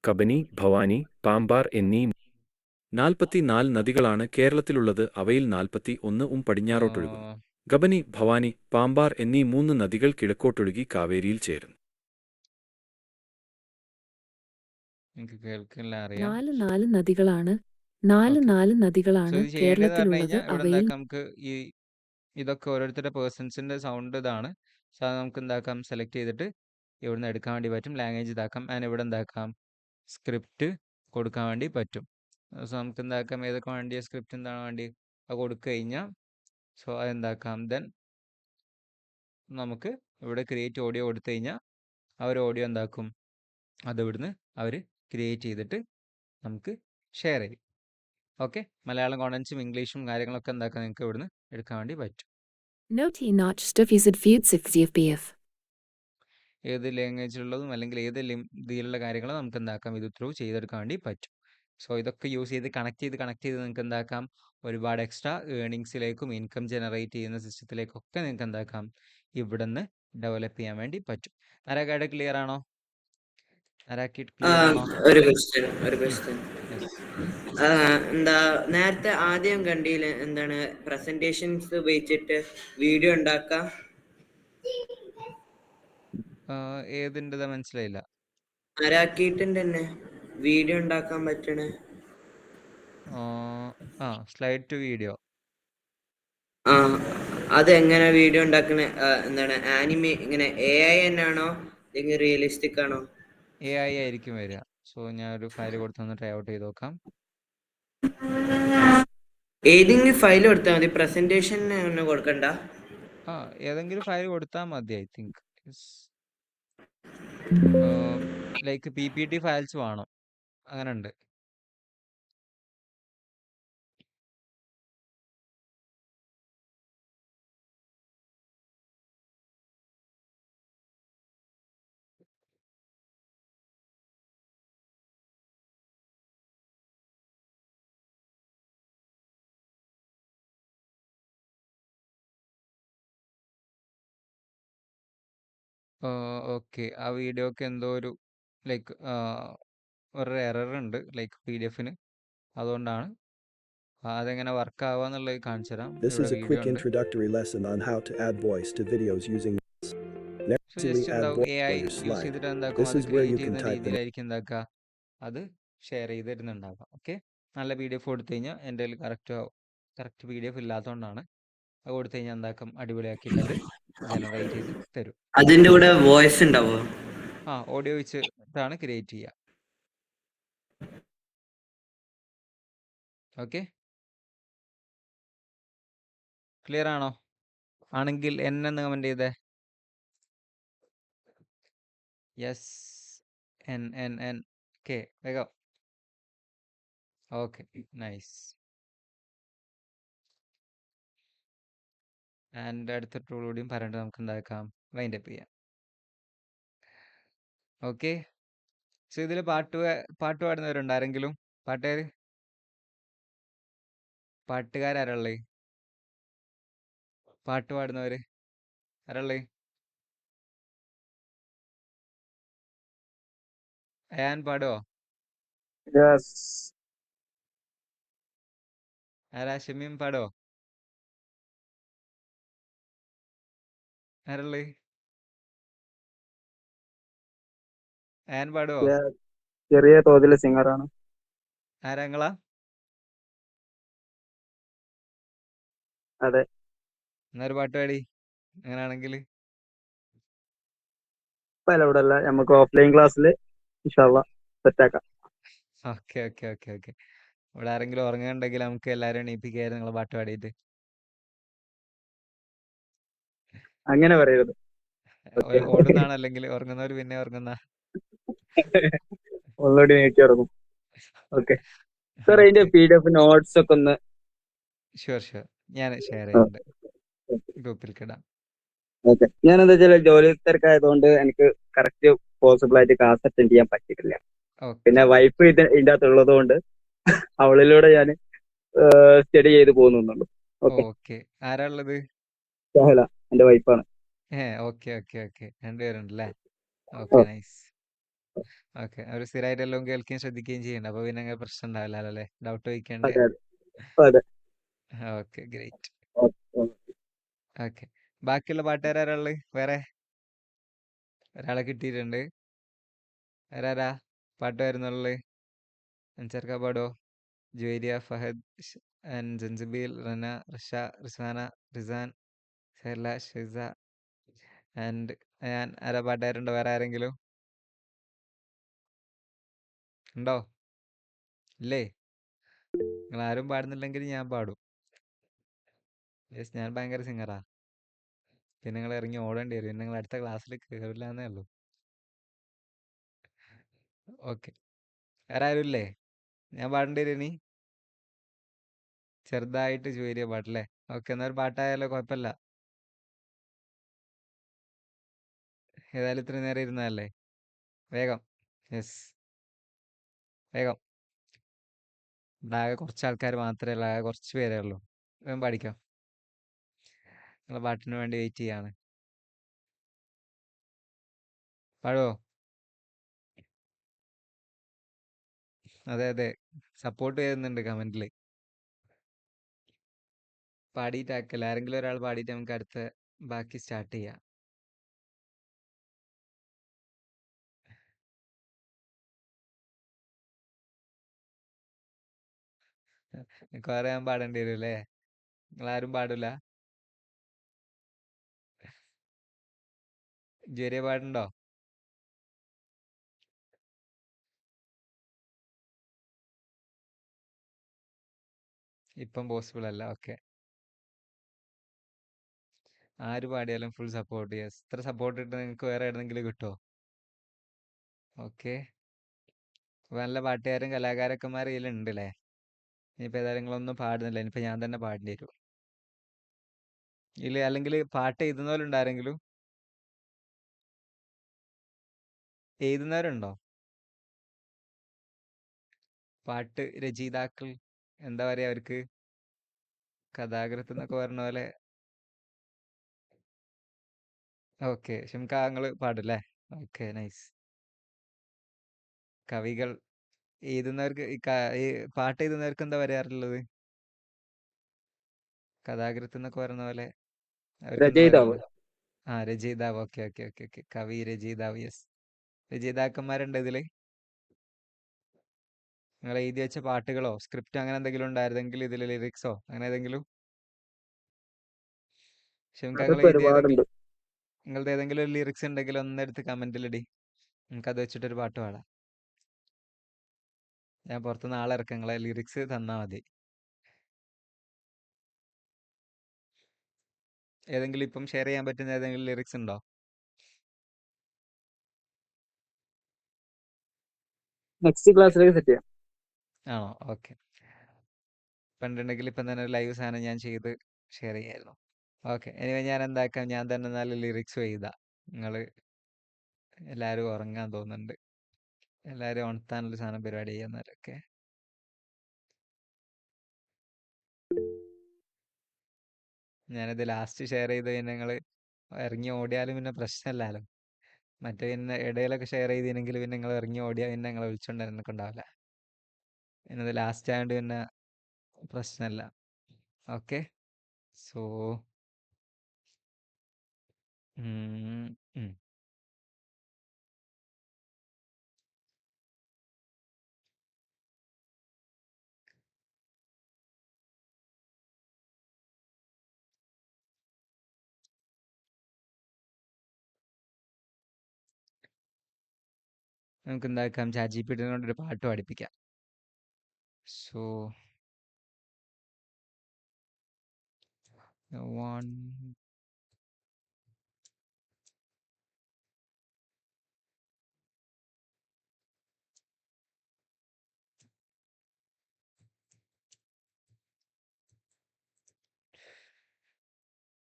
കബനി, ഭവാനി, പാമ്പാർ എന്നീ 44 നദികളാണ് കേരളത്തിലുള്ളത്. അവയിൽ 41 പടിഞ്ഞാറോട്ടൊഴുകുന്നു. കബനി, ഭവാനി, പാമ്പാർ എന്നീ 3 നദികൾ കിഴക്കോട്ടൊഴുകി കാവേരിയിൽ ചേരുന്നു. എനിക്ക് കേൾക്കില്ല അറിയാം. നാല് നദികളാണ് നാല് ഓക്കെ. സോ നദികളാണ് ഇത് ചെയ്യേണ്ടതെന്ന് പറഞ്ഞു കേരളത്തിലുള്ളത്. കഴിഞ്ഞാൽ ഇവിടെ അവയിൽ എന്താക്കാം നമുക്ക് ഇതൊക്കെ ഓരോരുത്തരുടെ പേഴ്സൺസിന്റെ സൗണ്ട് ഇതാണ്. സോ അത് നമുക്ക് എന്താക്കാം സെലക്ട് ചെയ്തിട്ട് ഇവിടുന്ന് എടുക്കാൻ വേണ്ടി പറ്റും. ലാംഗ്വേജ് ഇതാക്കാം. ആൻഡ് ഇവിടെ എന്താക്കാം സ്ക്രിപ്റ്റ് കൊടുക്കാൻ വേണ്ടി പറ്റും. സോ നമുക്ക് എന്താക്കാം ഏതൊക്കെ വേണ്ടിയ സ്ക്രിപ്റ്റ് എന്താണ് വേണ്ടി അത് കൊടുത്തു കഴിഞ്ഞാൽ സോ അതെന്താക്കാം ദെൻ നമുക്ക് ഇവിടെ ക്രിയേറ്റ് ഓഡിയോ കൊടുത്തു കഴിഞ്ഞാൽ ആ ഒരു ഓഡിയോ എന്താക്കും അത് ഇവിടുന്ന് അവർ ക്രിയേറ്റ് ചെയ്തിട്ട് നമുക്ക് ഷെയർ ചെയ്യും. ഓക്കെ, മലയാളം കോണ്ടൻസും ഇംഗ്ലീഷും കാര്യങ്ങളൊക്കെ എന്താക്കാം നിങ്ങൾക്ക് ഇവിടുന്ന് എടുക്കാൻ വേണ്ടി പറ്റും. Noti not stuffis FBF. ഏത് ലാംഗ്വേജിലുള്ളതും അല്ലെങ്കിൽ ഏത് ഇതിലുള്ള കാര്യങ്ങൾ നമുക്ക് എന്താക്കാം ഇത് ത്രൂ ചെയ്തെടുക്കാൻ വേണ്ടി പറ്റും. സോ ഇതൊക്കെ യൂസ് ചെയ്ത് കണക്ട് ചെയ്ത് നിങ്ങൾക്ക് എന്താക്കാം ഒരുപാട് എക്സ്ട്രാ ഏണിങ്സിലേക്കും ഇൻകം ജനറേറ്റ് ചെയ്യുന്ന സിസ്റ്റത്തിലേക്കൊക്കെ നിങ്ങൾക്ക് എന്താക്കാം ഇവിടുന്ന് ഡെവലപ്പ് ചെയ്യാൻ വേണ്ടി പറ്റും. ആരാക്കായിട്ട് ക്ലിയർ ആണോ? ആരാക്കിയിട്ട് ക്ലിയർ ആണോ? ഒരു ക്വസ്റ്റ്യൻ യെസ്. എന്താ നേരത്തെ ആദ്യം കണ്ടില്ല എന്താണ് പ്രസന്റേഷൻസ് ഉപയോഗിച്ചിട്ട് വീഡിയോ ഉണ്ടാക്കാം. ഏതിൻ്റെതാ മനസ്സിലായില്ല. ആരാക്കിയിട്ടുണ്ട് തന്നെ വീഡിയോ ഉണ്ടാക്കാൻ പറ്റണേ. Slide to video. ആ അതെങ്ങനെ വീഡിയോ ഉണ്ടാക്കണേ? എന്താണ് ആനിമേ ഇങ്ങനെ AI തന്നെയാണോ അല്ലെങ്കിൽ റിയലിസ്റ്റിക് ആണോ? AI ആയിരിക്കും വരിക. സോ ഞാൻ ഒരു ഫയൽ കൊടുത്തൊന്ന് ട്രൈ ഔട്ട് ചെയ്ത് നോക്കാം. ഏതെങ്കിലും ഫയൽ കൊടുത്താൽ മതി, പ്രസന്റേഷൻ ഒന്നും കൊടുക്കണ്ട. ഏതെങ്കിലും ഫയൽ കൊടുത്താൽ മതി. I think like PPT files വേണം, അങ്ങനെ ഉണ്ട്. ഓക്കെ, ആ വീഡിയോക്ക് എന്തോ ഒരു ലൈക്ക് ഒരു എറർ ഉണ്ട് ലൈക്ക് PDF-ന്, അതുകൊണ്ടാണ്. അതെങ്ങനെ വർക്ക് ആവുക എന്നുള്ളത് കാണിച്ചു തരാം. This ഇവിടെ is a വീഡിയോ quick ഉണ്ട്. introductory lesson on how to add voice to videos using this. Next, so we just add എന്താവും voice AI on your use slide. ചെയ്തിട്ട് എന്താക്കും This അത് is where you create can ചെയ്യുന്ന type the രീതിയിലായിരിക്കും എന്താക്കുക അത് ഷെയർ ചെയ്തിരുന്നുണ്ടാവുക. ഓക്കെ, നല്ല PDF കൊടുത്തു കഴിഞ്ഞാൽ എൻ്റെ കയ്യിൽ കറക്റ്റ് PDF ഇല്ലാത്തതുകൊണ്ടാണ്. അത് കൊടുത്തു കഴിഞ്ഞാൽ എന്താക്കും അടിപൊളിയാക്കിയിട്ട് അത് ജനറേറ്റ് ചെയ്ത് തരും. അതിന്റെ കൂടെ വോയിസ് ഉണ്ടാവോ? ഓഡിയോ വെച്ചിട്ടാണ് ക്രിയേറ്റ് ചെയ്യുക. ഓക്കെ, ക്ലിയർ ആണോ? ആണെങ്കിൽ എന്നെ കമന്റ് ചെയ്തേ. യെസ്, എൻ കെ വേഗം. Okay, nice. ആൻഡ് അടുത്ത ടൂൾ കൂടിയും പറഞ്ഞിട്ട് നമുക്ക് എന്താക്കാം വൈൻഡപ്പ് ചെയ്യാം. ഓക്കെ, സോ ഇതിൽ പാട്ട് പാടുന്നവരുണ്ട് ആരെങ്കിലും? പാട്ടുകാരുള്ളത്? പാട്ട് പാടുന്നവര് ആരുള്ളത്? അയാൻ പാടുവോ? ആരാ? ഷമീം പാടുവോ? ആരുള്ളത്? അയാൻ പാടുവോ? ചെറിയ തോതിൽ സിംഗറാണ്. ആരാങ്ങളാ? അതെ. എന്നൊരു പാട്ട് പാടി അങ്ങനെയാണെങ്കിൽ. ഇപ്പൊ ഇവിടെ അല്ല, നമുക്ക് ഓഫ്ലൈൻ ക്ലാസ്സിൽ സെറ്റാക്കാം. Okay okay okay okay. ഇവിടെ ആരെങ്കിലും ഉറങ്ങുന്നുണ്ടെങ്കിൽ നമുക്ക് എല്ലാവരും എണീപ്പിക്കായിരുന്നു നിങ്ങളെ പാട്ട് പാടിയിട്ട്. അങ്ങനെ പറയരുത്. ഓടുന്നാണ് അല്ലെങ്കിൽ ഉറങ്ങുന്നവർ പിന്നെ ഉറങ്ങുന്ന. ഓൾറെഡി നീട്ടി ഇറങ്ങും. ഓക്കെ സാർ, അതിന്റെ PDF നോട്ട്സ് ഒക്കെ ഒന്ന്. ഷുവർ ഞാൻ ഷെയർ ചെയ്യുന്നുണ്ട്, ഗ്രൂപ്പിൽ കിടാം. ഓക്കെ, ഞാൻ എന്താ വെച്ചാൽ ജോലി തിരക്കായതുകൊണ്ട് എനിക്ക് കറക്റ്റ് പോസിബിൾ ആയിട്ട് ക്ലാസ് അറ്റൻഡ് ചെയ്യാൻ പറ്റിയിട്ടില്ല. പിന്നെ വൈഫ് ഇതിന്റെ അകത്ത് ഉള്ളത് കൊണ്ട് അവളിലൂടെ ഞാൻ സ്റ്റഡി ചെയ്ത് പോകുന്നുള്ളൂ. ഓക്കെ, ആരാ ഉള്ളത്? ഷഹല എന്റെ വൈഫാണ്. ഓക്കെ ഓക്കെ ഓക്കെ, രണ്ടുപേരുണ്ടല്ലേ? Okay, nice. ഓക്കെ, അവർ സ്ഥിരമായിട്ട് എല്ലാം കേൾക്കുകയും ശ്രദ്ധിക്കുകയും ചെയ്യണ്ട, അപ്പൊ പിന്നെ അങ്ങനെ പ്രശ്നം ഉണ്ടാവില്ല അല്ലേ? ഡൗട്ട് ചോദിക്കണ്ടേ? അതെ. Okay, great. ഓക്കെ, ബാക്കിയുള്ള പാട്ടുകാരുള്ളത്? വേറെ ഒരാളെ കിട്ടിയിട്ടുണ്ട്. ആരാ? പാട്ട് വരുന്നുള്ളത് അൻസർക്ക പാടോ? ജുവേരിയ, ഫഹദ് ആൻഡ് ജൻസിബീൽ, റന, റിഷ, റിസാന, റിസാൻ, സെഹല, ഷിസ ആൻഡ് ഞാൻ. ആരാ പാട്ടുകാരുണ്ടോ? വേറെ ആരെങ്കിലും ഉണ്ടോ? ഇല്ലേ? നിങ്ങൾ ആരും പാടുന്നില്ലെങ്കിൽ ഞാൻ പാടും. യെസ്, ഞാൻ ഭയങ്കര സിംഗറാ. പിന്നെ നിങ്ങൾ ഇറങ്ങി ഓടേണ്ടി വരും. പിന്നെ നിങ്ങൾ അടുത്ത ക്ലാസ്സിൽ കയറില്ല എന്നേ ഉള്ളൂ. ഓക്കെ, വേറെ ആരും ഇല്ലേ? ഞാൻ പാടേണ്ടി വരും ഇനി. ചെറുതായിട്ട് ജുവേരിയ പാട്ടല്ലേ? ഓക്കെ, എന്നാൽ ഒരു പാട്ടായാലോ? കുഴപ്പമില്ല. ഏതായാലും ഇത്ര നേരം ഇരുന്നതല്ലേ, വേഗം. യെസ്, വേഗം. ഇവിടെ ആകെ കുറച്ച് ആൾക്കാർ മാത്രമേ ഉള്ളൂ, ആകെ കുറച്ച് പേരേ ഉള്ളൂ. വേഗം പാടിക്കോ. നിങ്ങളെ പാട്ടിന് വേണ്ടി വെയിറ്റ് ചെയ്യാണ്. പാടുവോ? അതെ അതെ, സപ്പോർട്ട് ചെയ്യുന്നുണ്ട് കമന്റിൽ. പാടിയിട്ടാക്കല്ല, ആരെങ്കിലും ഒരാൾ പാടിയിട്ട് നമുക്ക് അടുത്ത ബാക്കി സ്റ്റാർട്ട് ചെയ്യാം. മിക്കവാറും ഞാൻ പാടേണ്ടി വരും അല്ലേ? നിങ്ങളാരും പാടില്ല? ജുവേരിയ പാടുണ്ടോ? ഇപ്പം പോസിബിൾ അല്ല. ഓക്കെ, ആര് പാടിയാലും ഫുൾ സപ്പോർട്ട്. യെസ്, ഇത്ര സപ്പോർട്ട് ഇട്ട് നിങ്ങൾക്ക് വേറെ എവിടെന്നെങ്കിലും കിട്ടുമോ? ഓക്കെ, നല്ല പാട്ടുകാരും കലാകാരന്മാരും ഇതിലുണ്ട് അല്ലേ? ഇനിയിപ്പോൾ ഏതായാലും നിങ്ങളൊന്നും പാടുന്നില്ല, ഇനിയിപ്പോൾ ഞാൻ തന്നെ പാടേണ്ടി വരും. ഇല്ല, അല്ലെങ്കിൽ പാട്ട് എഴുതുന്നവരുണ്ടോ ആരെങ്കിലും? എഴുതുന്നവരുണ്ടോ? പാട്ട് രചയിതാക്കൾ, എന്താ പറയാ അവർക്ക്? കഥാകൃത്ത് എന്നൊക്കെ പറഞ്ഞ പോലെ. ഓക്കെ, ഷിംക നിങ്ങൾ പാടില്ലേ? Okay, nice. കവികൾ എഴുതുന്നവർക്ക് ഈ പാട്ട് എഴുതുന്നവർക്ക് എന്താ പറയാറുള്ളത്? കഥാകൃത്ത് എന്നൊക്കെ പറയുന്ന പോലെ അവർക്ക് എന്താ രചയിതാവ്. പറയുള്ളത്? ആ, രചയിതാവ്. ഓക്കെ ഓക്കെ ഓക്കെ ഓക്കെ, കവി, രചയിതാവ്. യെസ്, രചയിതാക്കന്മാരുണ്ട് ഇതില്. നിങ്ങൾ എഴുതി വെച്ച പാട്ടുകളോ സ്ക്രിപ്റ്റ് അങ്ങനെ എന്തെങ്കിലും ഉണ്ടായിരുന്നെങ്കിൽ ഇതിൽ ലിറിക്സോ അങ്ങനെ ഏതെങ്കിലും? ഷിംക നിങ്ങൾ അതൊക്കെ എഴുതി ഒരുപാടുണ്ട്. ഏതെങ്കിലും, നിങ്ങളുടെ ഏതെങ്കിലും ഒരു ലിറിക്സ് ഉണ്ടെങ്കിൽ ഒന്നെടുത്ത് കമന്റിൽ ഇടി. നമുക്ക് അത് വെച്ചിട്ടൊരു പാട്ട് പാടാം. ഞാൻ പുറത്തുനിന്ന് ആളെ ഇറക്കാം, നിങ്ങളെ ലിറിക്സ് തന്നാ മതി. ഏതെങ്കിലും ഇപ്പം ഷെയർ ചെയ്യാൻ പറ്റുന്ന ഏതെങ്കിലും ലിറിക്സ് ഉണ്ടോ? നെക്സ്റ്റ് ക്ലാസ്സിലേക്ക് സെറ്റ് ചെയ്യാം. ആണോ? ഓക്കെ, പണ്ടുണ്ടെങ്കിൽ ഇപ്പം തന്നെ ഒരു ലൈവ് സാധനം ഞാൻ ചെയ്ത് ഷെയർ ചെയ്യായിരുന്നു. ഓക്കെ, എനിവേ ഞാൻ എന്താക്കാം, ഞാൻ തന്നെ നല്ല ലിറിക്സ് എഴുതാം. നിങ്ങൾ എല്ലാവരും ഉറങ്ങാൻ തോന്നുന്നുണ്ട്. എല്ലാവരും ഉണർത്താനുള്ള സാധനം പരിപാടി ചെയ്യുന്നവരൊക്കെ. ഞാനിത് ലാസ്റ്റ് ഷെയർ ചെയ്ത് കഴിഞ്ഞാൽ നിങ്ങൾ ഇറങ്ങി ഓടിയാലും പിന്നെ പ്രശ്നമില്ലല്ലോ. മറ്റേ പിന്നെ ഇടയിലൊക്കെ ഷെയർ ചെയ്തില്ലെങ്കിൽ പിന്നെ നിങ്ങൾ ഇറങ്ങി ഓടിയാൽ പിന്നെ നിങ്ങളെ വിളിച്ചോണ്ട് എനിക്ക് ഉണ്ടാവില്ല. പിന്നെ ഇത് ലാസ്റ്റ് ആയതുകൊണ്ട് പിന്നെ പ്രശ്നമില്ല. ഓക്കെ, സോ നമുക്ക് എന്താക്കാം, ചാറ്റ് ജി പി ടി കൊണ്ടൊരു പാട്ട് പഠിപ്പിക്കാം. So one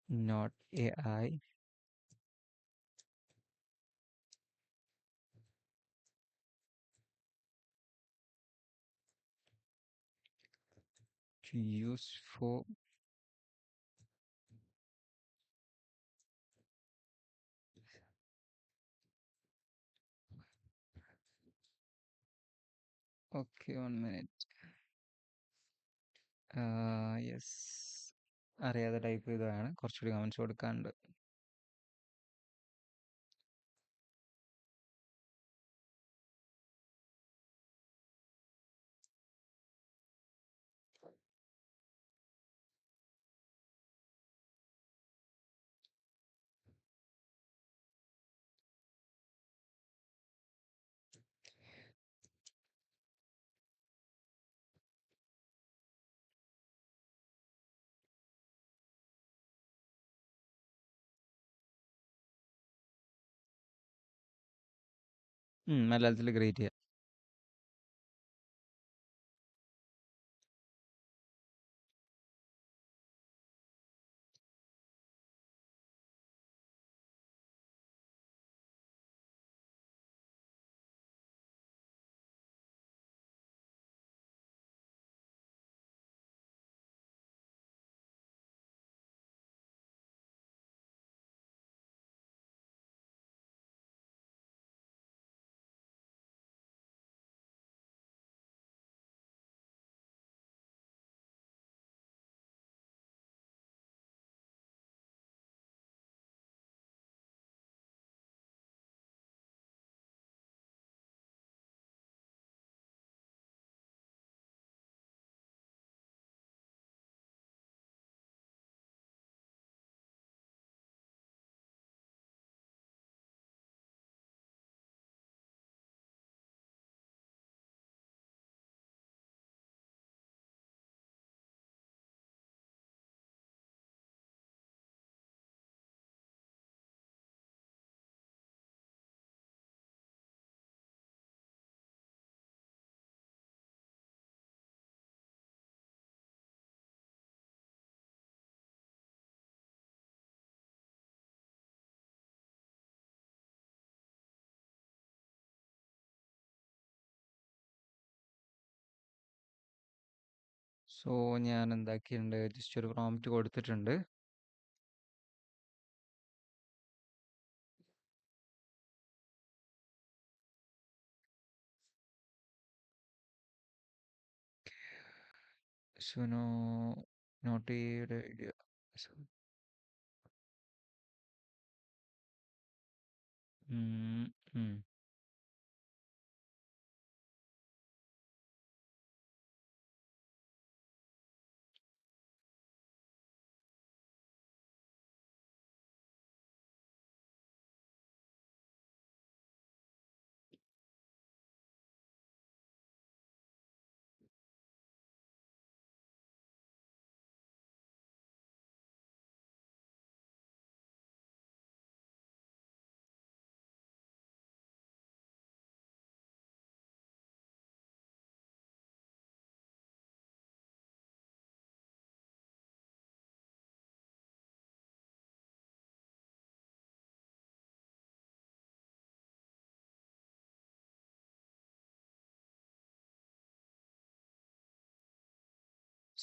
not AI. To use for okay, 1 minute. Yes, അറിയാതെ ടൈപ്പ് ചെയ്തതാണ്. കുറച്ചുകൂടി കമൻസ് കൊടുക്കാനുണ്ട്. മലയാളത്തിൽ ക്രിയേറ്റ് ചെയ്യാം. സോ ഞാൻ എന്താക്കിയിട്ടുണ്ട്, ജസ്റ്റ് ഒരു പ്രോംപ്റ്റ് കൊടുത്തിട്ടുണ്ട്. സുനോ നോട്ടിയുടെ ഐഡിയ. ഉം, ഉം.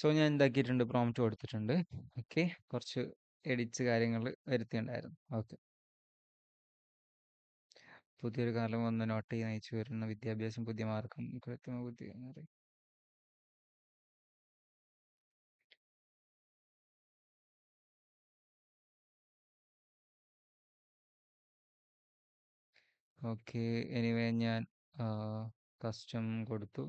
സോ ഞാൻ എന്താക്കിയിട്ടുണ്ട്, പ്രോംപ്റ്റ് കൊടുത്തിട്ടുണ്ട്. ഓക്കെ, കുറച്ച് എഡിറ്റ്സ് കാര്യങ്ങൾ വരുത്തിയിട്ടുണ്ടായിരുന്നു. ഓക്കെ. പുതിയൊരു കാലം വന്ന് നോട്ട് നയിച്ചു വരുന്ന വിദ്യാഭ്യാസം പുതിയ മാർഗം കൃത്രിമ ബുദ്ധി എന്ന് പറയും. ഓക്കെ, എനിവേ ഞാൻ കസ്റ്റം കൊടുത്തു.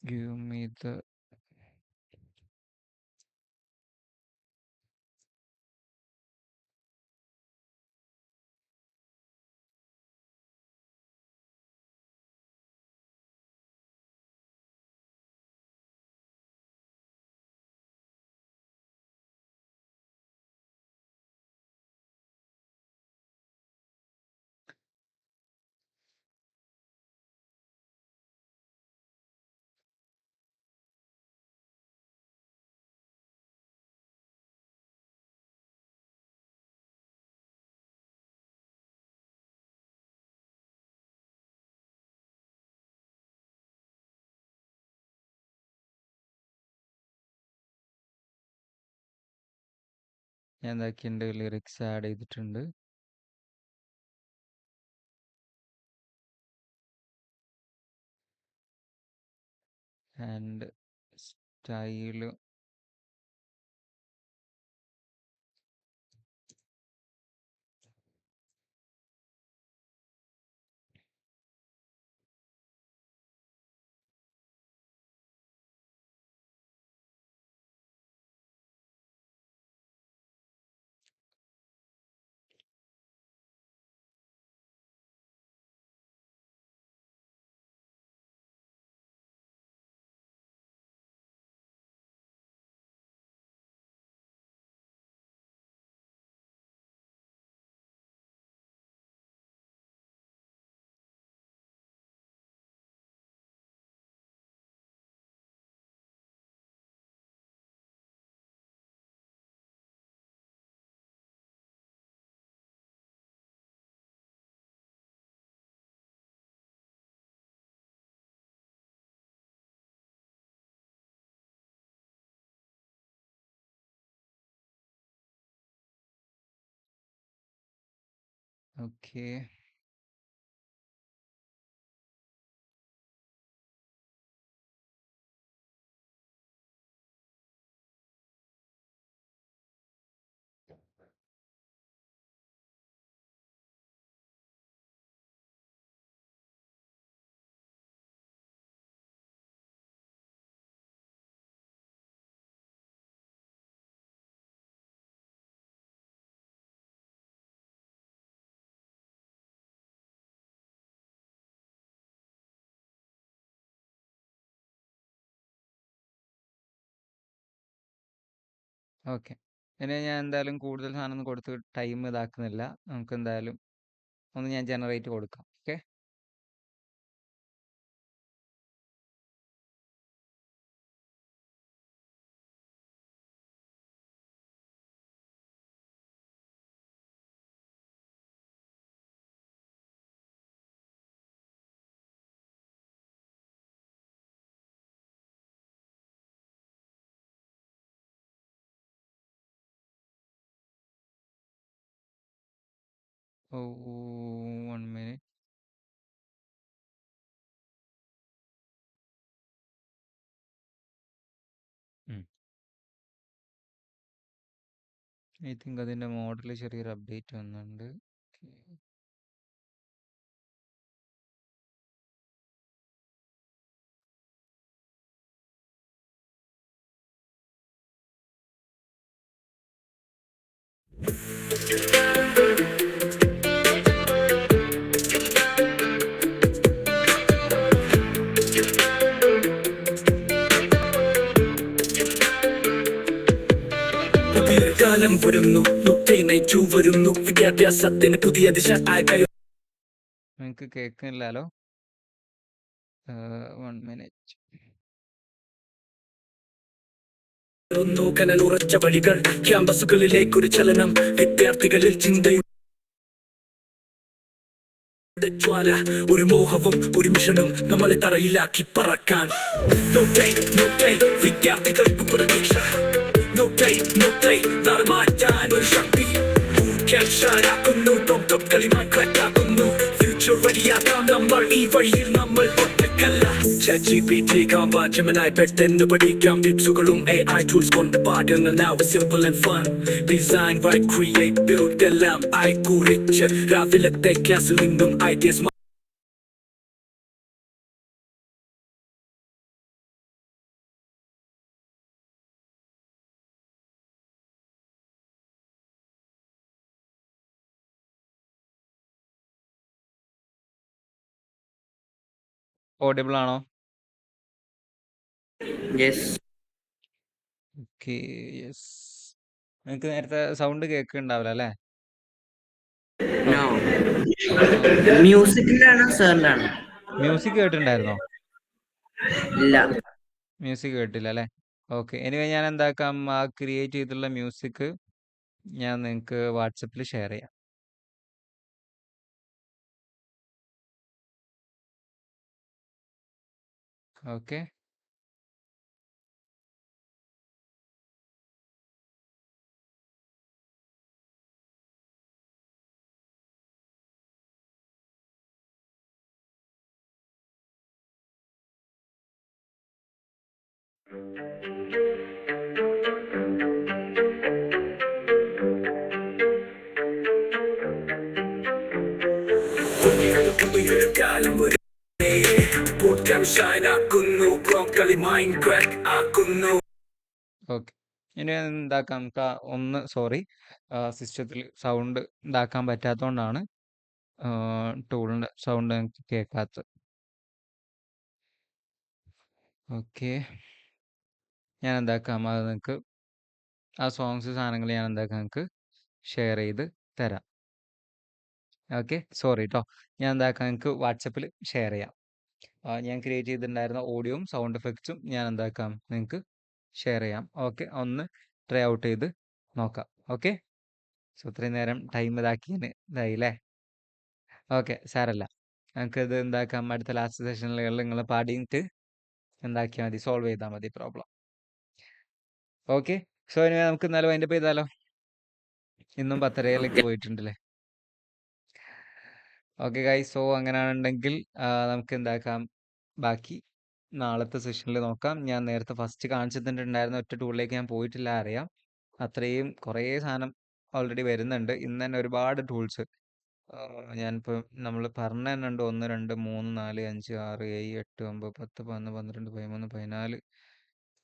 Give me the ഞാൻ എന്താക്കിയിട്ടുണ്ട്, ലിറിക്സ് ആഡ് ചെയ്തിട്ടുണ്ട്. And style okay. ഓക്കെ. ഇനി ഞാൻ എന്തായാലും കൂടുതൽ സാധനം കൊടുത്ത് ടൈം ഇതാക്കുന്നില്ല. നമുക്ക് എന്തായാലും ഒന്ന് ഞാൻ ജനറേറ്റ് കൊടുക്കാം. Okay. Oh 1 minute. I think അതിൻ്റെ മോഡൽ ചെറിയൊരു അപ്ഡേറ്റ് വന്നിട്ടുണ്ട്. Okay. കാലം വരുന്നു നയിച്ചു വരുന്നു വിദ്യാഭ്യാസത്തിന് പുതിയ ദിശ നിങ്ങൾക്ക് കേൾക്കുന്നില്ലല്ലോ. 1 മിനിറ്റ്. കനലുറച്ച വഴികൾ ക്യാമ്പസുകളിലേക്കൊരു ചലനം വിദ്യാർത്ഥികളിൽ ചിന്തയും ജ്വാല ഒരു മോഹവും ഒരു മിഷനും നമ്മളെ തറയിലാക്കി പറക്കാൻ വിദ്യാർത്ഥികൾക്ക് പ്രതീക്ഷ മാറ്റാൻ ഒരു ശക്തി ക്യാൻഷാരാക്കുന്നു കളിമാക്കാക്കുന്നു ഫ്യൂച്ചർ റെഡിയാക്കാം നമ്മൾ ഈ വഴിയിൽ നമ്മൾ ഒറ്റക്കല്ല ChatGPT കാമ്പാചമനായി പെട്ടെന്ന് പഠിക്കാം ടിപ്സുകളും AI ടൂൾസ് കൊണ്ട് പാഠങ്ങൾ now is simple and fun design right create build എല്ലാം കുറിച്ച് രാവിലത്തെ ക്ലാസ്സിൽ നിന്നും ഐഡിയസ് ഓഡിബിൾ ആണോ? യെസ്. ഓക്കെ. യെസ്. നിങ്ങൾക്ക് നേരത്തെ സൗണ്ട് കേൾക്കുന്നുണ്ടാവില്ല അല്ലേ? നോ. മ്യൂസിക്കിലാണോ സാറിനാണോ? മ്യൂസിക് കേട്ടിട്ടുണ്ടായിരുന്നോ? ഇല്ല. മ്യൂസിക് കേട്ടില്ല അല്ലേ? ഓക്കെ. എനിവേ ഞാൻ എന്താക്കാം, ആ ക്രിയേറ്റ് ചെയ്തിട്ടുള്ള മ്യൂസിക് ഞാൻ നിങ്ങൾക്ക് വാട്സപ്പിൽ ഷെയർ ചെയ്യാം. ഓക്കെ. കാലം കളി മൈൻഡ് ക്രാക്ക് ആക്കുന്നു. ഓക്കെ. ഇനി എന്താക്കാം, നമുക്ക് ഒന്ന് സോറി, സിസ്റ്റത്തിൽ സൗണ്ട് ഇതാക്കാൻ പറ്റാത്തതുകൊണ്ടാണ് ടൂളിൻ്റെ സൗണ്ട് എനിക്ക് കേൾക്കാത്തത്. ഓക്കെ. ഞാൻ എന്താക്കാം, അത് നിങ്ങൾക്ക് ആ സോങ്സ് സാധനങ്ങൾ ഞാൻ എന്താക്കാം നിങ്ങൾക്ക് ഷെയർ ചെയ്ത് തരാം. ഓക്കെ. സോറി കേട്ടോ. ഞാൻ എന്താക്കാം നിങ്ങൾക്ക് വാട്സപ്പിൽ ഷെയർ ചെയ്യാം. ഞാൻ ക്രിയേറ്റ് ചെയ്തിട്ടുണ്ടായിരുന്ന ഓഡിയോയും സൗണ്ട് എഫക്ട്സും ഞാൻ എന്താക്കാം നിങ്ങൾക്ക് ഷെയർ ചെയ്യാം. ഓക്കെ. ഒന്ന് ട്രൈ ഔട്ട് ചെയ്ത് നോക്കാം. ഓക്കെ. സോ ഇത്രയും നേരം ടൈം ഇതാക്കിയതിന് ഇതായില്ലേ? ഓക്കെ, സാരല്ല. നമുക്കിത് എന്താക്കാം, അടുത്ത ലാസ്റ്റ് സെഷനിലുകളിൽ നിങ്ങൾ പാടിയിട്ട് എന്താക്കിയാൽ മതി, സോൾവ് ചെയ്താൽ മതി പ്രോബ്ലം. ഓക്കെ. സോ ഇനി നമുക്ക് എന്നാലും അതിൻ്റെ ചെയ്താലോ? ഇന്നും 10:30 പോയിട്ടുണ്ടല്ലേ? ഓക്കെ ഗൈസ്, സോ അങ്ങനെയാണെന്നുണ്ടെങ്കിൽ നമുക്ക് എന്താക്കാം, ബാക്കി നാളത്തെ സെഷനിൽ നോക്കാം. ഞാൻ നേരത്തെ ഫസ്റ്റ് കാണിച്ചു തന്നിട്ടുണ്ടായിരുന്ന ഒറ്റ ടൂളിലേക്ക് ഞാൻ പോയിട്ടില്ല, അറിയാം. അത്രയും കുറേ സാധനം ഓൾറെഡി വരുന്നുണ്ട്. ഇന്ന് തന്നെ ഒരുപാട് ടൂൾസ് ഞാനിപ്പോൾ നമ്മൾ പറഞ്ഞു തന്നെ ഉണ്ട്. 1 2 3 4 5 6 7 8 9 10 11 12 13 14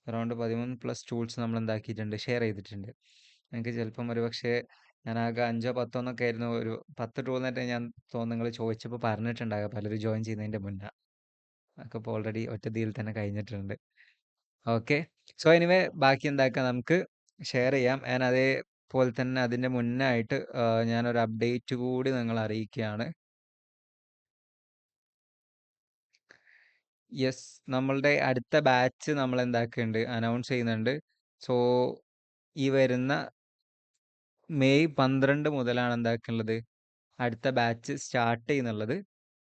അറൗണ്ട് 13+ ടൂൾസ് നമ്മൾ എന്താക്കിയിട്ടുണ്ട്, ഷെയർ ചെയ്തിട്ടുണ്ട്. എനിക്ക് ചിലപ്പം ഒരു പക്ഷേ ഞാൻ ആകെ 5 10 എന്നൊക്കെ ആയിരുന്നു, ഒരു 10 ടൂൾ എന്നിട്ട് ഞാൻ തോന്നുന്നു നിങ്ങൾ ചോദിച്ചപ്പോൾ പറഞ്ഞിട്ടുണ്ടാകുക പലരും ജോയിൻ ചെയ്യുന്നതിൻ്റെ മുന്നേ. ഒക്കെ ഇപ്പോൾ ഓൾറെഡി ഒറ്റ ഇതിൽ തന്നെ കഴിഞ്ഞിട്ടുണ്ട്. ഓക്കെ, സോ എനിവേ ബാക്കി എന്താക്കാം, നമുക്ക് ഷെയർ ചെയ്യാം. ആൻഡ് അതേപോലെ തന്നെ അതിൻ്റെ മുന്നായിട്ട് ഞാനൊരു അപ്ഡേറ്റ് കൂടി നിങ്ങൾ അറിയിക്കുകയാണ്. യെസ്, നമ്മളുടെ അടുത്ത ബാച്ച് നമ്മൾ എന്താക്കുന്നുണ്ട്, അനൗൺസ് ചെയ്യുന്നുണ്ട്. സോ ഈ വരുന്ന മെയ് 12 മുതലാണ് എന്താക്കുള്ളത്, അടുത്ത ബാച്ച് സ്റ്റാർട്ട് ചെയ്യുന്നുള്ളത്.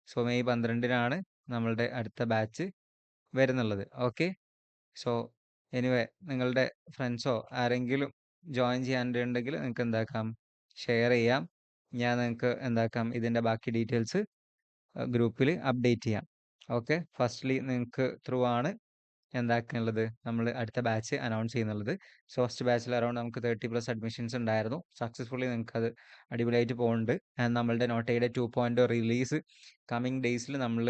സോ മെയ് 12-നാണ് നമ്മളുടെ അടുത്ത ബാച്ച് വരുന്നുള്ളത്. ഓക്കെ, സോ എനിവേ നിങ്ങളുടെ ഫ്രണ്ട്സോ ആരെങ്കിലും ജോയിൻ ചെയ്യാനുണ്ടെങ്കിൽ നിങ്ങൾക്ക് എന്താക്കാം, ഷെയർ ചെയ്യാം. ഞാൻ നിങ്ങൾക്ക് എന്താക്കാം, ഇതിൻ്റെ ബാക്കി ഡീറ്റെയിൽസ് ഗ്രൂപ്പിൽ അപ്ഡേറ്റ് ചെയ്യാം. ഓക്കെ, ഫസ്റ്റ്ലി നിങ്ങൾക്ക് ത്രൂ ആണ് എന്താക്കുന്നുള്ളത്, നമ്മൾ അടുത്ത ബാച്ച് അനൗൺസ് ചെയ്യുന്നുള്ളത്. സോ ഫസ്റ്റ് ബാച്ചിൽ അറൗണ്ട് നമുക്ക് 30+ അഡ്മിഷൻസ് ഉണ്ടായിരുന്നു. സക്സസ്ഫുള്ളി നിങ്ങൾക്ക് അത് അടിപൊളിയായിട്ട് പോകുന്നുണ്ട്. ആൻഡ് നമ്മളുടെ നോട്ടയുടെ 2.0 റിലീസ് കമ്മിങ് ഡേയ്സിൽ നമ്മൾ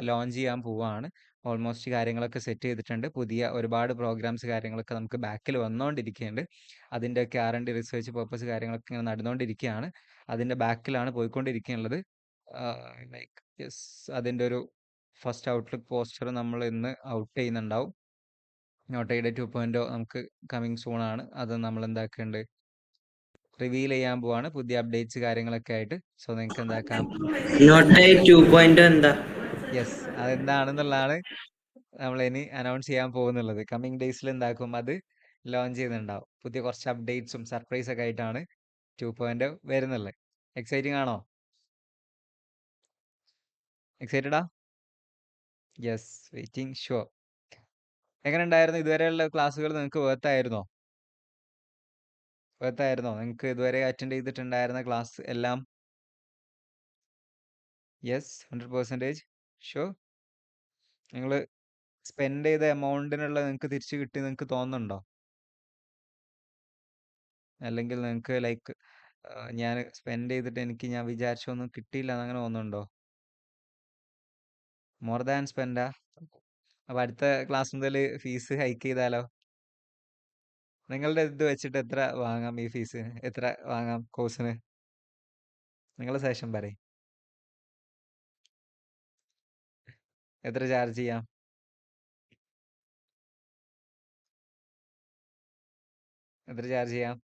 ലോഞ്ച് ചെയ്യാൻ പോവുകയാണ്. ഓൾമോസ്റ്റ് കാര്യങ്ങളൊക്കെ സെറ്റ് ചെയ്തിട്ടുണ്ട്. പുതിയ ഒരുപാട് പ്രോഗ്രാംസ് കാര്യങ്ങളൊക്കെ നമുക്ക് ബാക്കിൽ വന്നുകൊണ്ടിരിക്കുന്നുണ്ട്. അതിൻ്റെയൊക്കെ R&D റിസർച്ച് പർപ്പസ് കാര്യങ്ങളൊക്കെ ഇങ്ങനെ നടന്നുകൊണ്ടിരിക്കുകയാണ്. അതിൻ്റെ ബാക്കിലാണ് പോയിക്കൊണ്ടിരിക്കുന്നത്. ലൈക്ക് യെസ്, അതിൻ്റെ ഒരു ഫസ്റ്റ് ഔട്ട്ലുക്ക് പോസ്റ്റർ നമ്മൾ ഇന്ന് ഔട്ട് ചെയ്യുന്നുണ്ടാവും. നോട്ടയുടെ 2.0 നമുക്ക് കമ്മിങ് സൂൺ ആണ്. അത് നമ്മൾ എന്താക്കുന്നുണ്ട്, റിവീൽ ചെയ്യാൻ പോവാണ്, പുതിയ അപ്ഡേറ്റ്സ് കാര്യങ്ങളൊക്കെ ആയിട്ട്. സോ നിങ്ങൾക്ക് എന്താക്കാം, നോട്ട് 2.0 എന്താ? യെസ്, അതെന്താണെന്നുള്ളതാണ് നമ്മൾ ഇനി അനൗൺസ് ചെയ്യാൻ പോകുന്നുള്ളത്. കമ്മിങ് ഡേയ്സിൽ എന്താക്കും, അത് ലോഞ്ച് ചെയ്യുന്നുണ്ടാവും. പുതിയ കുറച്ച് അപ്ഡേറ്റ്സും സർപ്രൈസ് ഒക്കെ ആയിട്ടാണ് 2.0 വരുന്നുള്ളത്. എക്സൈറ്റിംഗ് ആണോ? എക്സൈറ്റഡാ? Yes, waiting, sure. എങ്ങനെ ഉണ്ടായിരുന്നു ഇതുവരെയുള്ള ക്ലാസ്സുകൾ? നിങ്ങൾക്ക് വേർത്തായിരുന്നോ? നിങ്ങൾക്ക് ഇതുവരെ അറ്റൻഡ് ചെയ്തിട്ടുണ്ടായിരുന്ന ക്ലാസ് എല്ലാം? Yes, 100% sure. നിങ്ങൾ സ്പെൻഡ് ചെയ്ത എമൗണ്ടിനുള്ള നിങ്ങൾക്ക് തിരിച്ചു കിട്ടി നിങ്ങൾക്ക് തോന്നുന്നുണ്ടോ? അല്ലെങ്കിൽ നിങ്ങൾക്ക് ലൈക്ക് ഞാൻ സ്പെൻഡ് ചെയ്തിട്ട് ഞാൻ വിചാരിച്ചൊന്നും കിട്ടിയില്ല എന്നങ്ങനെ തോന്നുന്നുണ്ടോ? മോർ ദാൻ സ്പെൻഡാ? അപ്പോൾ അടുത്ത ക്ലാസ് മുതൽ ഫീസ് ഹൈക്ക് ചെയ്താലോ? നിങ്ങളുടെ ഇത് വെച്ചിട്ട് എത്ര വാങ്ങാം, ഈ ഫീസ് എത്ര വാങ്ങാം കോഴ്സിന്? നിങ്ങളുടെ സെഷൻ പറയും, എത്ര ചാർജ് ചെയ്യാം? എത്ര ചാർജ് ചെയ്യാം?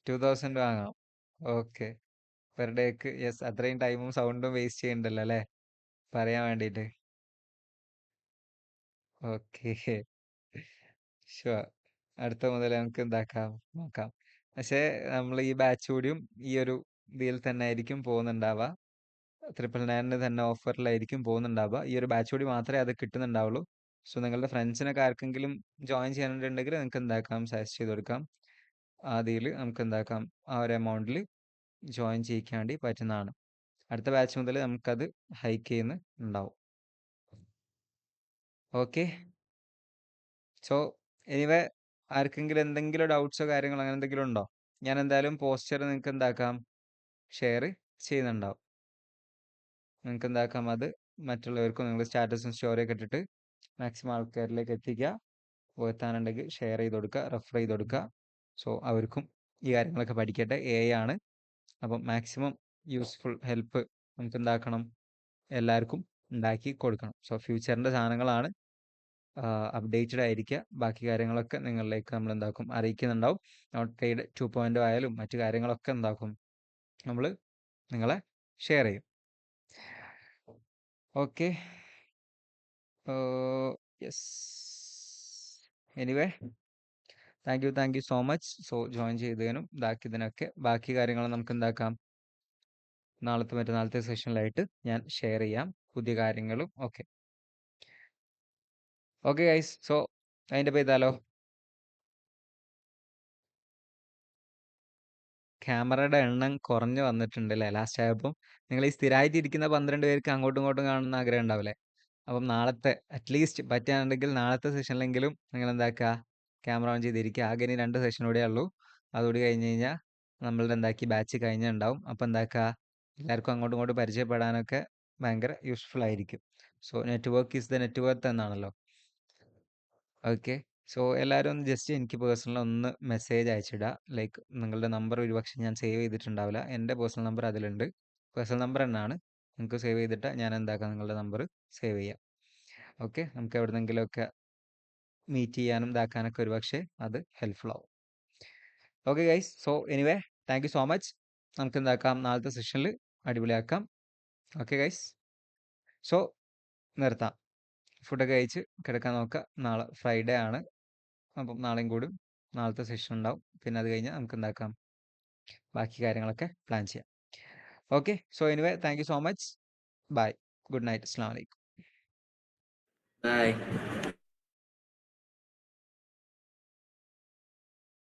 $2000 വാങ്ങാം. Okay, per ഡേക്ക്. യെസ്, അത്രയും ടൈമും സൗണ്ടും വേസ്റ്റ് ചെയ്യണ്ടല്ലോ അല്ലേ പറയാൻ വേണ്ടിയിട്ട്. Okay, sure. അടുത്ത മുതൽ നമുക്ക് എന്താക്കാം, നോക്കാം. പക്ഷേ നമ്മൾ ഈ ബാച്ച് കൂടിയും ഈ ഒരു ഇതിൽ തന്നെ ആയിരിക്കും പോകുന്നുണ്ടാവുക. 999 തന്നെ ഓഫറിലായിരിക്കും പോകുന്നുണ്ടാവുക. ഈ ഒരു ബാച്ച് കൂടി മാത്രമേ അത് കിട്ടുന്നുണ്ടാവുള്ളൂ. സോ നിങ്ങളുടെ ഫ്രണ്ട്സിനൊക്കെ ആർക്കെങ്കിലും ജോയിൻ ചെയ്യാനുണ്ടെങ്കിൽ നിങ്ങൾക്ക് എന്താക്കാം, സജസ്റ്റ് ചെയ്ത് കൊടുക്കാം. അതിൽ നമുക്ക് എന്താക്കാം, ആ ഒരു എമൗണ്ടിൽ ജോയിൻ ചെയ്യിക്കാൻ വേണ്ടി പറ്റുന്നതാണ്. അടുത്ത ബാച്ച് മുതൽ നമുക്കത് ഹൈക്ക് ചെയ്യുന്നുണ്ടാവും. ഓക്കെ, സോ എനിവേ ആർക്കെങ്കിലും എന്തെങ്കിലും ഡൗട്ട്സോ കാര്യങ്ങളോ അങ്ങനെ എന്തെങ്കിലും ഉണ്ടോ? ഞാൻ എന്തായാലും പോസ്റ്റർ നിങ്ങൾക്ക് എന്താക്കാം, ഷെയർ ചെയ്യുന്നുണ്ടാവും. നിങ്ങൾക്ക് എന്താക്കാം, അത് മറ്റുള്ളവർക്കും നിങ്ങൾ സ്റ്റാറ്റസും സ്റ്റോറിയൊക്കെ ഇട്ടിട്ട് മാക്സിമം ആൾക്കാരിലേക്ക് എത്തിക്കുക. പോയെത്താനുണ്ടെങ്കിൽ ഷെയർ ചെയ്ത് കൊടുക്കുക, റെഫർ ചെയ്ത് കൊടുക്കുക. സോ അവർക്കും ഈ കാര്യങ്ങളൊക്കെ പഠിക്കട്ടെ. AI ആണ്, അപ്പം മാക്സിമം യൂസ്ഫുൾ ഹെൽപ്പ് നമുക്ക് എന്താക്കണം, എല്ലാവർക്കും ഉണ്ടാക്കി കൊടുക്കണം. സോ ഫ്യൂച്ചറിൻ്റെ സാധനങ്ങളാണ്, അപ്ഡേറ്റഡ് ആയിരിക്കുക. ബാക്കി കാര്യങ്ങളൊക്കെ നിങ്ങളിലേക്ക് നമ്മൾ എന്താക്കും, അറിയിക്കുന്നുണ്ടാവും. നോട്ട് പെയ്ഡ് 2.0 ആയാലും മറ്റു കാര്യങ്ങളൊക്കെ എന്താക്കും, നമ്മൾ നിങ്ങളെ ഷെയർ ചെയ്യും. Okay, yes, anyway thank you so much. So join ചെയ്തതിനും ഇതാക്കിയതിനൊക്കെ ബാക്കി കാര്യങ്ങൾ നമുക്ക് എന്താക്കാം, മറ്റന്നാളത്തെ സെഷനിലായിട്ട് ഞാൻ ഷെയർ ചെയ്യാം, പുതിയ കാര്യങ്ങളും. ഓക്കെ, ഓക്കെ ഗൈസ്, സോ അതിൻ്റെ ചെയ്താലോ? ക്യാമറയുടെ എണ്ണം കുറഞ്ഞു വന്നിട്ടുണ്ട് അല്ലേ ലാസ്റ്റ് ആയപ്പോൾ? നിങ്ങൾ ഈ സ്ഥിരമായിട്ട് ഇരിക്കുന്ന 12 പേർക്ക് അങ്ങോട്ടും ഇങ്ങോട്ടും കാണുന്ന ആഗ്രഹം ഉണ്ടാവില്ലേ? അപ്പം നാളത്തെ അറ്റ്ലീസ്റ്റ് പറ്റുകയാണെങ്കിൽ നാളത്തെ സെഷനിലെങ്കിലും നിങ്ങൾ എന്താക്കുക, ക്യാമറ ഓൺ ചെയ്തിരിക്കുക. ആകെ ഇനി 2 സെഷൻ കൂടെ ഉള്ളൂ. അതുകൂടി കഴിഞ്ഞ് കഴിഞ്ഞാൽ നമ്മളുടെ എന്താക്കി ബാച്ച് കഴിഞ്ഞുണ്ടാവും. അപ്പോൾ എന്താക്കുക, എല്ലാവർക്കും അങ്ങോട്ടും ഇങ്ങോട്ടും പരിചയപ്പെടാനൊക്കെ ഭയങ്കര യൂസ്ഫുൾ ആയിരിക്കും. So network is the net worth എന്നാണല്ലോ. ഓക്കെ, സോ എല്ലാവരും ഒന്ന് ജസ്റ്റ് എനിക്ക് പേഴ്സണൽ ഒന്ന് മെസ്സേജ് അയച്ചിടുക. ലൈക്ക് നിങ്ങളുടെ നമ്പർ ഒരുപക്ഷെ ഞാൻ സേവ് ചെയ്തിട്ടുണ്ടാവില്ല. എൻ്റെ പേഴ്സണൽ നമ്പർ അതിലുണ്ട്. പേഴ്സണൽ നമ്പർ തന്നെയാണ്. നിങ്ങൾക്ക് സേവ് ചെയ്തിട്ട് ഞാൻ എന്താക്കാം, നിങ്ങളുടെ നമ്പർ സേവ് ചെയ്യാം. ഓക്കെ, നമുക്ക് എവിടെന്നെങ്കിലുമൊക്കെ മീറ്റ് ചെയ്യാനും ഇതാക്കാനൊക്കെ ഒരുപക്ഷെ അത് ഹെൽപ്ഫുൾ ആവും. Okay guys, so anyway thank you so much. നമുക്ക് എന്താക്കാം, നാളത്തെ സെഷനിൽ അടിപൊളിയാക്കാം. ഓക്കെ ഗൈസ്, സോ നിർത്താം. ഫുഡൊക്കെ കഴിച്ച് കിടക്കാൻ നോക്കുക. നാളെ ഫ്രൈഡേ ആണ്. അപ്പം നാളെയും കൂടി നാളത്തെ സെഷൻ ഉണ്ടാവും. പിന്നെ അത് കഴിഞ്ഞാൽ നമുക്ക് എന്താക്കാം, ബാക്കി കാര്യങ്ങളൊക്കെ പ്ലാൻ ചെയ്യാം. Okay, so anyway thank you so much. Bye, good night, അസ്സലാമു അലൈക്കും. ബൈ.